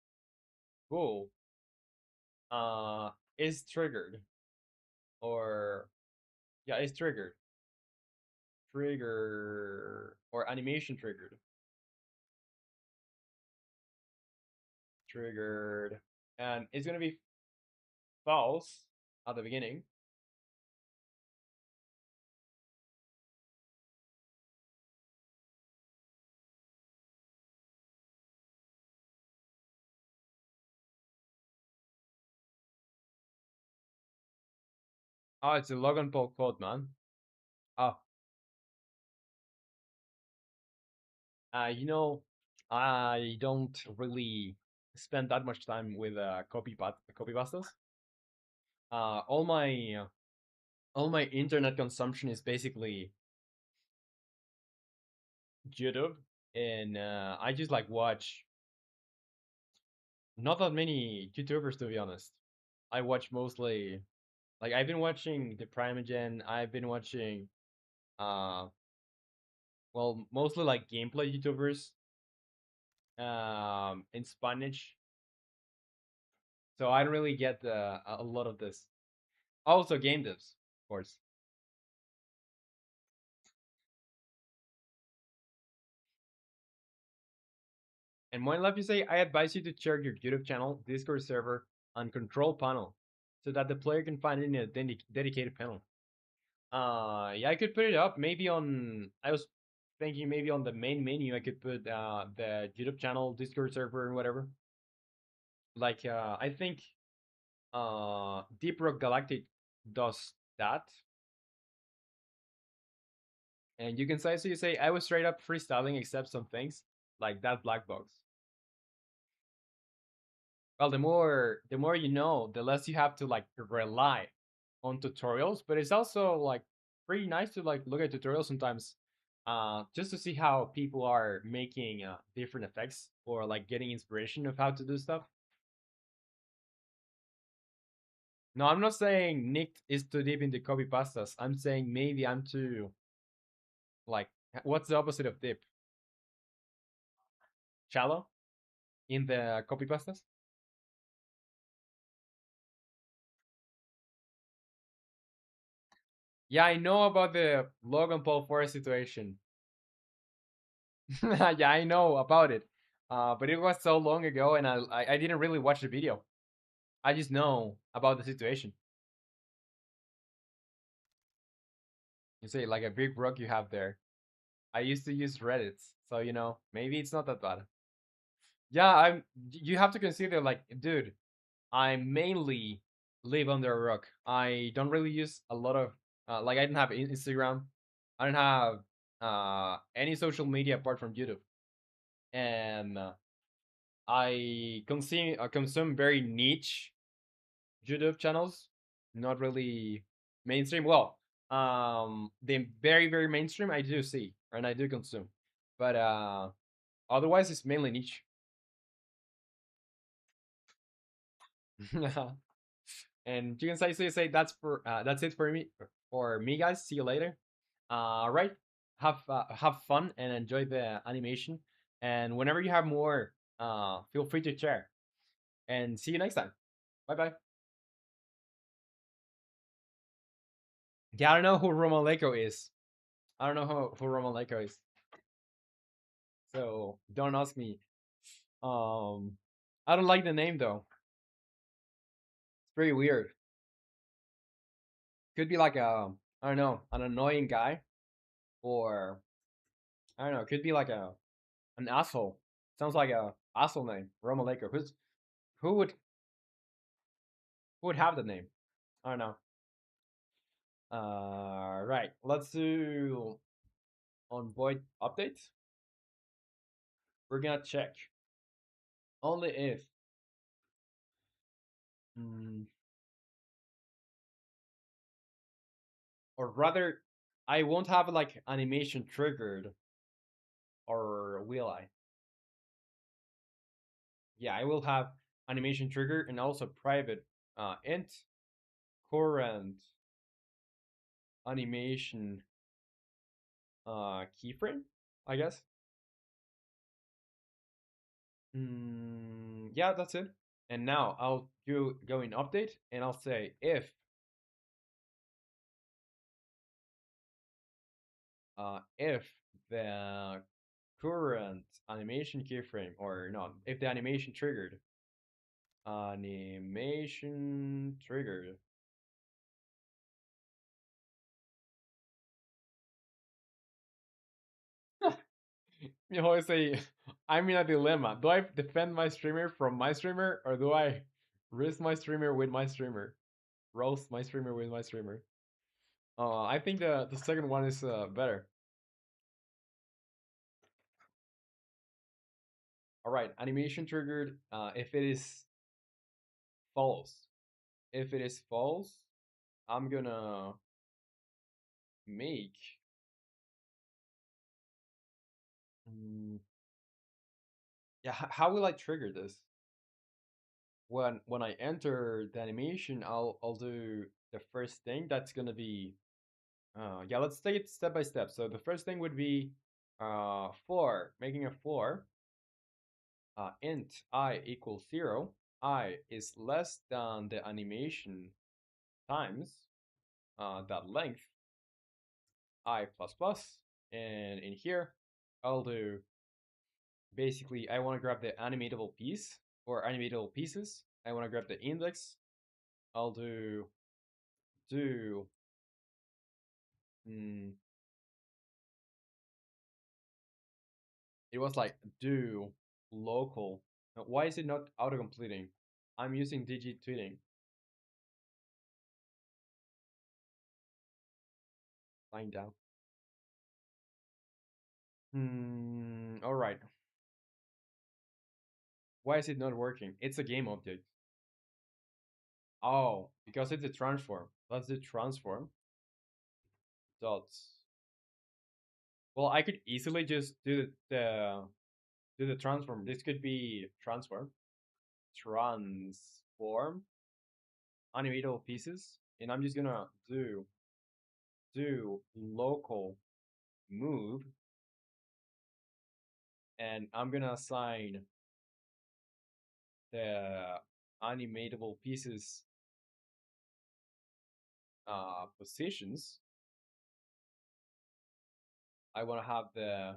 Speaker 1: bool is triggered or yeah is trigger or animation triggered, and it's gonna be false at the beginning. Oh, it's a Logan Paul quote, man. Oh, you know, I don't really spend that much time with copy pastas. All my All my internet consumption is basically YouTube, and I just like watch not that many YouTubers to be honest. I watch mostly like I've been watching the Primogen. I've been watching uh well mostly like gameplay YouTubers in Spanish. So I don't really get a lot of this. Also game devs, of course. And one left you say, I advise you to share your YouTube channel, Discord server, and control panel so that the player can find it in a dedicated panel. Yeah, I could put it up maybe on. I was thinking maybe on the main menu I could put the YouTube channel, Discord server, and whatever. Like I think Deep Rock Galactic does that, and you can say so. You say I was straight up freestyling except some things like that black box. Well, the more you know, the less you have to like rely on tutorials. But it's also like pretty nice to like look at tutorials sometimes, just to see how people are making different effects or like getting inspiration of how to do stuff. No, I'm not saying Nick is too deep into copy pastas. I'm saying maybe I'm too like what's the opposite of deep? Shallow in the copy pastas. Yeah, I know about the Logan Paul Forest situation. Yeah, I know about it. But it was so long ago, and I didn't really watch the video. I just know about the situation. You say like a big rock you have there. I used to use Reddit, so maybe it's not that bad. Yeah, I'm. You have to consider like, dude, I mainly live under a rock. I don't really use a lot of like I don't have Instagram. I don't have any social media apart from YouTube, and I consume very niche YouTube channels, not really mainstream. Well, the very very mainstream I do see and I do consume, but otherwise it's mainly niche. And you can say that's it for me guys. See you later. All right, have fun and enjoy the animation. And whenever you have more, feel free to share. And see you next time. Bye bye. Yeah, I don't know who romanleco is. I don't know who romanleco is. So don't ask me. Um, I don't like the name though. It's pretty weird. Could be like a I don't know an annoying guy, or I don't know. Could be like an asshole. Sounds like a asshole name. Romaleko. Who would who would have the name? I don't know. Right. Let's do on void update. We're gonna check only if, mm, or rather, I won't have like animation triggered, or will I? Yeah, I will have animation trigger and also private int current animation keyframe, I guess. Yeah, that's it. And now I'll go in update and I'll say if the current animation keyframe or not, if the animation triggered. You always say, I'm in a dilemma. Do I defend my streamer from my streamer, or do I risk my streamer with my streamer? Roast my streamer with my streamer. I think the second one is better. All right, animation triggered. If it is false, I'm gonna make. Mm, yeah, how will I trigger this? When I enter the animation, I'll do the first thing. That's gonna be yeah. Let's take it step by step. So the first thing would be floor, making a floor. Int I equals 0. I is less than the animation times that length I plus plus. And in here, I'll do basically I want to grab the animatable piece or animatable pieces. I want to grab the index. I'll do mm, it was like do local. Now, why is it not auto completing? I'm using digit tweeting. Lying down. All right. Why is it not working? It's a game object. Oh, because it's a transform. That's the transform. Dots. Well, I could easily just do the transform. This could be transform animatable pieces, and I'm just gonna do local move, and I'm gonna assign the animatable pieces positions. I want to have the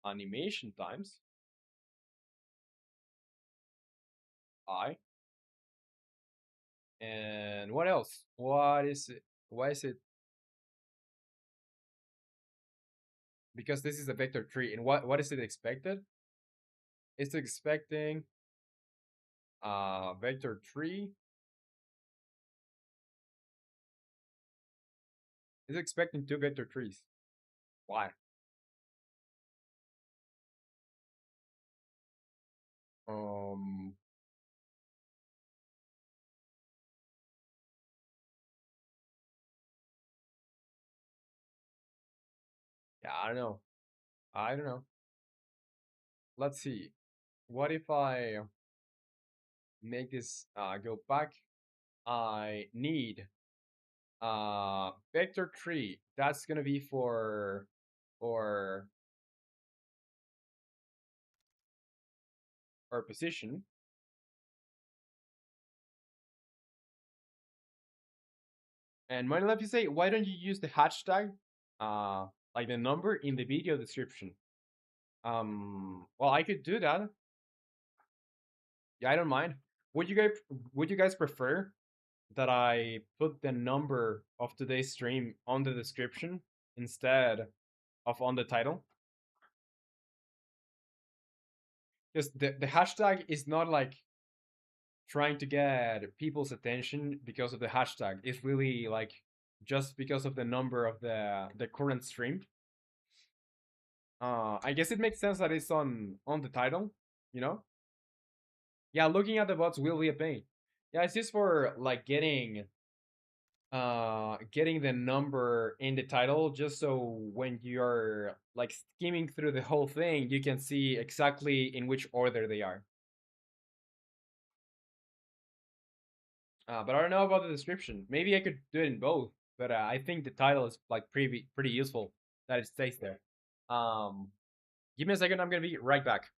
Speaker 1: animation times I. And what else? What is it? Why is it? Because this is a vector tree. And what is it expected? It's expecting vector tree. It's expecting two vector trees. Why? Um. Yeah, I don't know. I don't know. Let's see. What if I make this go back? I need vector tree. That's gonna be for our position. And mind if you say, why don't you use the hashtag, like the number in the video description? Well, I could do that. Yeah, I don't mind. Would you guys would you guys prefer that I put the number of today's stream on the description instead of on the title? Because the hashtag is not like trying to get people's attention because of the hashtag. It's really like just because of the number of the current stream. I guess it makes sense that it's on the title, you know? Yeah, looking at the bots will be a pain. Yeah, it's just for like getting the number in the title just so when you're like skimming through the whole thing, you can see exactly in which order they are. But I don't know about the description. Maybe I could do it in both, but I think the title is like pretty useful that it stays there. Um, Give me a second. I'm gonna be right back.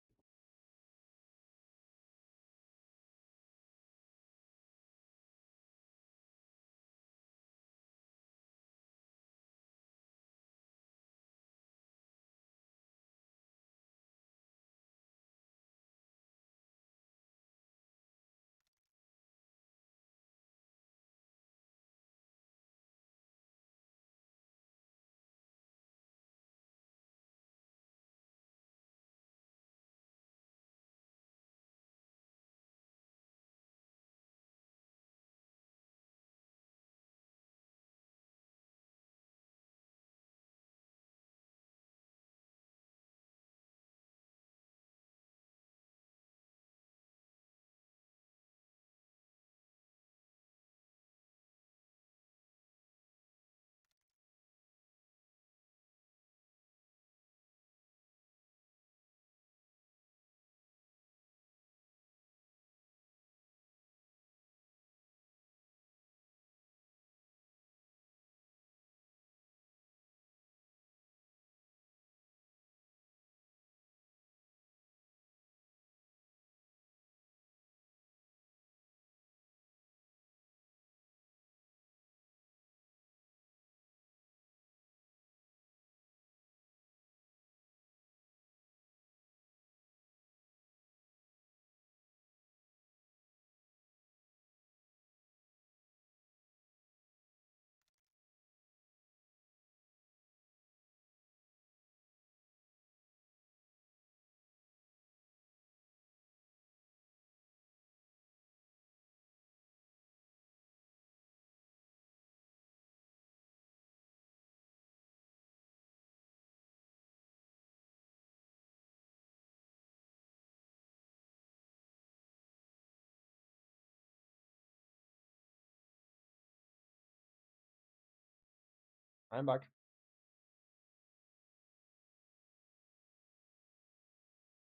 Speaker 1: I'm back.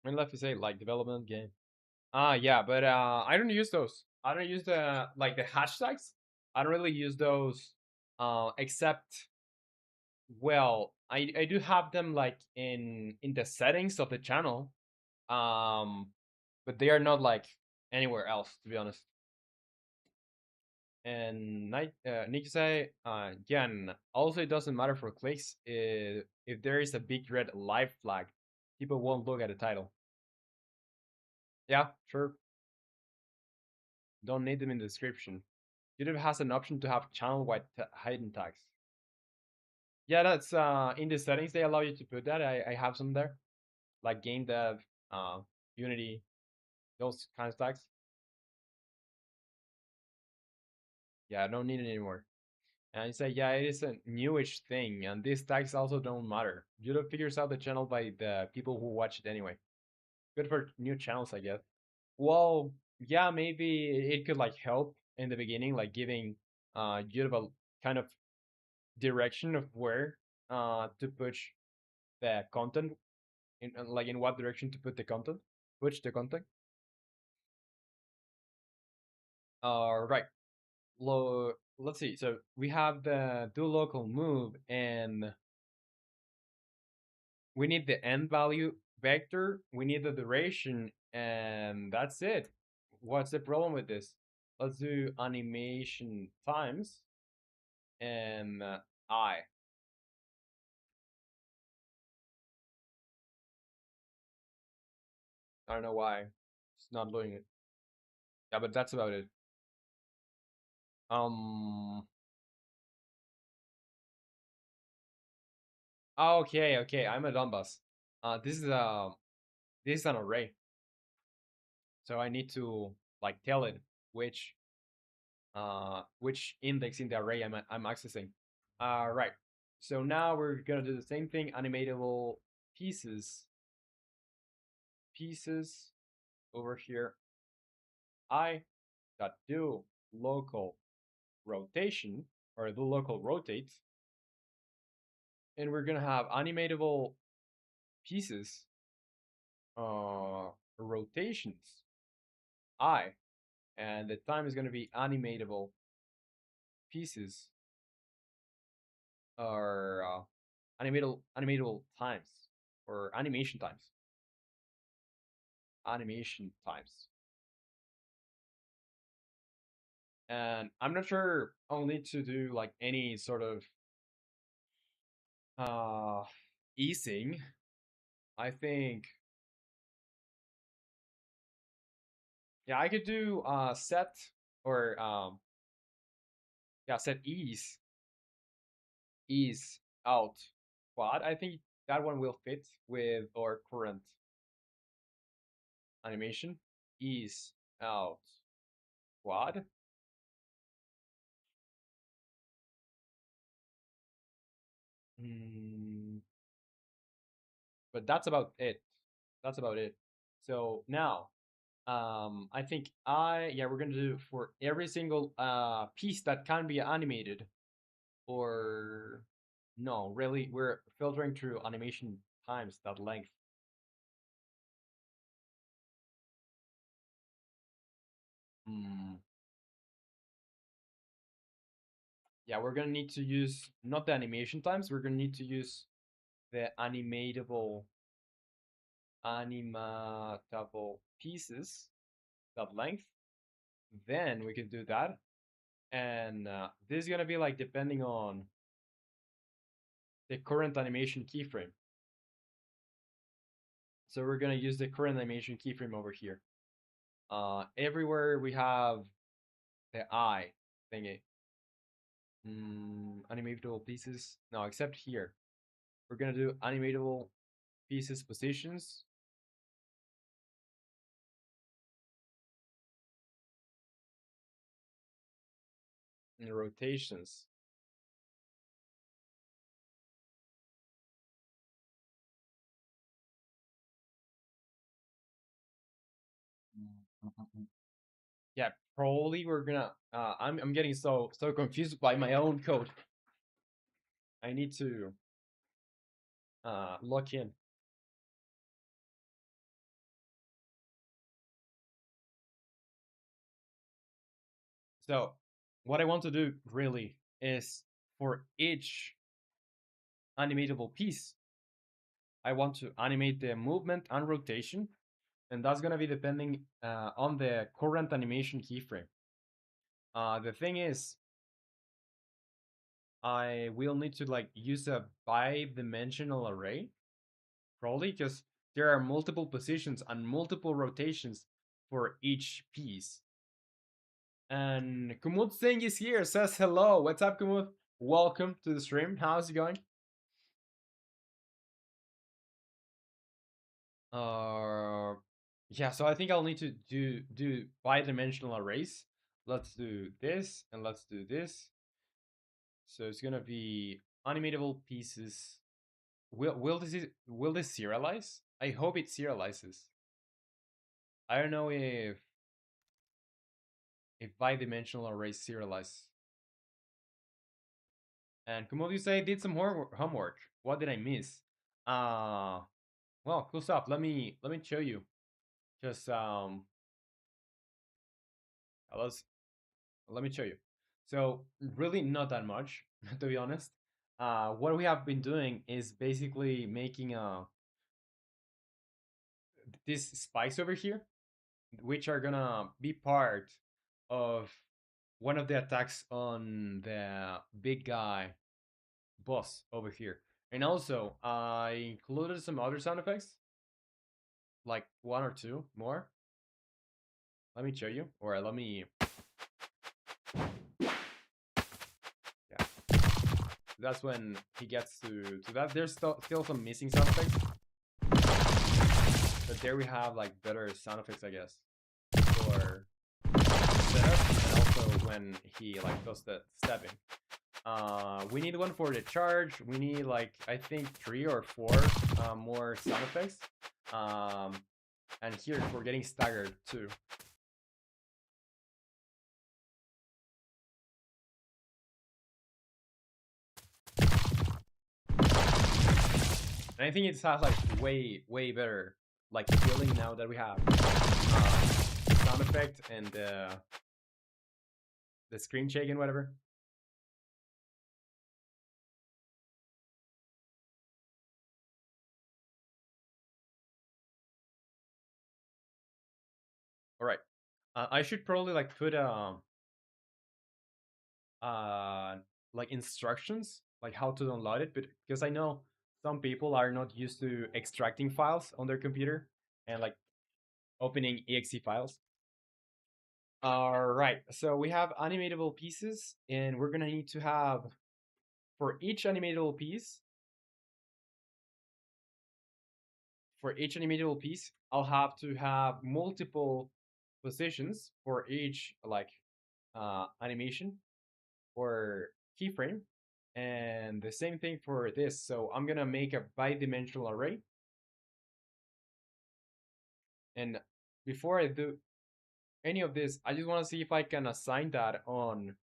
Speaker 1: I'm left to say like development game. Ah, yeah, but I don't use those. I don't use the like the hashtags. I don't really use those. Except well, I do have them like in the settings of the channel. Um, but they are not like anywhere else to be honest. And need to say again, also it doesn't matter for clicks if there is a big red live flag, people won't look at the title. Yeah, sure. Don't need them in the description. YouTube has an option to have channel-wide hidden tags. Yeah, that's in the settings they allow you to put that. I have some there, like game dev, uh, Unity, those kinds of tags. Yeah, I don't need it anymore. And you say, yeah, it is a newish thing, and these tags also don't matter. YouTube figures out the channel by the people who watch it anyway. Good for new channels, I guess. Well, yeah, maybe it could like help in the beginning, like giving YouTube a kind of direction of where to push the content in like in what direction to put the content, push the content. Right. Let's see. So we have the do local move, and we need the end value vector. We need the duration, and that's it. What's the problem with this? Let's do animation times and I. I don't know why it's not doing it. Yeah, but that's about it. Um. Okay, okay. I'm a Donbass. This is an array, so I need to like tell it which index in the array I'm accessing. Right. So now we're gonna do the same thing. Animatable pieces over here. I dot do local rotation or do local rotate, and we're gonna have animatable pieces rotations I, and the time is gonna be animatable pieces or animatable times or animation times. And I'm not sure I'll need to do like any sort of uh easing. I think yeah, I could do set or yeah, set ease out quad. I think that one will fit with our current animation. Ease out quad. Mm, but that's about it. That's about it. So now, I think yeah, we're gonna do for every single piece that can be animated, or no, really, we're filtering through animation times that length. Mm, yeah, we're gonna need to use not the animation times. We're gonna need to use the animatable pieces that length. Then we can do that, and this is gonna be like depending on the current animation keyframe. So we're gonna use the current animation keyframe over here. Everywhere we have the eye thingy. Animatable pieces. No, except here. We're gonna do animatable pieces positions and rotations. Yeah, probably we're gonna. I'm getting so confused by my own code. I need to log in. So what I want to do really is for each animatable piece, I want to animate the movement and rotation, and that's gonna be depending on the current animation keyframe. The thing is, I will need to like use a bi-dimensional array, probably because there are multiple positions and multiple rotations for each piece. And Kumud Singh is here, says hello. What's up, Kumud? Welcome to the stream. How's it going? Uh, yeah, so I think I'll need to do bi-dimensional arrays. Let's do this and let's do this. So it's gonna be animatable pieces. Will this serialize? I hope it serializes. I don't know if bi-dimensional arrays serialize. And Kumud, you say did some homework. What did I miss? Uh well, cool stuff. Let me show you. Just let's let me show you. So really not that much, to be honest. What we have been doing is basically making these spikes over here, which are gonna be part of one of the attacks on the big guy boss over here. And also, I included some other sound effects, like one or two more. Let me show you, or let me. Yeah, that's when he gets to that. There's still some missing sound effects, but there we have like better sound effects, I guess, for setup and also when he like does the stepping. We need one for the charge. We need like I think 3 or 4 more sound effects. Um, and here for getting staggered too. And I think it has like way better like feeling now that we have sound effect and the screen shake and whatever. All right, I should probably like put uh like instructions like how to download it, but because I know some people are not used to extracting files on their computer and like opening exe files. All right, so we have animatable pieces, and we're gonna need to have for each animatable piece. For each animatable piece, I'll have to have multiple positions for each like animation or keyframe, and the same thing for this. So I'm gonna make a bi-dimensional array, and before I do any of this, I just want to see if I can assign that on.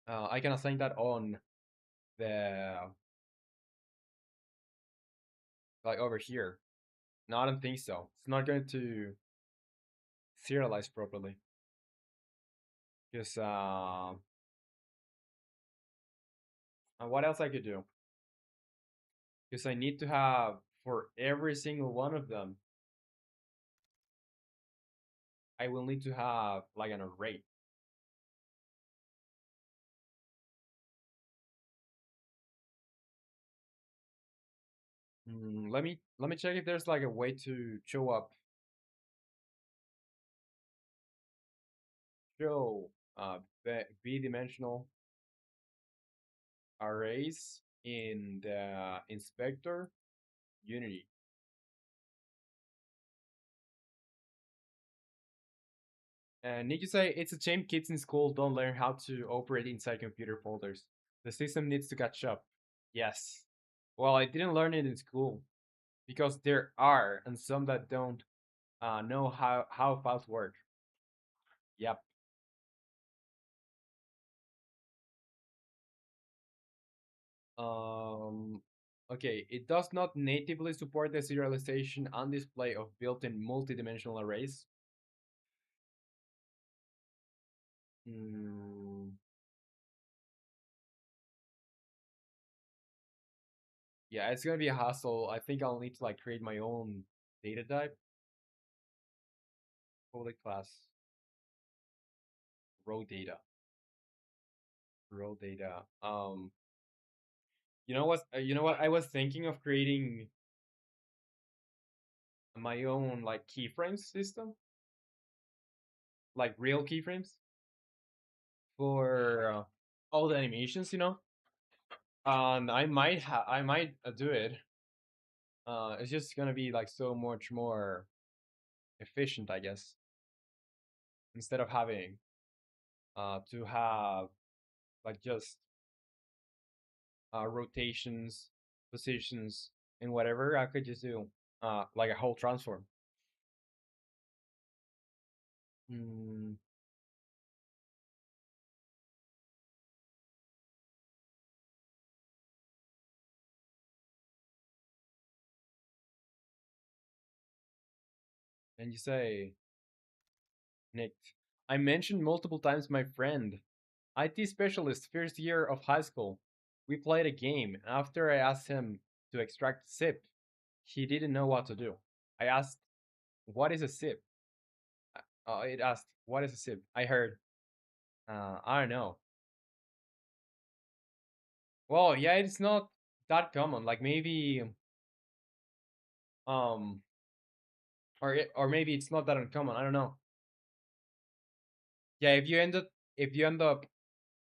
Speaker 1: I can assign that on the like over here. No, I don't think so. It's not going to serialize properly. Because what else I could do? Because I need to have for every single one of them, I will need to have like an array. Let me check if there's like a way to show b-dimensional arrays in the inspector Unity. And Nick, you say it's a shame kids in school don't learn how to operate inside computer folders. The system needs to catch up. Yes. Well, I didn't learn it in school because there are and some that don't know how files work. Yep. Um, okay, it does not natively support the serialization and display of built-in multidimensional arrays. Mm, yeah, it's gonna be a hassle. I think I'll need to like create my own data type. Public class, raw data, raw data. You know what? You know what? I was thinking of creating my own like keyframes system, like real keyframes for all the animations. And I might do it. It's just gonna be like so much more efficient, I guess, instead of having to have like just rotations, positions, and whatever. I could just do like a whole transform. Mm, and you say, Nick, I mentioned multiple times my friend, IT specialist, first year of high school. We played a game. After I asked him to extract zip, he didn't know what to do. I asked, "What is a zip?" It asked, "What is a zip?" I heard, "I don't know." Well, yeah, it's not that common. Like maybe, um, or maybe it's not that uncommon. I don't know. Yeah, if you end up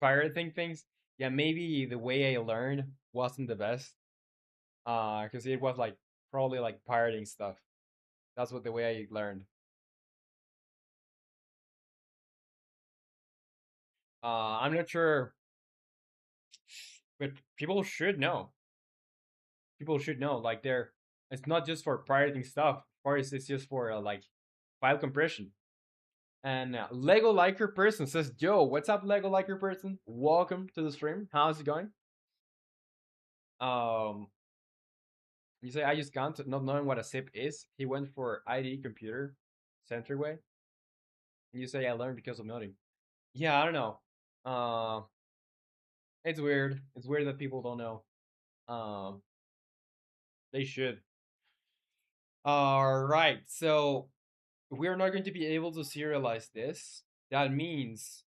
Speaker 1: pirating things, yeah, maybe the way I learned wasn't the best. Because it was like probably like pirating stuff. That's what the way I learned. I'm not sure, but people should know. People should know. Like they're it's not just for pirating stuff. First, it's just for like file compression. And Lego Liker Person says, "Yo, what's up, Lego Liker Person? Welcome to the stream. How's it going?" Um, you say I just can't, not knowing what a zip is. He went for ID computer center way, and you say I learned because of noting. Yeah, I don't know. Uh, it's weird. It's weird that people don't know. Um, they should. All right, so we're not going to be able to serialize this. That means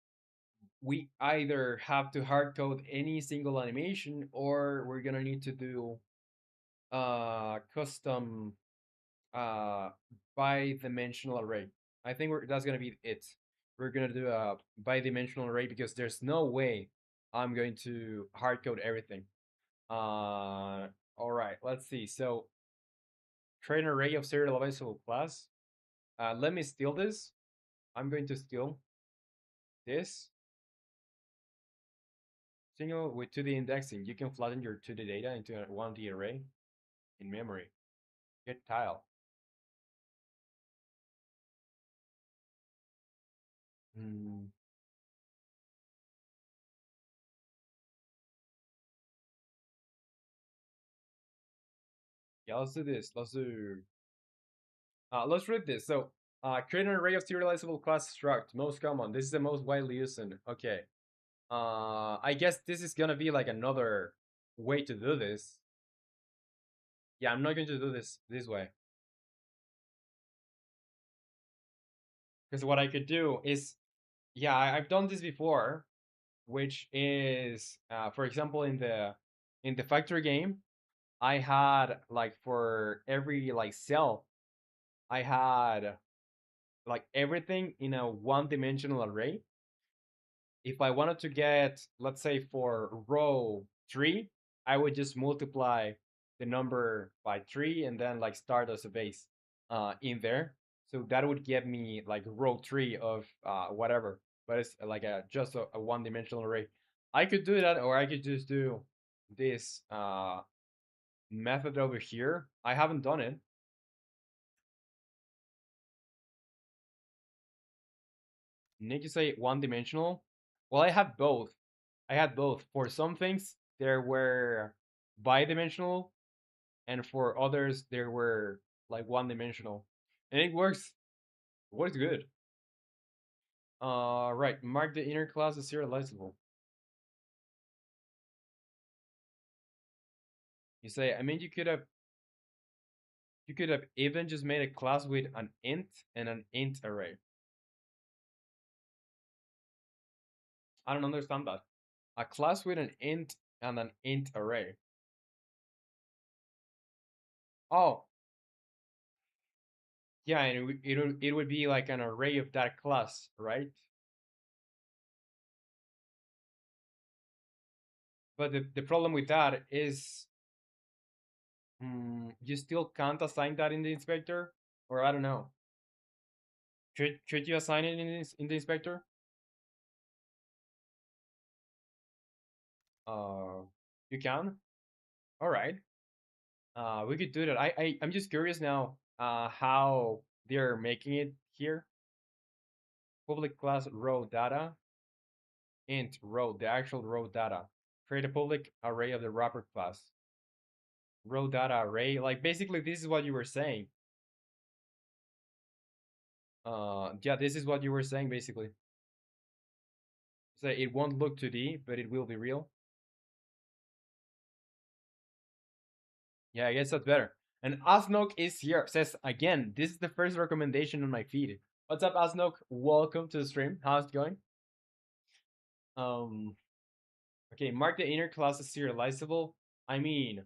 Speaker 1: we either have to hard code any single animation, or we're gonna need to do custom uh bi-dimensional array. I think that's gonna be it. We're gonna do a bi-dimensional array because there's no way I'm going to hard code everything. All right, let's see. So create an array of serializable class. Let me steal this. I'm going to steal this single with 2D indexing. You can flatten your 2D data into a 1D array in memory. Get tile. Mm, yeah, let's do this. Let's read this. So, create an array of serializable class struct. Most common. This is the most widely used. Okay. I guess this is gonna be like another way to do this. Yeah, I'm not going to do this way because what I could do is, yeah, I've done this before, which is, for example, in the factory game, I had like for every like cell, I had like everything in a one-dimensional array. If I wanted to get, let's say for row 3, I would just multiply the number by 3 and then like start as a base in there. So that would give me like row 3 of whatever, but it's like just a one-dimensional array. I could do that, or I could just do this method over here. I haven't done it. Need to say one-dimensional? Well, I have both. I had both. For some things, there were bidimensional, and for others there were like one dimensional, and it works good. Right. Mark the inner class as serializable. You say, I mean, you could have even just made a class with an int and an int array. I don't understand that. A class with an int and an int array. Oh, yeah, and it would be like an array of that class, right? But the problem with that is, you still can't assign that in the inspector, or I don't know. Should you assign it in the inspector? Uh, you can. All right. We could do that. I'm just curious now. How they're making it here. Public class row data, int row, the actual row data. Create a public array of the wrapper class. Row data array. Like basically, this is what you were saying. Yeah, this is what you were saying basically. So it won't look 2D, but it will be real. Yeah, I guess that's better. And Asnok is here. Says again, this is the first recommendation on my feed. What's up, Asnok? Welcome to the stream. How's it going? Um, okay, mark the inner class as serializable. I mean,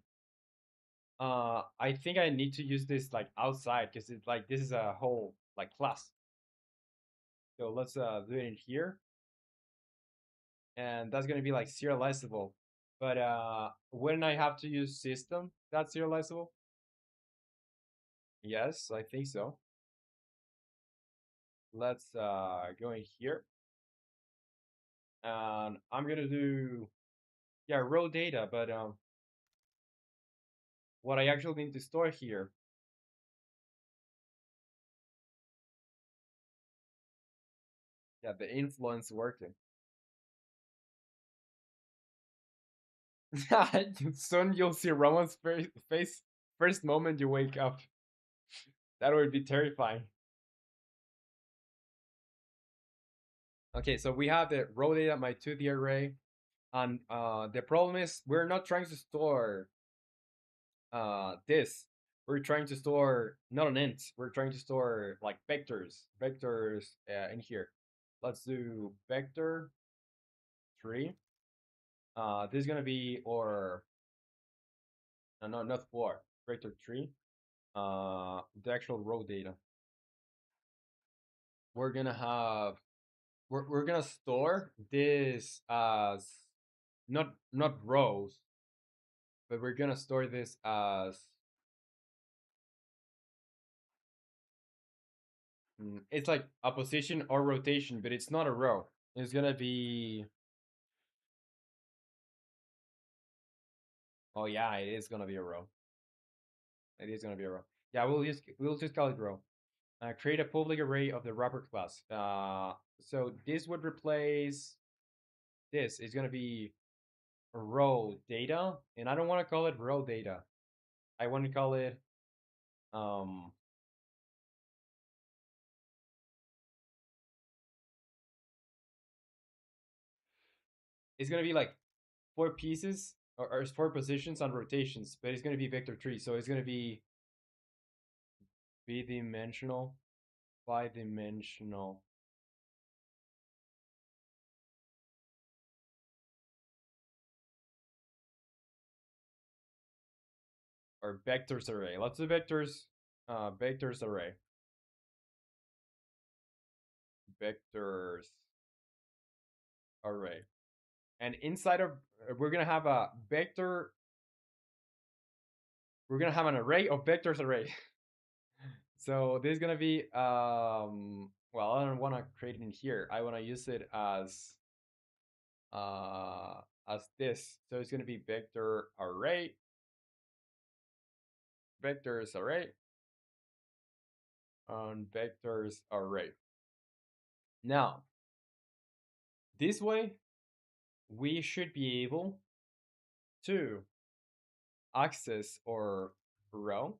Speaker 1: I think I need to use this like outside because it's like this is a whole like class. So let's do it in here, and that's gonna be like serializable. But when I have to use system, that's serializable. Yes, I think so. Let's go in here, and I'm gonna do, yeah, raw data. But what I actually need to store here, yeah, the influence working. Soon you'll see Roman's face first moment you wake up. That would be terrifying. Okay, so we have the raw data, my 2D array, and the problem is we're not trying to store this. We're trying to store not an int. We're trying to store like vectors in here. Let's do vector 3. This is gonna be, or no, not 4. Vector 3. The actual raw data. We're gonna have we're gonna store this as not rows, but we're gonna store this as, it's like a position or rotation, but it's not a row. It's gonna be, oh yeah, it is gonna be a row. It is gonna be a row. Yeah, we'll just call it row. Create a public array of the wrapper class. So this would replace this. It's gonna be row data, and I don't want to call it row data. I want to call it, um it's gonna be like 4 pieces, or 4 positions on rotations, but it's gonna be vector 3, so it's gonna be bidimensional, bidimensional, or vectors array. Let's do vectors array, vectors array, and inside of, we're gonna have a vector. We're gonna have an array of vectors array. So this is gonna be, well, I don't want to create it in here. I want to use it as this. So it's gonna be vector array, vectors array, and vectors array. Now, this way, we should be able to axis or row,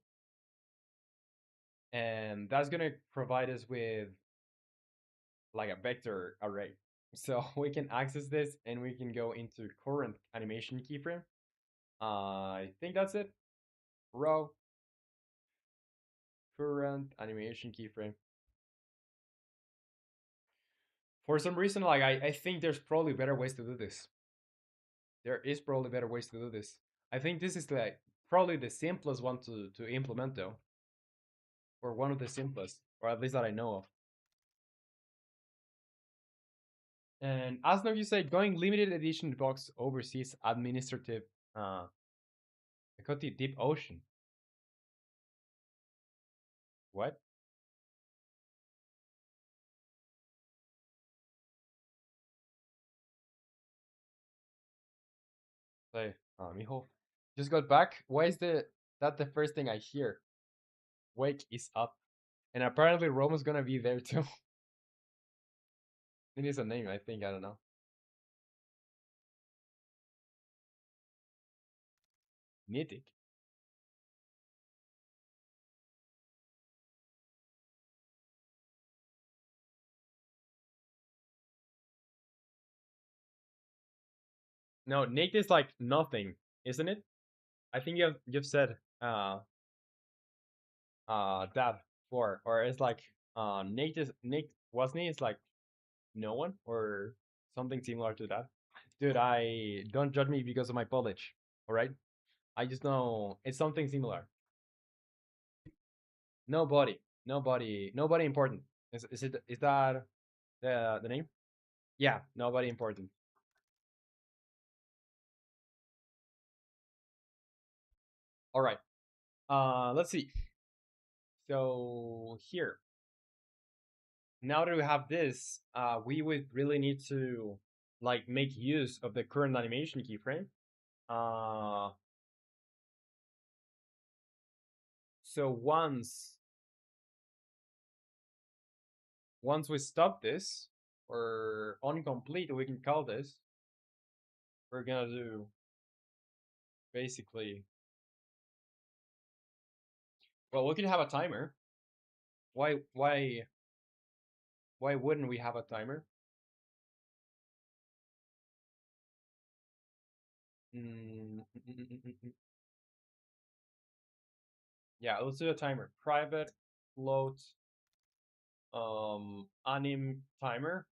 Speaker 1: and that's gonna provide us with like a vector array. So we can access this and we can go into current animation keyframe. I think that's it. Row, current animation keyframe. For some reason, like I think there's probably better ways to do this. There is probably better ways to do this. I think this is like probably the simplest one to implement though, or one of the simplest, or at least that I know of. And as now you say, going limited edition box overseas administrative I got the deep ocean. What? Say, mijo. Just got back. Why is that the first thing I hear? Wake is up. And apparently Roma's gonna be there too. It is a name, I think, I don't know. Mythic. No, Nick is like nothing, isn't it? I think you've said that before. Or it's like Nick wasn't he? It's like no one or something similar to that. Dude, I don't judge me because of my polish. Alright? I just know it's something similar. Nobody. Nobody important. Is that the name? Yeah, nobody important. Alright. Let's see. So here. Now that we have this, we would really need to like make use of the current animation keyframe. Uh so once we stop this, or incomplete, we can call this. We're gonna do basically. Well, we can have a timer. Why wouldn't we have a timer? Yeah, let's do a timer. Private float anim timer.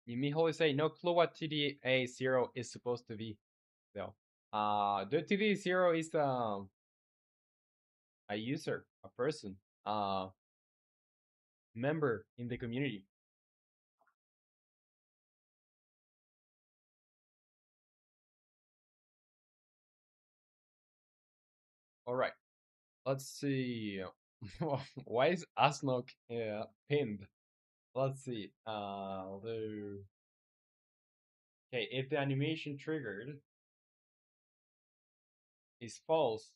Speaker 1: You may always say no clue what TDA0 is supposed to be though. The TDA0 is a user, a person, member in the community. All right. Let's see. Why is Asnok pinned? Let's see. Okay, if the animation triggered is false,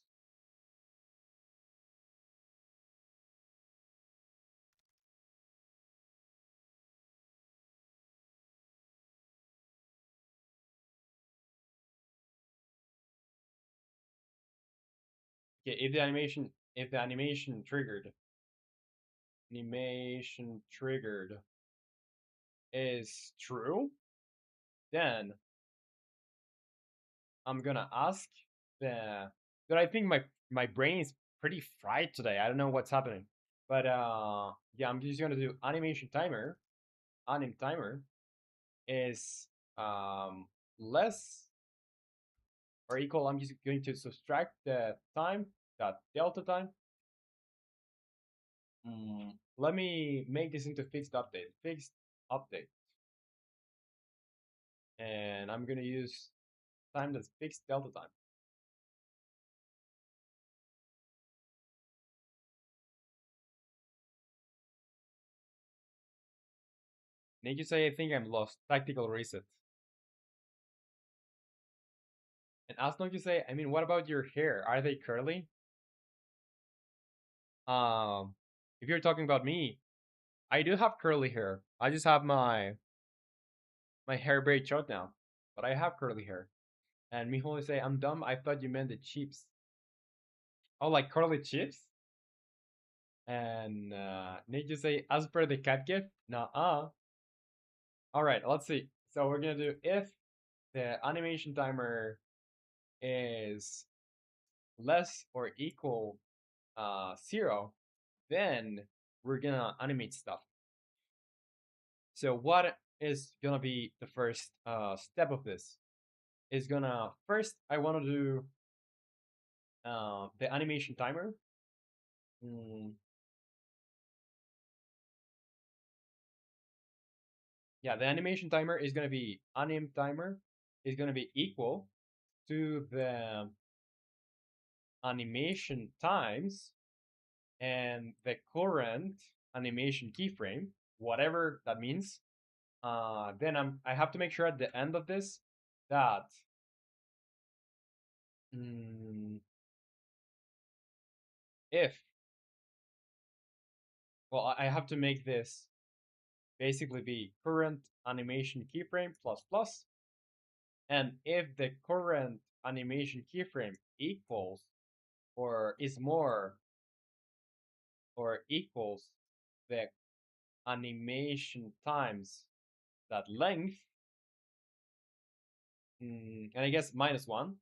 Speaker 1: okay, if the animation triggered is true, then I'm gonna ask the. But I think my brain is pretty fried today. I don't know what's happening, but yeah, I'm just gonna do animation timer. Anim timer is less or equal. I'm just going to subtract the time, that delta time. Let me make this into fixed update. Fixed update, and I'm gonna use time that's fixed delta time. Need you say I think I'm lost. Tactical reset. And as long you say, I mean, what about your hair? Are they curly? Um, if you're talking about me, I do have curly hair. I just have my hair very short now, but I have curly hair. And Mijo will say, "I'm dumb. I thought you meant the chips." Oh, like curly chips? And Nick just say, "As per the cat gift." Nah. All right, let's see. So we're gonna do if the animation timer is less or equal 0, then we're gonna animate stuff. So what is gonna be the first step of this? Is gonna first I want to do the animation timer. Mm, yeah, the animation timer is gonna be anim timer is gonna be equal to the animation times and the current animation keyframe, whatever that means. Then I have to make sure at the end of this that mm, if well I have to make this basically be current animation keyframe plus plus, and if the current animation keyframe equals or is more or equals the animation times that length, and I guess minus one,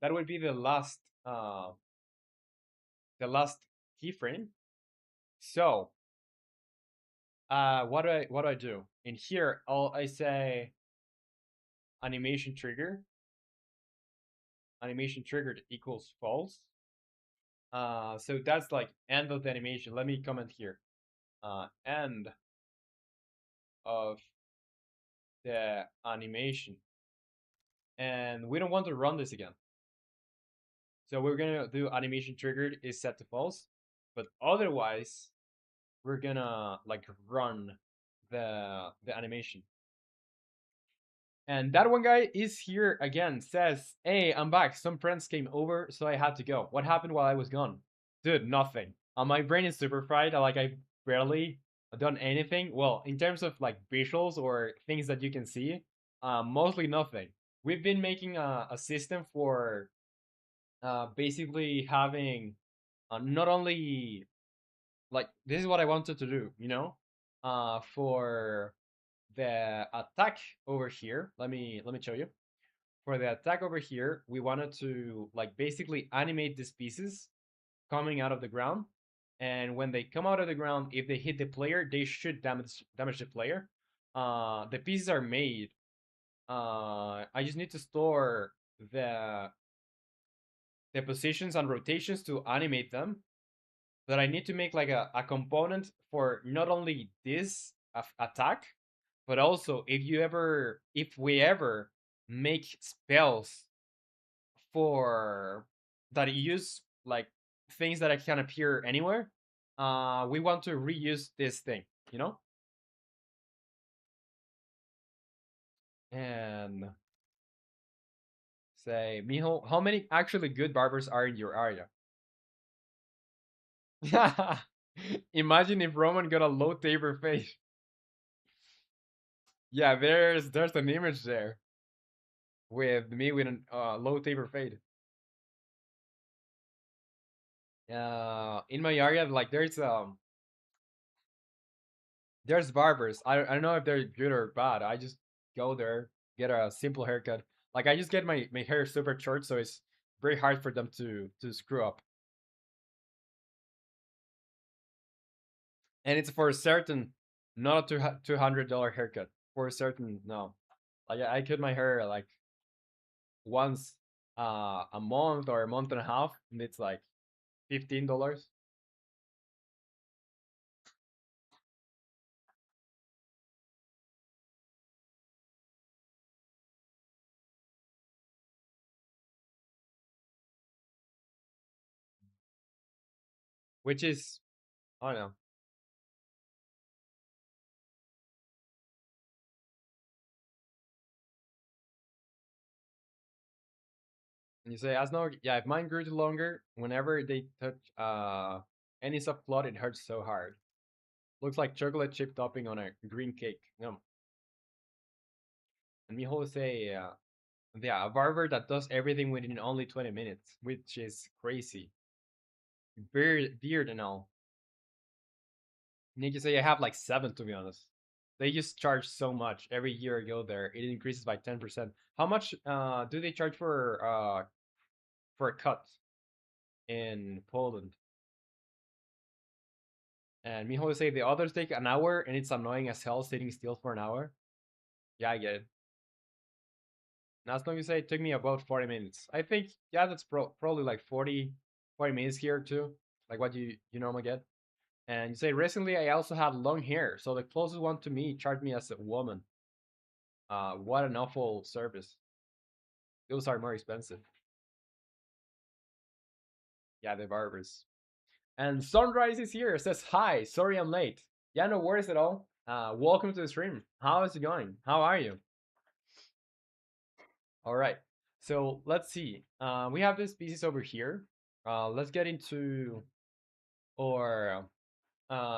Speaker 1: that would be the last keyframe. So what do I do in here? I say animation triggered equals false. So that's like end of the animation. Let me comment here. End of the animation. And we don't want to run this again. So we're gonna do animation triggered is set to false, but otherwise we're gonna like run the animation. And that one guy is here again, says, "Hey, I'm back. Some friends came over, so I had to go. What happened while I was gone?" Dude, nothing. My brain is super fried. I've barely done anything. Well, in terms of like visuals or things that you can see, mostly nothing. We've been making a system for basically having not only like this is what I wanted to do, for the attack over here. Let me show you. For the attack over here, we wanted to like basically animate these pieces coming out of the ground. And when they come out of the ground, if they hit the player, they should damage the player. The pieces are made. I just need to store the the positions and rotations to animate them. But I need to make like a component for not only this attack, but also if we ever make spells for that use like things that can appear anywhere, we want to reuse this thing, you know? And say, Mijo, how many actually good barbers are in your area? Imagine if Roman got a low taper face. Yeah, there's an image there with me with a low taper fade. In my area, like there's barbers. I don't know if they're good or bad. I just go there, get a simple haircut. Like I just get my hair super short, so it's very hard for them to screw up. And it's for certain, not a $200 haircut. For certain, no. Like I cut my hair like once a month or a month and a half, and it's like $15. Which is I don't know. And you say, as no, yeah, if mine grew too longer, whenever they touch any soft cloth, it hurts so hard. Looks like chocolate chip topping on a green cake. No. And Miho say, yeah, a barber that does everything within only 20 minutes, which is crazy. Beard and all. Need to say I have like seven to be honest. They just charge so much every year I go there. It increases by 10%. How much do they charge for a cut in Poland? And Miho say the others take an hour and it's annoying as hell sitting still for an hour. Yeah, I get it. Now, as long as you say it took me about 40 minutes. I think, yeah, that's probably like 40 minutes here too. Like what you normally get. And you say recently I also had long hair, so the closest one to me charged me as a woman. What an awful service. Those are more expensive. Yeah, the barbers. And Sunrise is here. Says hi. Sorry I'm late. Yeah, no worries at all. Welcome to the stream. How is it going? How are you? All right. So let's see. We have this pieces over here. Let's get into our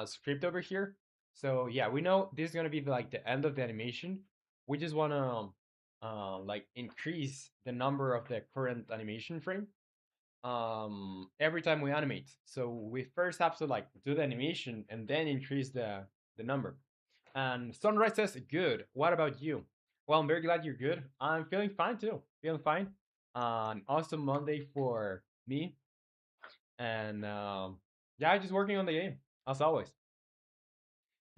Speaker 1: script over here. So yeah, we know this is gonna be like the end of the animation. We just wanna like increase the number of the current animation frame every time we animate. So we first have to like do the animation and then increase the number. And Sunrise says good. What about you? Well, I'm very glad you're good. I'm feeling fine too. Feeling fine. An awesome Monday for me. And yeah, just working on the game as always.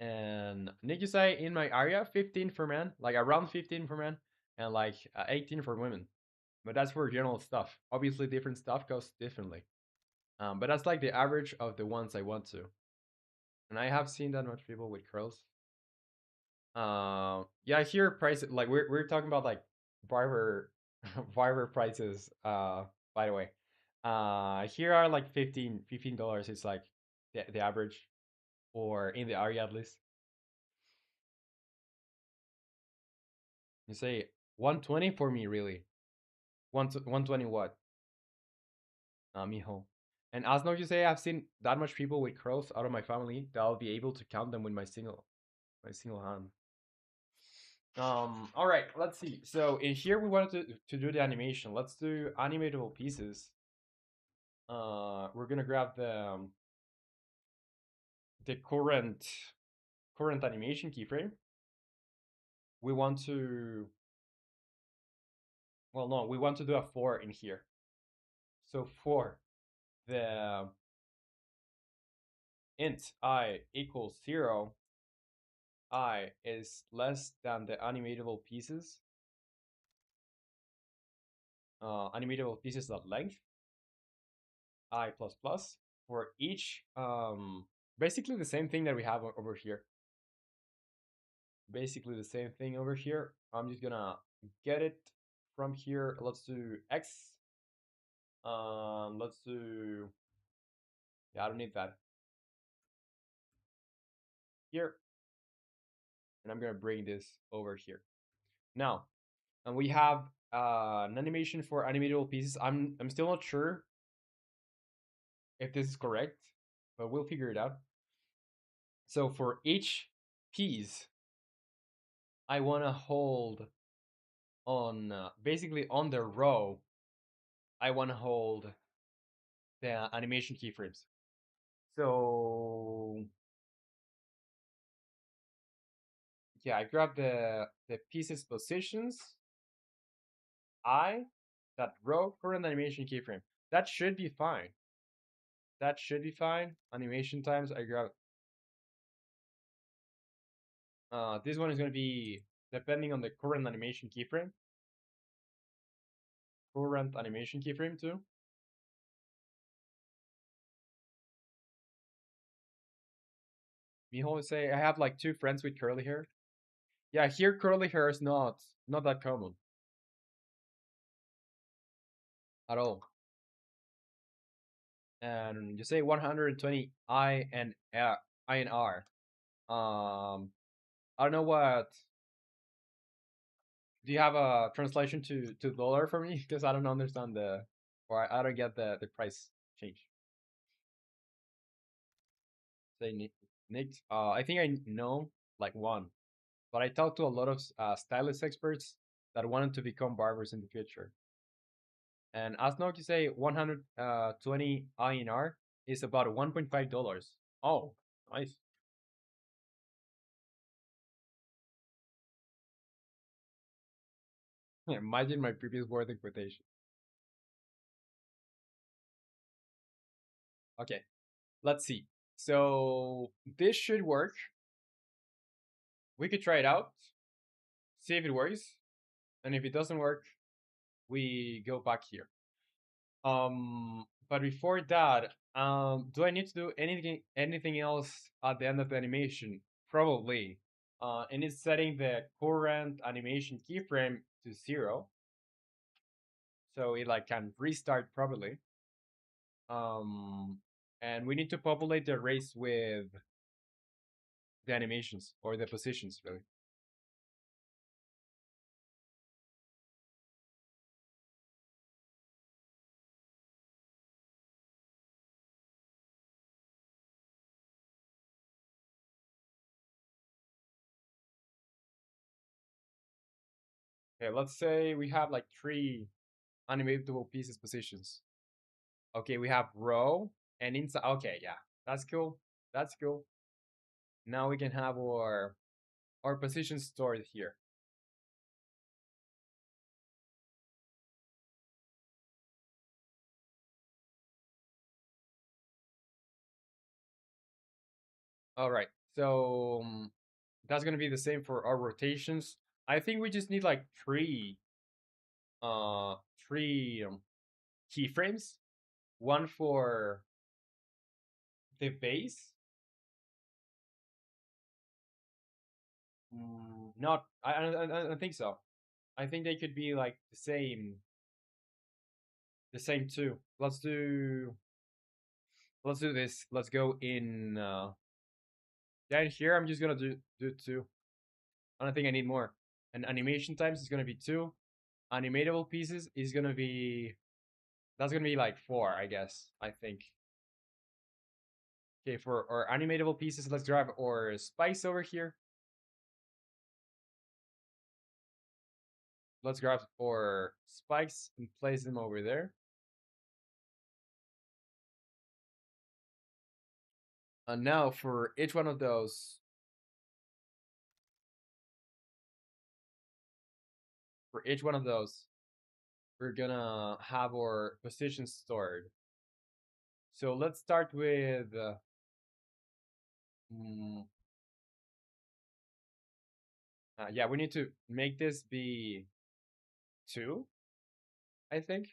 Speaker 1: And Nick, you say in my area, 15 for men, like around 15 for men, and like 18 for women. But that's for general stuff. Obviously, different stuff goes differently. But that's like the average of the ones I want to. And I have seen that much people with curls. Yeah, I hear prices like we're talking about like barber barber prices. By the way, here are like $15. It's like the average, or in the area at least. You say 120 for me, really? 120 what? Mijo. And as long as you say I've seen that much people with curls out of my family that I'll be able to count them with my single hand. All right, let's see. So in here we wanted to do the animation. Let's do animatable pieces. We're gonna grab the current animation keyframe. We want to, well, no, we want to do a 4 in here. So for the int I equals 0, I is less than the animatable pieces. Animatable pieces of length I plus plus for each basically the same thing that we have over here. Basically the same thing over here. I'm just gonna get it from here. Let's do X. Let's do, yeah, I don't need that here, and I'm gonna bring this over here now. And we have an animation for animatable pieces. I'm still not sure if this is correct, but we'll figure it out. So for each piece, I want to hold on basically on the row. I want to hold the animation keyframes. So yeah, I grab the pieces positions. That row current animation keyframe. That should be fine. That should be fine. Animation times. I grab. This one is going to be depending on the current animation keyframe. Current animation keyframe too. Miho say I have like two friends with curly hair. Yeah, here curly hair is not that common at all. And you say 120 I and I and R. I don't know what Do you have a translation to dollar for me? Because I don't understand or I don't get the price change. Say Nick. I think I know like one, but I talked to a lot of stylist experts that wanted to become barbers in the future. And as now you say 120 INR is about $1.5. Oh, nice. Imagine my previous word quotation. Okay, let's see. So this should work. We could try it out, see if it works, and if it doesn't work, we go back here. But before that, do I need to do anything else at the end of the animation? Probably. And it's setting the current animation keyframe to 0, so it like can restart properly. Um, and we need to populate the arrays with the animations or the positions really. Okay, let's say we have like 3 animatable pieces positions. Okay, we have row and inside. Okay, yeah, that's cool. That's cool. Now we can have our positions stored here. All right, so that's gonna be the same for our rotations. I think we just need like uh three keyframes. One for the base. Not, I don't think so. I think they could be like the same too. Let's do this. Let's go in. Yeah, in here I'm just gonna do two. I don't think I need more. And animation times is gonna be 2. Animatable pieces is gonna be that's gonna be like 4, I guess. I think. Okay, for our animatable pieces, let's grab our spikes over here. Let's grab our spikes and place them over there. And now for each one of those, for each one of those, we're gonna have our positions stored. So let's start with mm, yeah, we need to make this be 2, I think.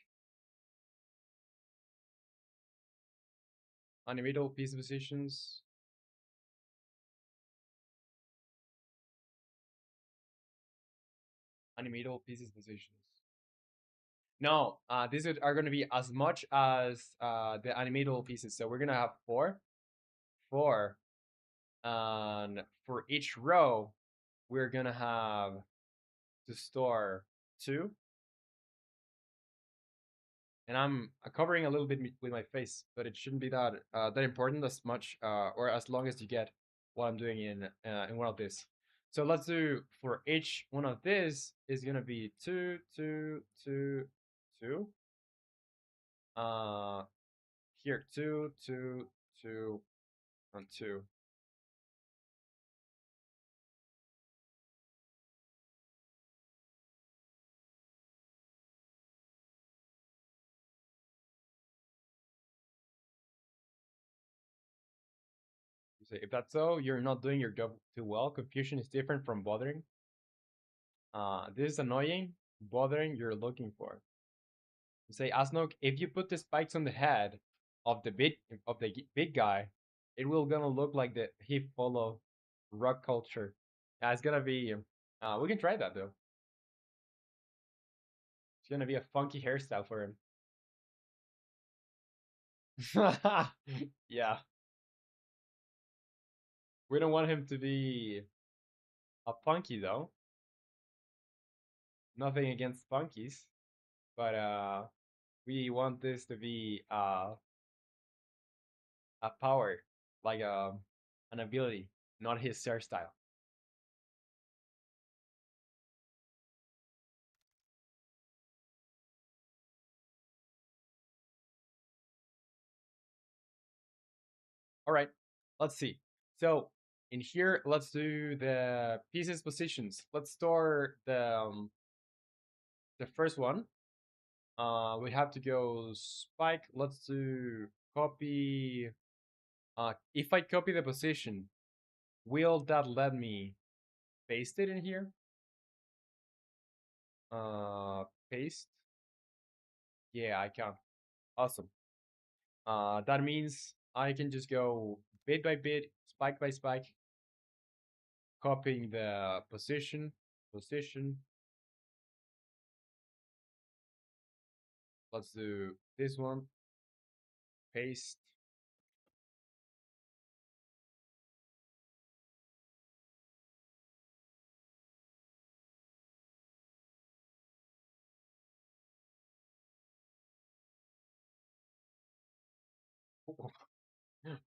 Speaker 1: Animatable piece positions. Animatable pieces positions. No, these are going to be as much as the animatable pieces. So we're going to have 4, 4, and for each row, we're going to have to store 2. And I'm covering a little bit with my face, but it shouldn't be that important as much or as long as you get what I'm doing in one of these. So let's do for each one of this is gonna be 2, 2, 2, 2. Uh, here 2, 2, 2, and 2. You say if that's so, you're not doing your job too well. Confusion is different from bothering. This is annoying. Bothering you're looking for. Say Asnok, if you put the spikes on the head of the big guy, it will gonna look like the he follow rock culture. Yeah, it's gonna be. We can try that though. It's gonna be a funky hairstyle for him. Yeah, we don't want him to be a funky though. Nothing against punkies, but we want this to be a power, like an ability, not his hairstyle. All right, let's see. So in here, let's do the pieces positions. Let's store the first one. We have to go spike. Let's do copy. If I copy the position, will that let me paste it in here? Paste. Yeah, I can. Awesome. That means I can just go bit by bit, spike by spike, copying the position. Let's do this one, paste.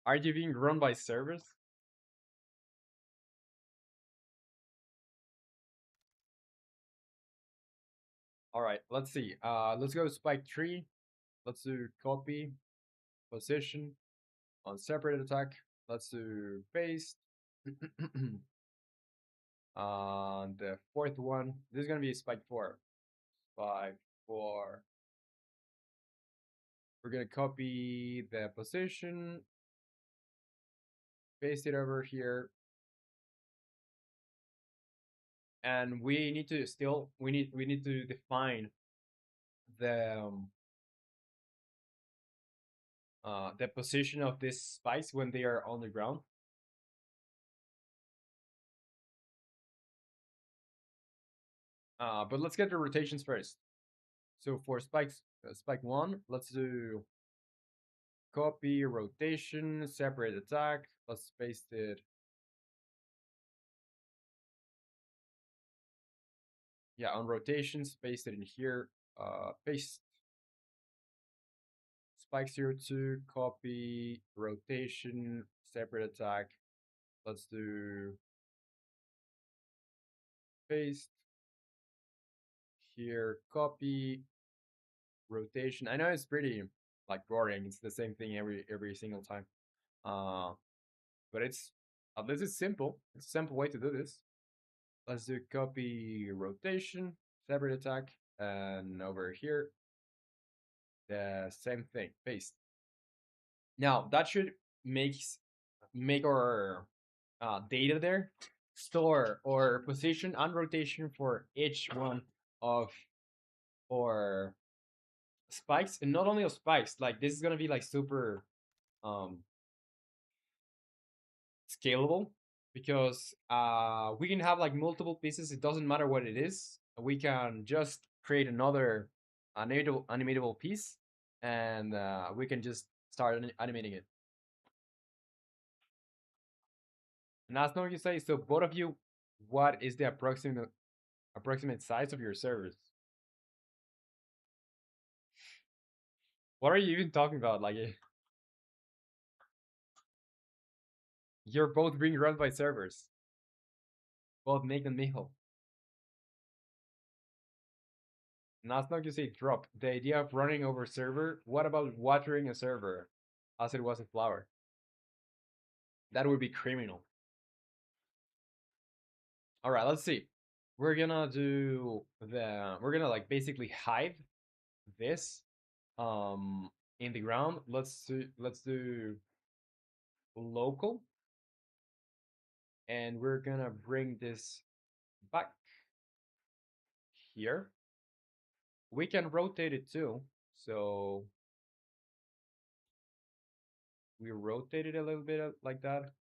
Speaker 1: Are you being run by servers? All right, let's see. Let's go to spike 3. Let's do copy, position, on separate attack. Let's do paste. On the fourth one, this is gonna be spike 4. Spike 4. We're gonna copy the position, paste it over here, and we need to still we need to define the the position of these spikes when they are on the ground. But let's get the rotations first. So for spike 1, let's do copy rotation separate attack. Let's paste it. Yeah, on rotations, paste it in here. Paste spike 02, copy rotation separate attack. Let's do paste here, copy rotation. I know it's pretty like boring. It's the same thing every single time. Uh, but it's at least it's simple. It's a simple way to do this. Let's do copy rotation, separate attack, and over here the same thing, paste. Now that should make our data there store or position and rotation for each one of our spikes, and not only of spikes. Like this is gonna be like super um scalable because we can have like multiple pieces. It doesn't matter what it is. We can just create another animatable piece, and we can just start animating it. And as long as you say, so both of you, what is the approximate size of your servers? What are you even talking about? Like you're both being run by servers, both Nick and Mijo. And as long as you say drop, the idea of running over server, what about watering a server as it was a flower? That would be criminal. All right, let's see. We're gonna do we're gonna like basically hide this in the ground. Let's do local, and we're gonna bring this back here. We can rotate it too. So we rotate it a little bit like that.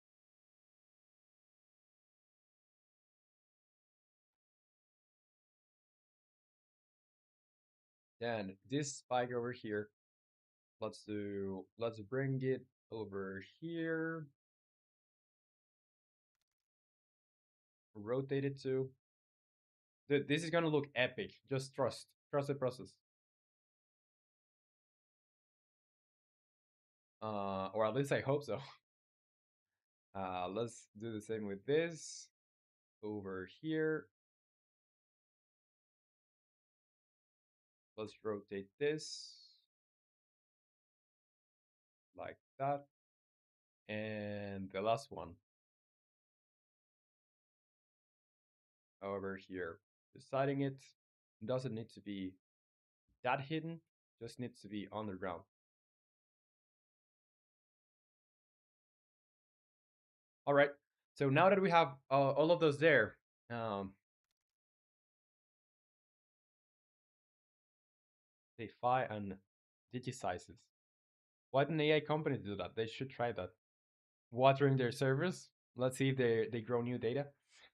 Speaker 1: Then this spike over here, let's bring it over here. Rotate it too. This is gonna look epic. Just trust the process. Or at least I hope so. Let's do the same with this over here. Let's rotate this like that. And the last one over here. Deciding it doesn't need to be that hidden, just needs to be underground. All right. So now that we have all of those there, defy and digitizes. Why didn't AI companies do that? They should try that. Watering their servers. Let's see if they grow new data.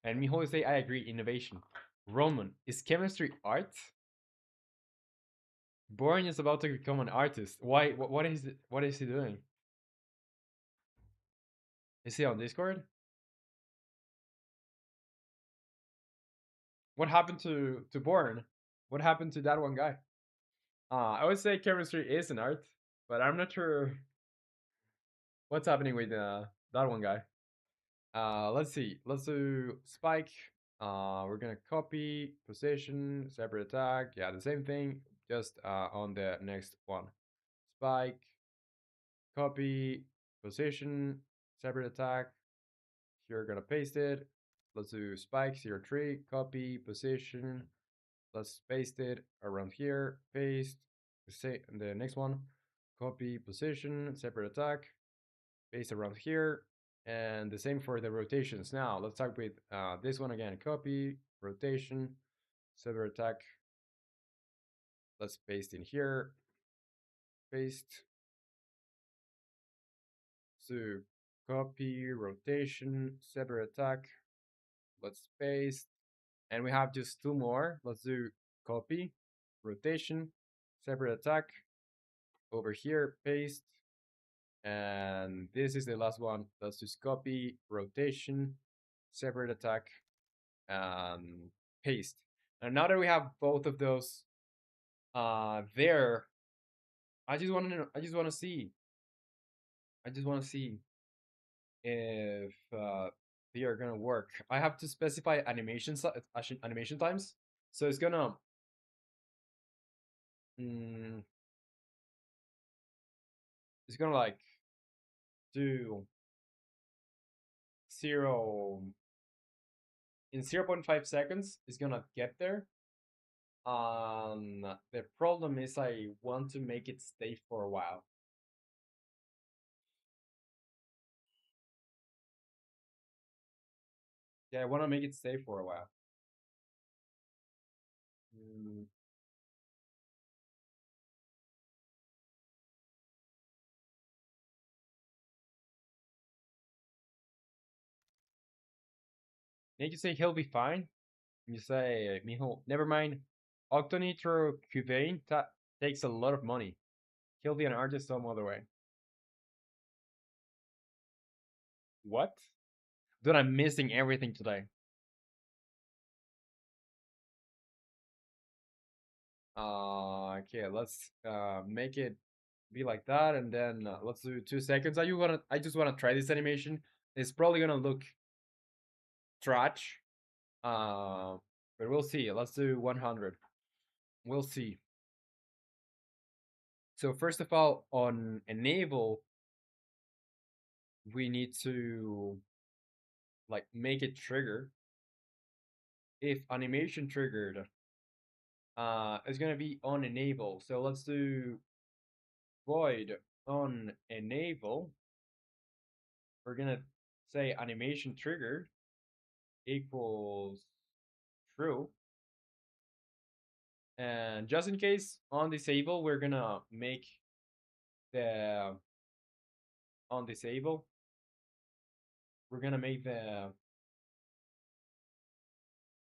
Speaker 1: And Miho say, I agree, innovation. Roman, is chemistry art? Boring is about to become an artist. Why? What is he doing? Is he on Discord? What happened to Born? What happened to that one guy? I would say chemistry is an art, but I'm not sure what's happening with that one guy. Let's see. Let's do spike. We're gonna copy position separate attack. Yeah, the same thing, just on the next one. Spike, copy, position, separate attack. You're gonna paste it. Let's do spike 03, copy, position. Let's paste it around here. Paste. Say the next one. Copy, position, separate attack. Paste around here. And the same for the rotations. Now let's talk with this one again. Copy, rotation, separate attack. Let's paste in here. Paste. So copy, rotation, separate attack. Let's paste. And we have just two more. Let's do copy, rotation, separate attack. Over here, paste. And this is the last one. Let's just copy, rotation, separate attack, and paste. And now that we have both of those there, I just want to see. I just want to see if they are gonna work. I have to specify animation times, so mm, it's gonna like do 0 in 0.5 seconds. It's gonna get there. The problem is I want to make it stay for a while. Yeah, I want to make it stay for a while. Mm. Then you say he'll be fine. You say, Mijo, never mind. Octonitro takes a lot of money. He'll be an artist some other way. What? Dude, I'm missing everything today. Okay, let's make it be like that, and then let's do 2 seconds. I just wanna try this animation. It's probably gonna look trash. But we'll see. Let's do 100. We'll see. So first of all, on enable, we need to like make it trigger. If animation triggered, it's gonna be on enable. So let's do void on enable. We're gonna say animation triggered equals true. And just in case on disable, we're gonna make the on disable. We're gonna make the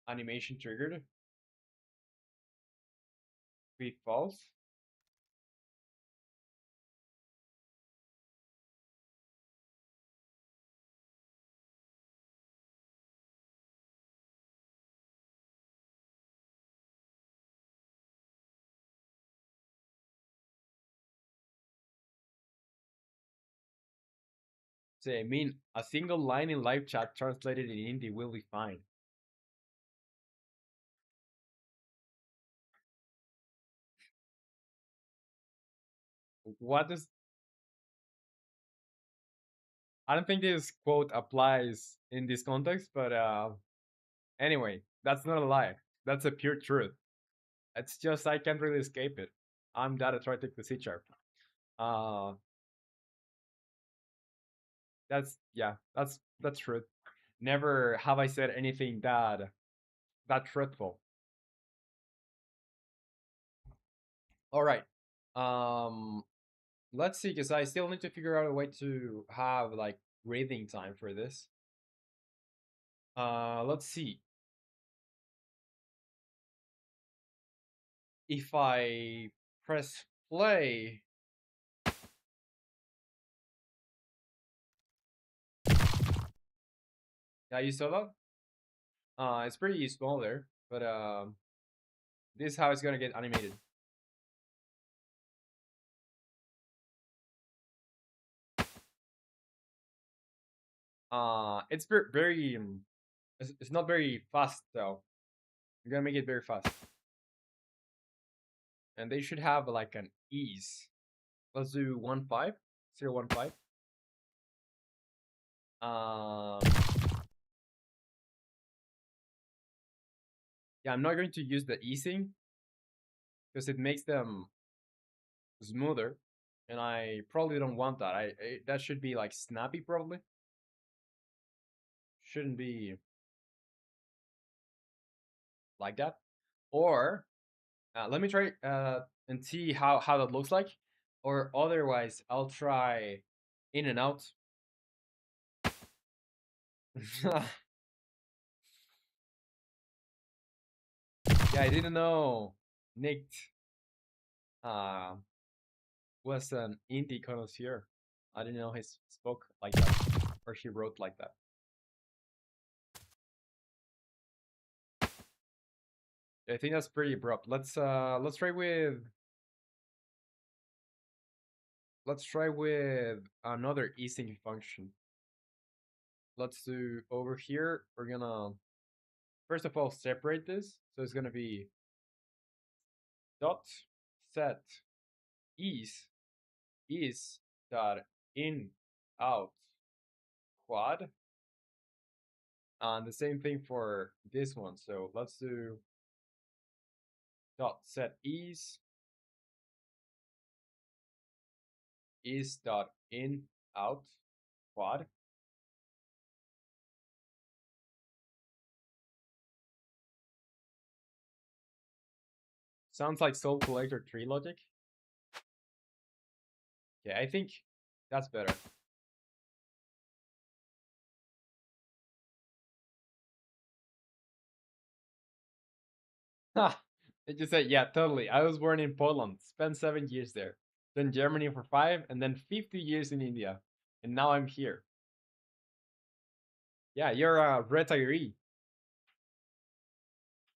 Speaker 1: animation triggered be false. Say, I mean, a single line in live chat translated in Hindi will be fine. What does I don't think this quote applies in this context, but anyway, that's not a lie. That's a pure truth. It's just I can't really escape it. I'm that attracted to C sharp. Uh, that's yeah, that's truth. Never have I said anything that truthful. All right. Um, let's see, because I still need to figure out a way to have like breathing time for this. Let's see. If I press play, yeah, you saw that? It's pretty small there, but this is how it's gonna get animated. It's very it's not very fast though. I'm gonna make it very fast, and they should have like an ease. Let's do 1.5, 0.15. Um, yeah, I'm not going to use the easing because it makes them smoother, and I probably don't want that. That should be like snappy probably. Shouldn't be like that. Or let me try and see how that looks like. Or otherwise, I'll try in and out. Yeah, I didn't know Nick uh, was an indie connoisseur. I didn't know he spoke like that or he wrote like that. I think that's pretty abrupt. Let's try with another easing function. Let's do over here. We're gonna first of all separate this. So it's gonna be dot set is dot in out quad, and the same thing for this one. So let's do dot set is dot in out quad. Sounds like soul collector tree logic. Yeah, I think that's better. It just said, yeah, totally. I was born in Poland, spent 7 years there, then Germany for 5, and then 50 years in India, and now I'm here. Yeah, you're a retiree.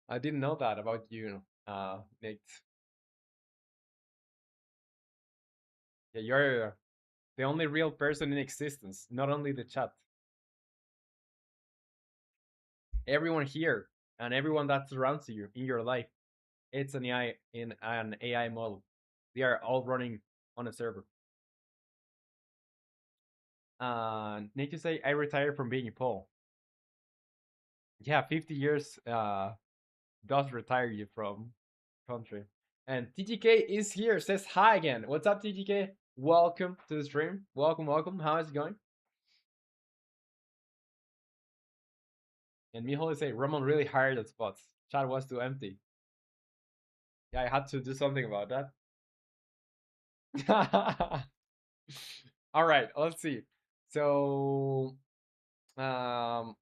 Speaker 1: I didn't know that about you, Nate. Yeah, you're the only real person in existence, not only the chat. Everyone here and everyone that surrounds you in your life, it's an AI model. They are all running on a server. Need to say I retired from being a Pole. Yeah, 50 years does retire you from country. And TGK is here, says hi again. What's up, TGK? Welcome to the stream. Welcome, welcome. How is it going? And Mijo say Roman really hired at spots. Chat was too empty. Yeah, I had to do something about that. All right, let's see. So, I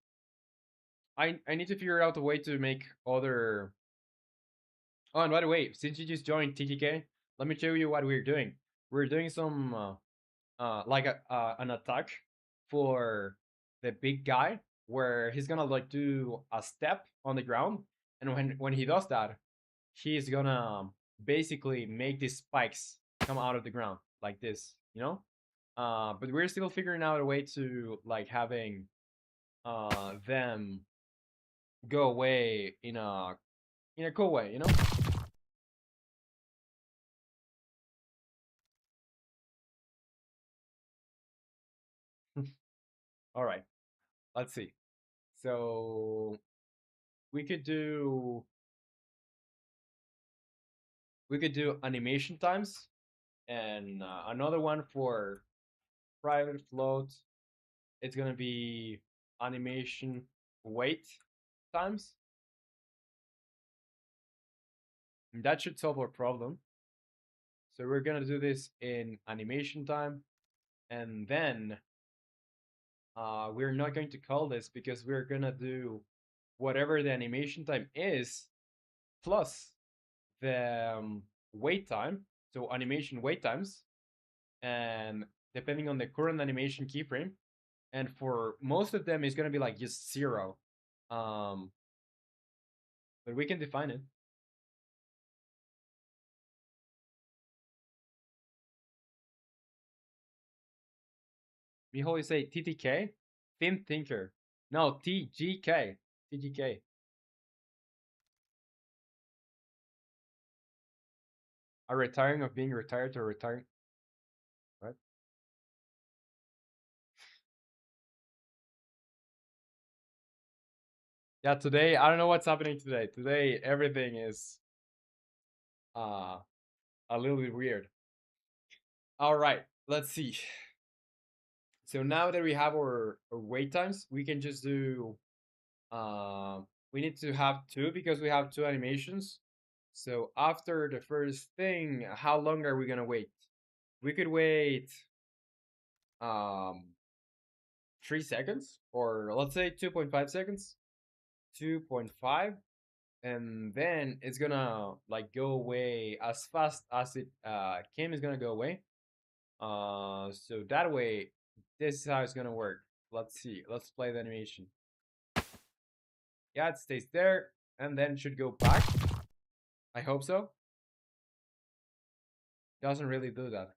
Speaker 1: need to figure out a way to make other. Oh, and by the way, since you just joined TTK, let me show you what we're doing. We're doing some like an attack for the big guy, where he's gonna like do a step on the ground, and when he does that, he's gonna basically make these spikes come out of the ground like this, you know? But we're still figuring out a way to like having them go away in a cool way, you know? All right, let's see. So we could do we could do animation times and another one for private float. It's gonna be animation wait times. And that should solve our problem. So we're gonna do this in animation time, and then we're not going to call this because we're gonna do whatever the animation time is plus the wait time. So animation wait times, and depending on the current animation keyframe, and for most of them, it's gonna be like just zero. Um, but we can define it. We always say TTK, Thin Thinker. No, TGK. TGK. A retiring of being retired to retiring. Right? Yeah, today, I don't know what's happening today. Today, everything is uh, a little bit weird. All right, let's see. So now that we have our wait times, we can just do. We need to have two because we have two animations. So after the first thing, how long are we gonna wait? We could wait um 3 seconds, or let's say 2.5 seconds. 2.5, and then it's gonna like go away as fast as it came. Is gonna go away. So that way, this is how it's gonna work. Let's see. Let's play the animation. Yeah, it stays there, and then should go back. I hope so. Doesn't really do that.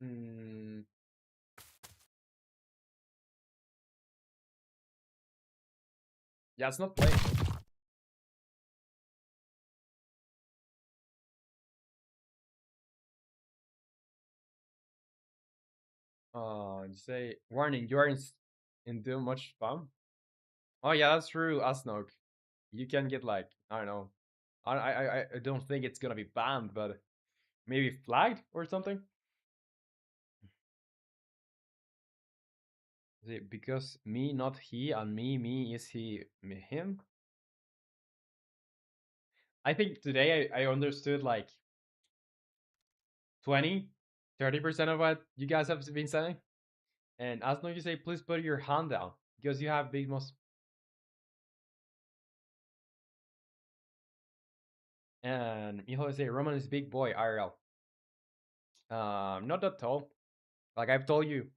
Speaker 1: Hmm. Yeah, it's not playing it. You say warning. You are in too much spam. Oh yeah, that's true. Asnog. You can get like I don't know. I don't think it's gonna be banned, but maybe flagged or something. Is it because me, not he, and me is he, me, him? I think today I understood like 20, 30% of what you guys have been saying. And as long as you say, please put your hand down because you have big most. And you always say Roman is big boy IRL. Not that tall. Like I've told you,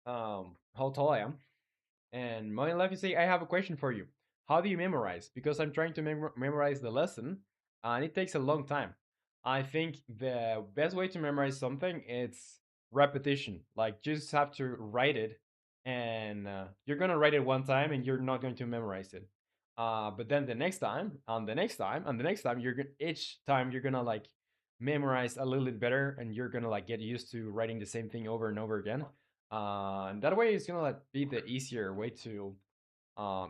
Speaker 1: how tall I am. And my life, you say, I have a question for you. How do you memorize? Because I'm trying to memorize the lesson, and it takes a long time. I think the best way to memorize something is repetition. Like, just have to write it, and you're gonna write it one time, and you're not going to memorize it. But then the next time, and the next time, and the next time, each time you're gonna like memorize a little bit better, and you're gonna like get used to writing the same thing over and over again. And that way, it's gonna like, be the easier way to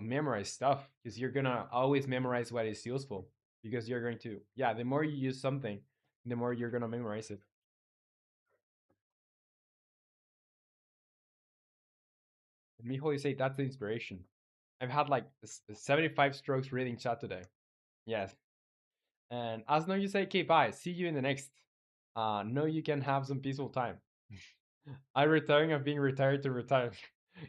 Speaker 1: memorize stuff because you're gonna always memorize what is useful because you're going to, yeah, the more you use something, the more you're gonna memorize it. And Mijo, you say that's the inspiration. I've had like 75 strokes reading chat today. Yes. And as no, you say, okay, bye. See you in the next. No, you can have some peaceful time. I'm retiring of being retired to retire.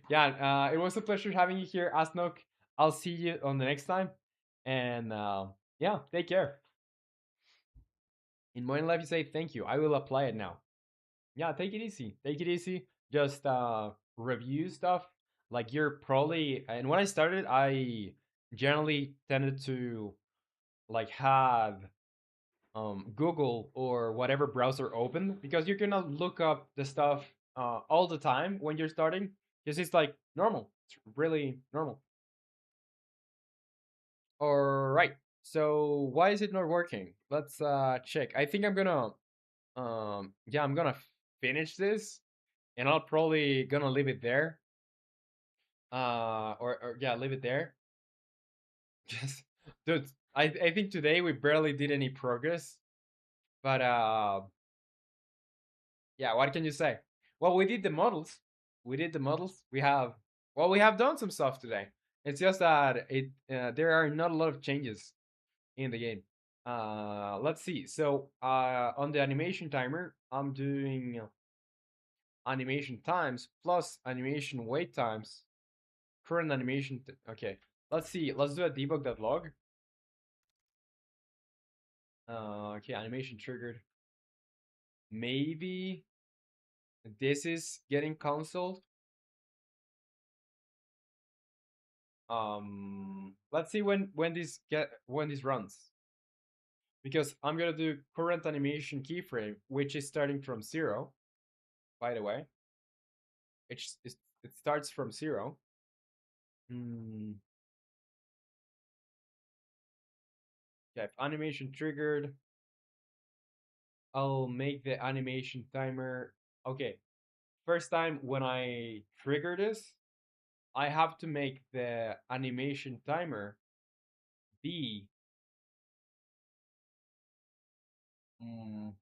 Speaker 1: Yeah, it was a pleasure having you here, Asnok. I'll see you on the next time. And yeah, take care. In Modern Life, you say thank you. I will apply it now. Yeah, take it easy. Take it easy. Just review stuff. Like you're probably, and when I started, I generally tended to like have Google or whatever browser open, because you're gonna look up the stuff all the time when you're starting, because it's like normal. It's really normal. All right. So why is it not working? Let's check. I think I'm gonna yeah, I'm gonna finish this, and I'll probably gonna leave it there. Or yeah, leave it there. Yes, dude. I think today we barely did any progress, but yeah, what can you say? Well, we did the models. We did the models. We have done some stuff today. It's just that there are not a lot of changes in the game. Let's see. So on the animation timer, I'm doing animation times plus animation wait times. Current animation. Okay. Let's see. Let's do a debug.log. Okay, animation triggered. Maybe this is getting cancelled. Let's see when this runs, because I'm gonna do current animation keyframe, which is starting from 0. By the way, it starts from 0. Hmm. Yeah, if animation triggered, I'll make the animation timer. Okay, first time when I trigger this, I have to make the animation timer be. mm,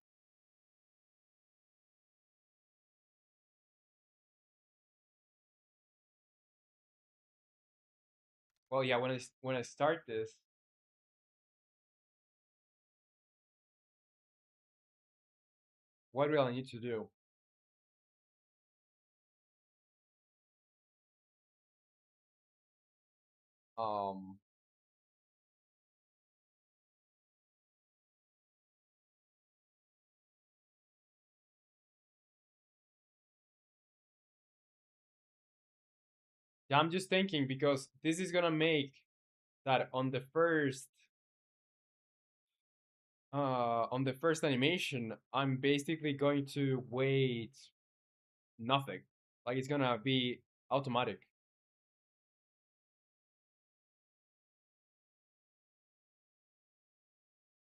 Speaker 1: well, yeah, when I start this, what will I need to do? Um, yeah, I'm just thinking, because this is gonna make that on the first animation, I'm basically going to wait nothing. Like it's gonna be automatic.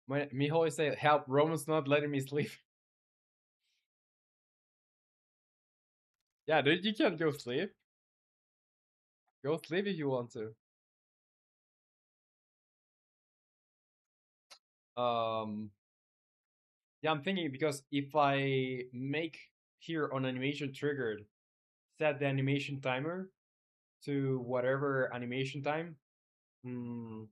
Speaker 1: Me always say, "Help! Roman's not letting me sleep." Yeah, dude, you can't go sleep. Go sleep if you want to. Um, yeah, I'm thinking, because if I make here on animation triggered, set the animation timer to whatever animation time. Mm,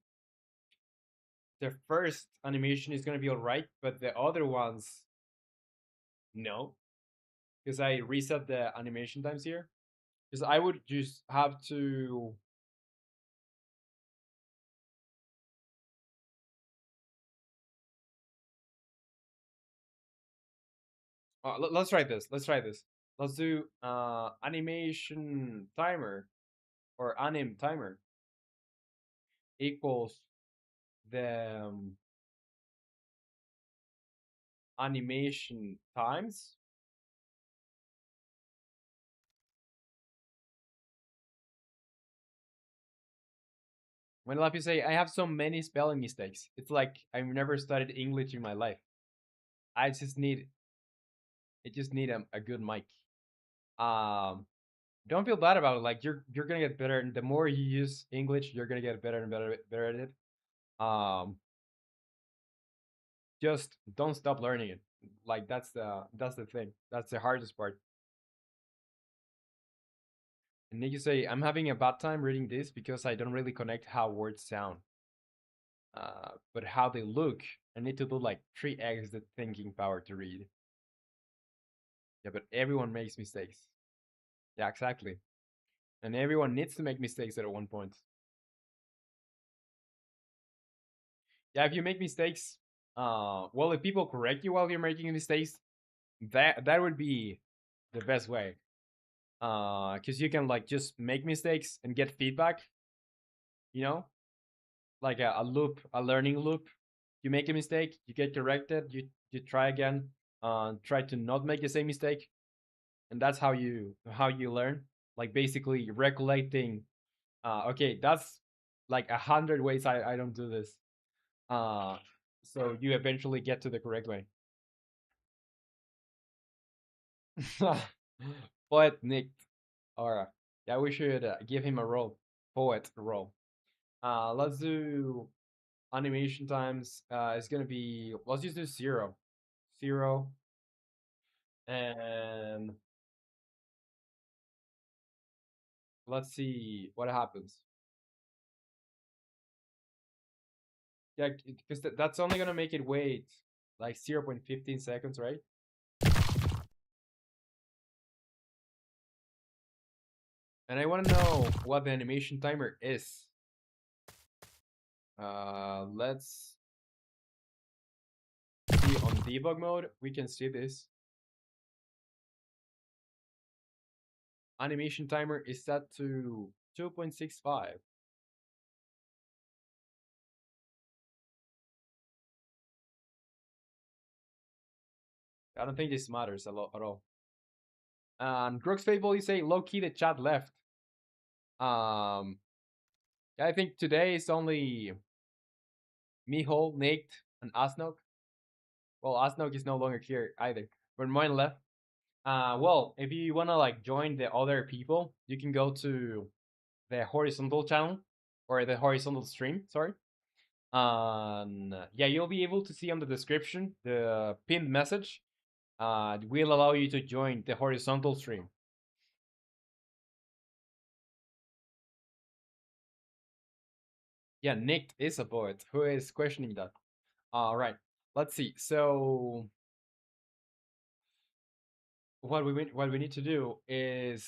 Speaker 1: the first animation is gonna be alright, but the other ones, no, because I reset the animation times here. Because I would just have to. Let's try this. Let's try this. Let's do animation timer, or anim timer, equals the animation times. When a lot of people say I have so many spelling mistakes, it's like I've never studied English in my life. I just need a good mic. Um, don't feel bad about it. Like you're gonna get better, and the more you use English, you're gonna get better and better at it. Um, just don't stop learning it. Like that's the thing. That's the hardest part. And then you say, I'm having a bad time reading this because I don't really connect how words sound, but how they look. I need to do like 3x the thinking power to read. Yeah, but everyone makes mistakes. Yeah, exactly. And everyone needs to make mistakes at one point. Yeah, if you make mistakes, well, if people correct you while you're making mistakes, that would be the best way. Because you can like just make mistakes and get feedback, you know, like a loop, a learning loop. You make a mistake, you get corrected, you try again, try to not make the same mistake, and that's how you learn. Like basically regulating. Okay, that's like 100 ways I don't do this. Uh, so you eventually get to the correct way. Poet Nick. Alright. Yeah, we should give him a role. Poet role. Let's do animation times. It's gonna be, let's just do 0. 0. And let's see what happens. Yeah, because that's only gonna make it wait like 0.15 seconds, right? And I want to know what the animation timer is. Let's see on debug mode. We can see this. Animation timer is set to 2.65. I don't think this matters a lot at all. And Crooks Fable, you say low key the chat left. Um, I think today it's only Mihol, Nate, and Asnok. Well, Asnok is no longer here either, but mine left. Well, if you wanna like join the other people, you can go to the horizontal channel or the horizontal stream. Sorry. Yeah, you'll be able to see on the description the pinned message. Will allow you to join the horizontal stream. Yeah, Nick is a poet. Who is questioning that? All right. Let's see. So what we need to do is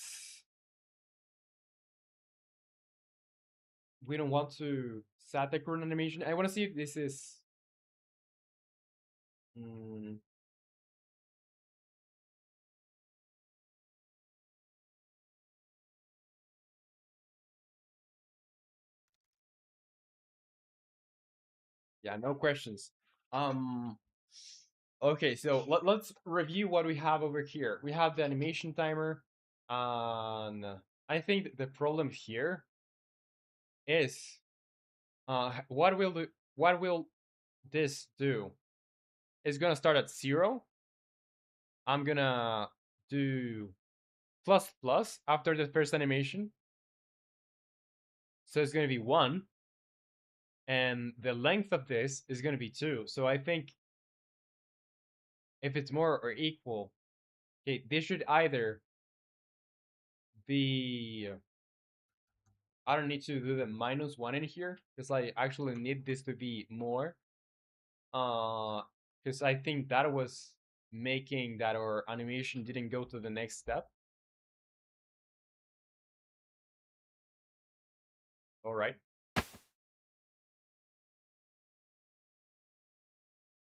Speaker 1: we don't want to set the current animation. I want to see if this is. Mm, yeah, no questions. Um. Okay, so let's review what we have over here. We have the animation timer. And I think the problem here is what will this do? It's gonna start at 0. I'm gonna do plus plus after the first animation. So it's gonna be 1. And the length of this is gonna be 2. So I think if it's more or equal, okay, this should either be, I don't need to do the -1 in here because I actually need this to be more. Because I think that was making that our animation didn't go to the next step. All right.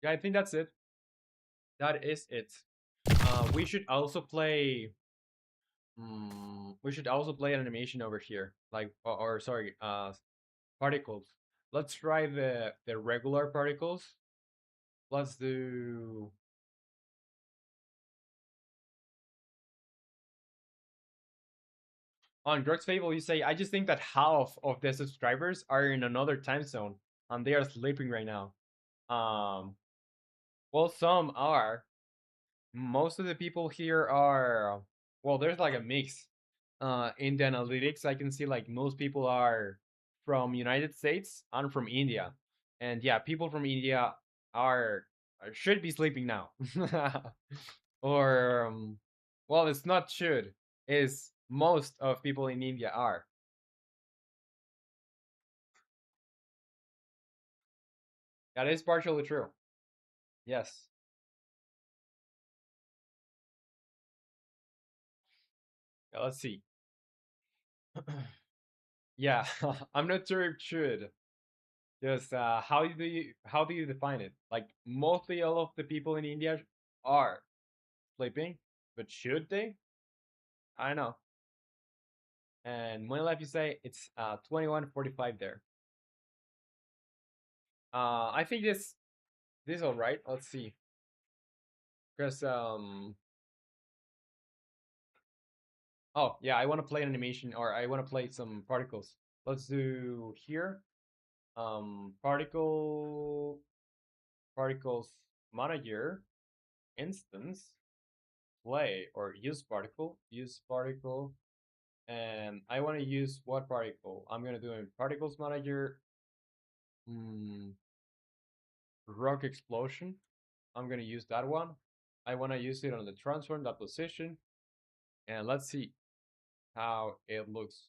Speaker 1: Yeah, I think that's it. That is it. We should also play. We should also play an animation over here, like or sorry, particles. Let's try the regular particles. Let's do. On Drugs Fable, you say I just think that half of the subscribers are in another time zone and they are sleeping right now. Um, well, some are. Most of the people here are, well, there's like a mix. In the analytics, I can see like most people are from United States and from India. And yeah, people from India are should be sleeping now. Or well, it's not should, is most of people in India are. That is partially true. Yes. Yeah, let's see. Yeah, I'm not sure it should. Just how do you define it? Like mostly all of the people in India are sleeping, but should they? I don't know. And when life you say it's 21:45 there. I think this this all right? Let's see. Because oh yeah, I want to play an animation, or I want to play some particles. Let's do here. Particles manager instance play or use particle, and I want to use what particle? I'm gonna do in particles manager. Mm, rock explosion. I'm gonna use that one. I want to use it on the transform that position, and let's see how it looks.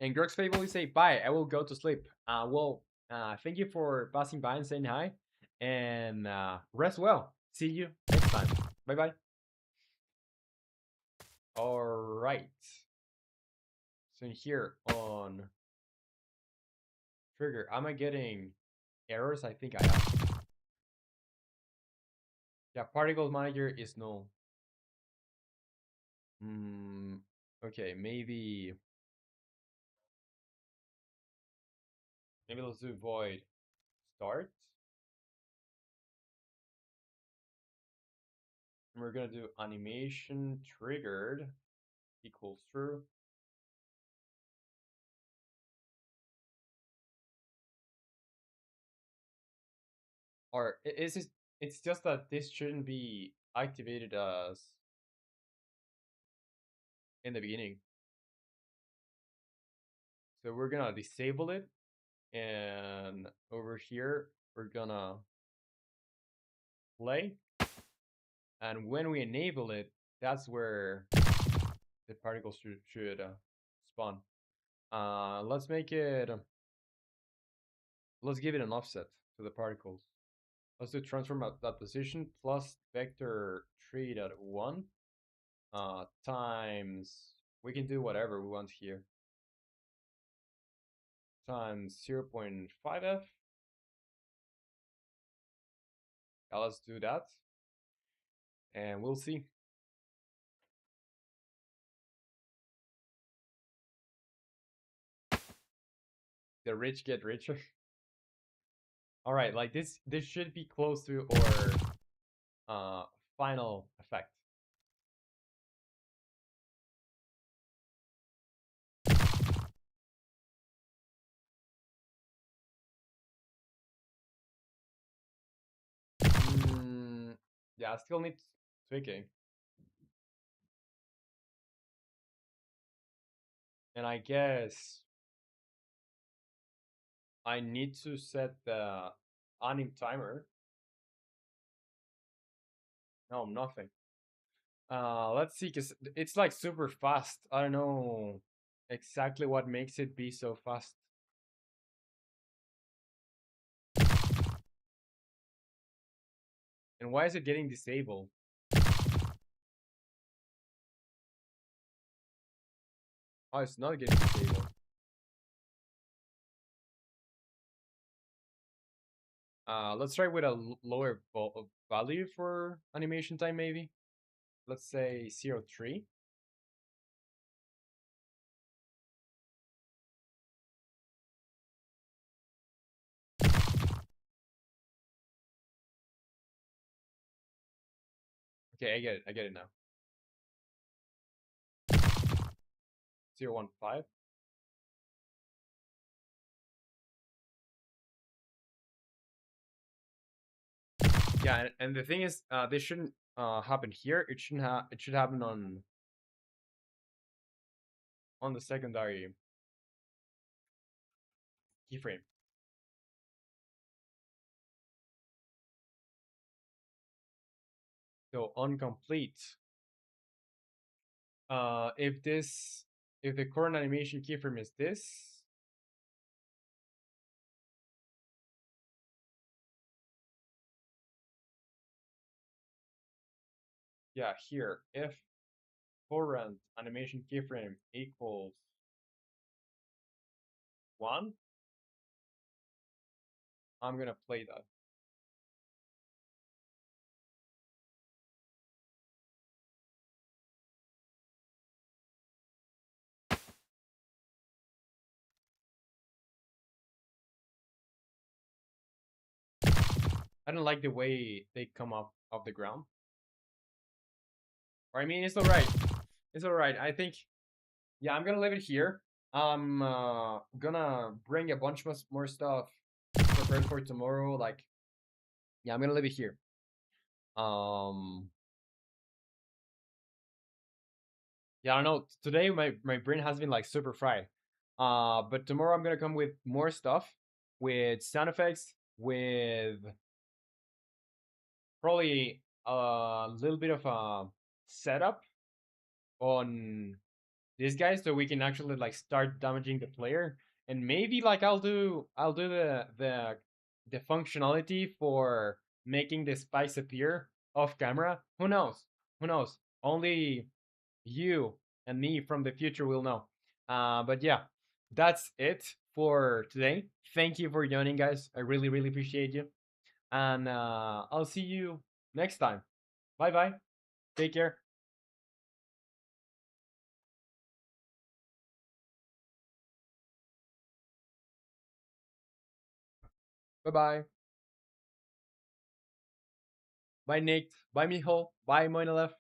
Speaker 1: And Grog's faithfully say bye. I will go to sleep. Thank you for passing by and saying hi, and rest well. See you next time. Bye bye. All right. So here on trigger, am I getting errors? I think I am. Yeah, particles manager is null. Hmm. Okay, maybe let's do void start. And we're gonna do animation triggered equals true. Or is it? It's just that this shouldn't be activated as in the beginning. So we're gonna disable it, and over here we're gonna play. And when we enable it, that's where the particles should spawn. Let's make it. Let's give it an offset to the particles. Let's do transform at that position plus vector 3.1 times. We can do whatever we want here. Times 0.5f. Yeah, let's do that, and we'll see. The rich get richer. All right, like this should be close to our final effect. Yeah, I still need tweaking. And I guess I need to set the anim timer. No, nothing. Let's see, because it's like super fast. I don't know exactly what makes it be so fast. And why is it getting disabled? Oh, it's not getting disabled. Let's try with a lower value for animation time, maybe. Let's say 0.3. Okay, I get it. I get it now. 0.15. Yeah, and the thing is, this shouldn't happen here. It shouldn't have. It should happen on the secondary keyframe. So on complete, if the current animation keyframe is this, yeah, here, if current animation keyframe equals 1, I'm gonna play that. I don't like the way they come up off the ground. Or I mean, it's all right. It's all right. I think yeah, I'm gonna leave it here. I'm gonna bring a bunch more stuff prepared for tomorrow. Like yeah, I'm gonna leave it here. Um, yeah, I don't know. Today my brain has been like super fried. But tomorrow I'm gonna come with more stuff, with sound effects, with probably a little bit of a setup on this guy, so we can actually like start damaging the player. And maybe like I'll do the functionality for making the spikes appear off camera. Who knows? Who knows? Only you and me from the future will know. But yeah, that's it for today. Thank you for joining, guys. I really, really appreciate you. And I'll see you next time. Bye bye. Take care. Bye bye. Bye, Nick. Bye, Mijo. Bye, Moinalef.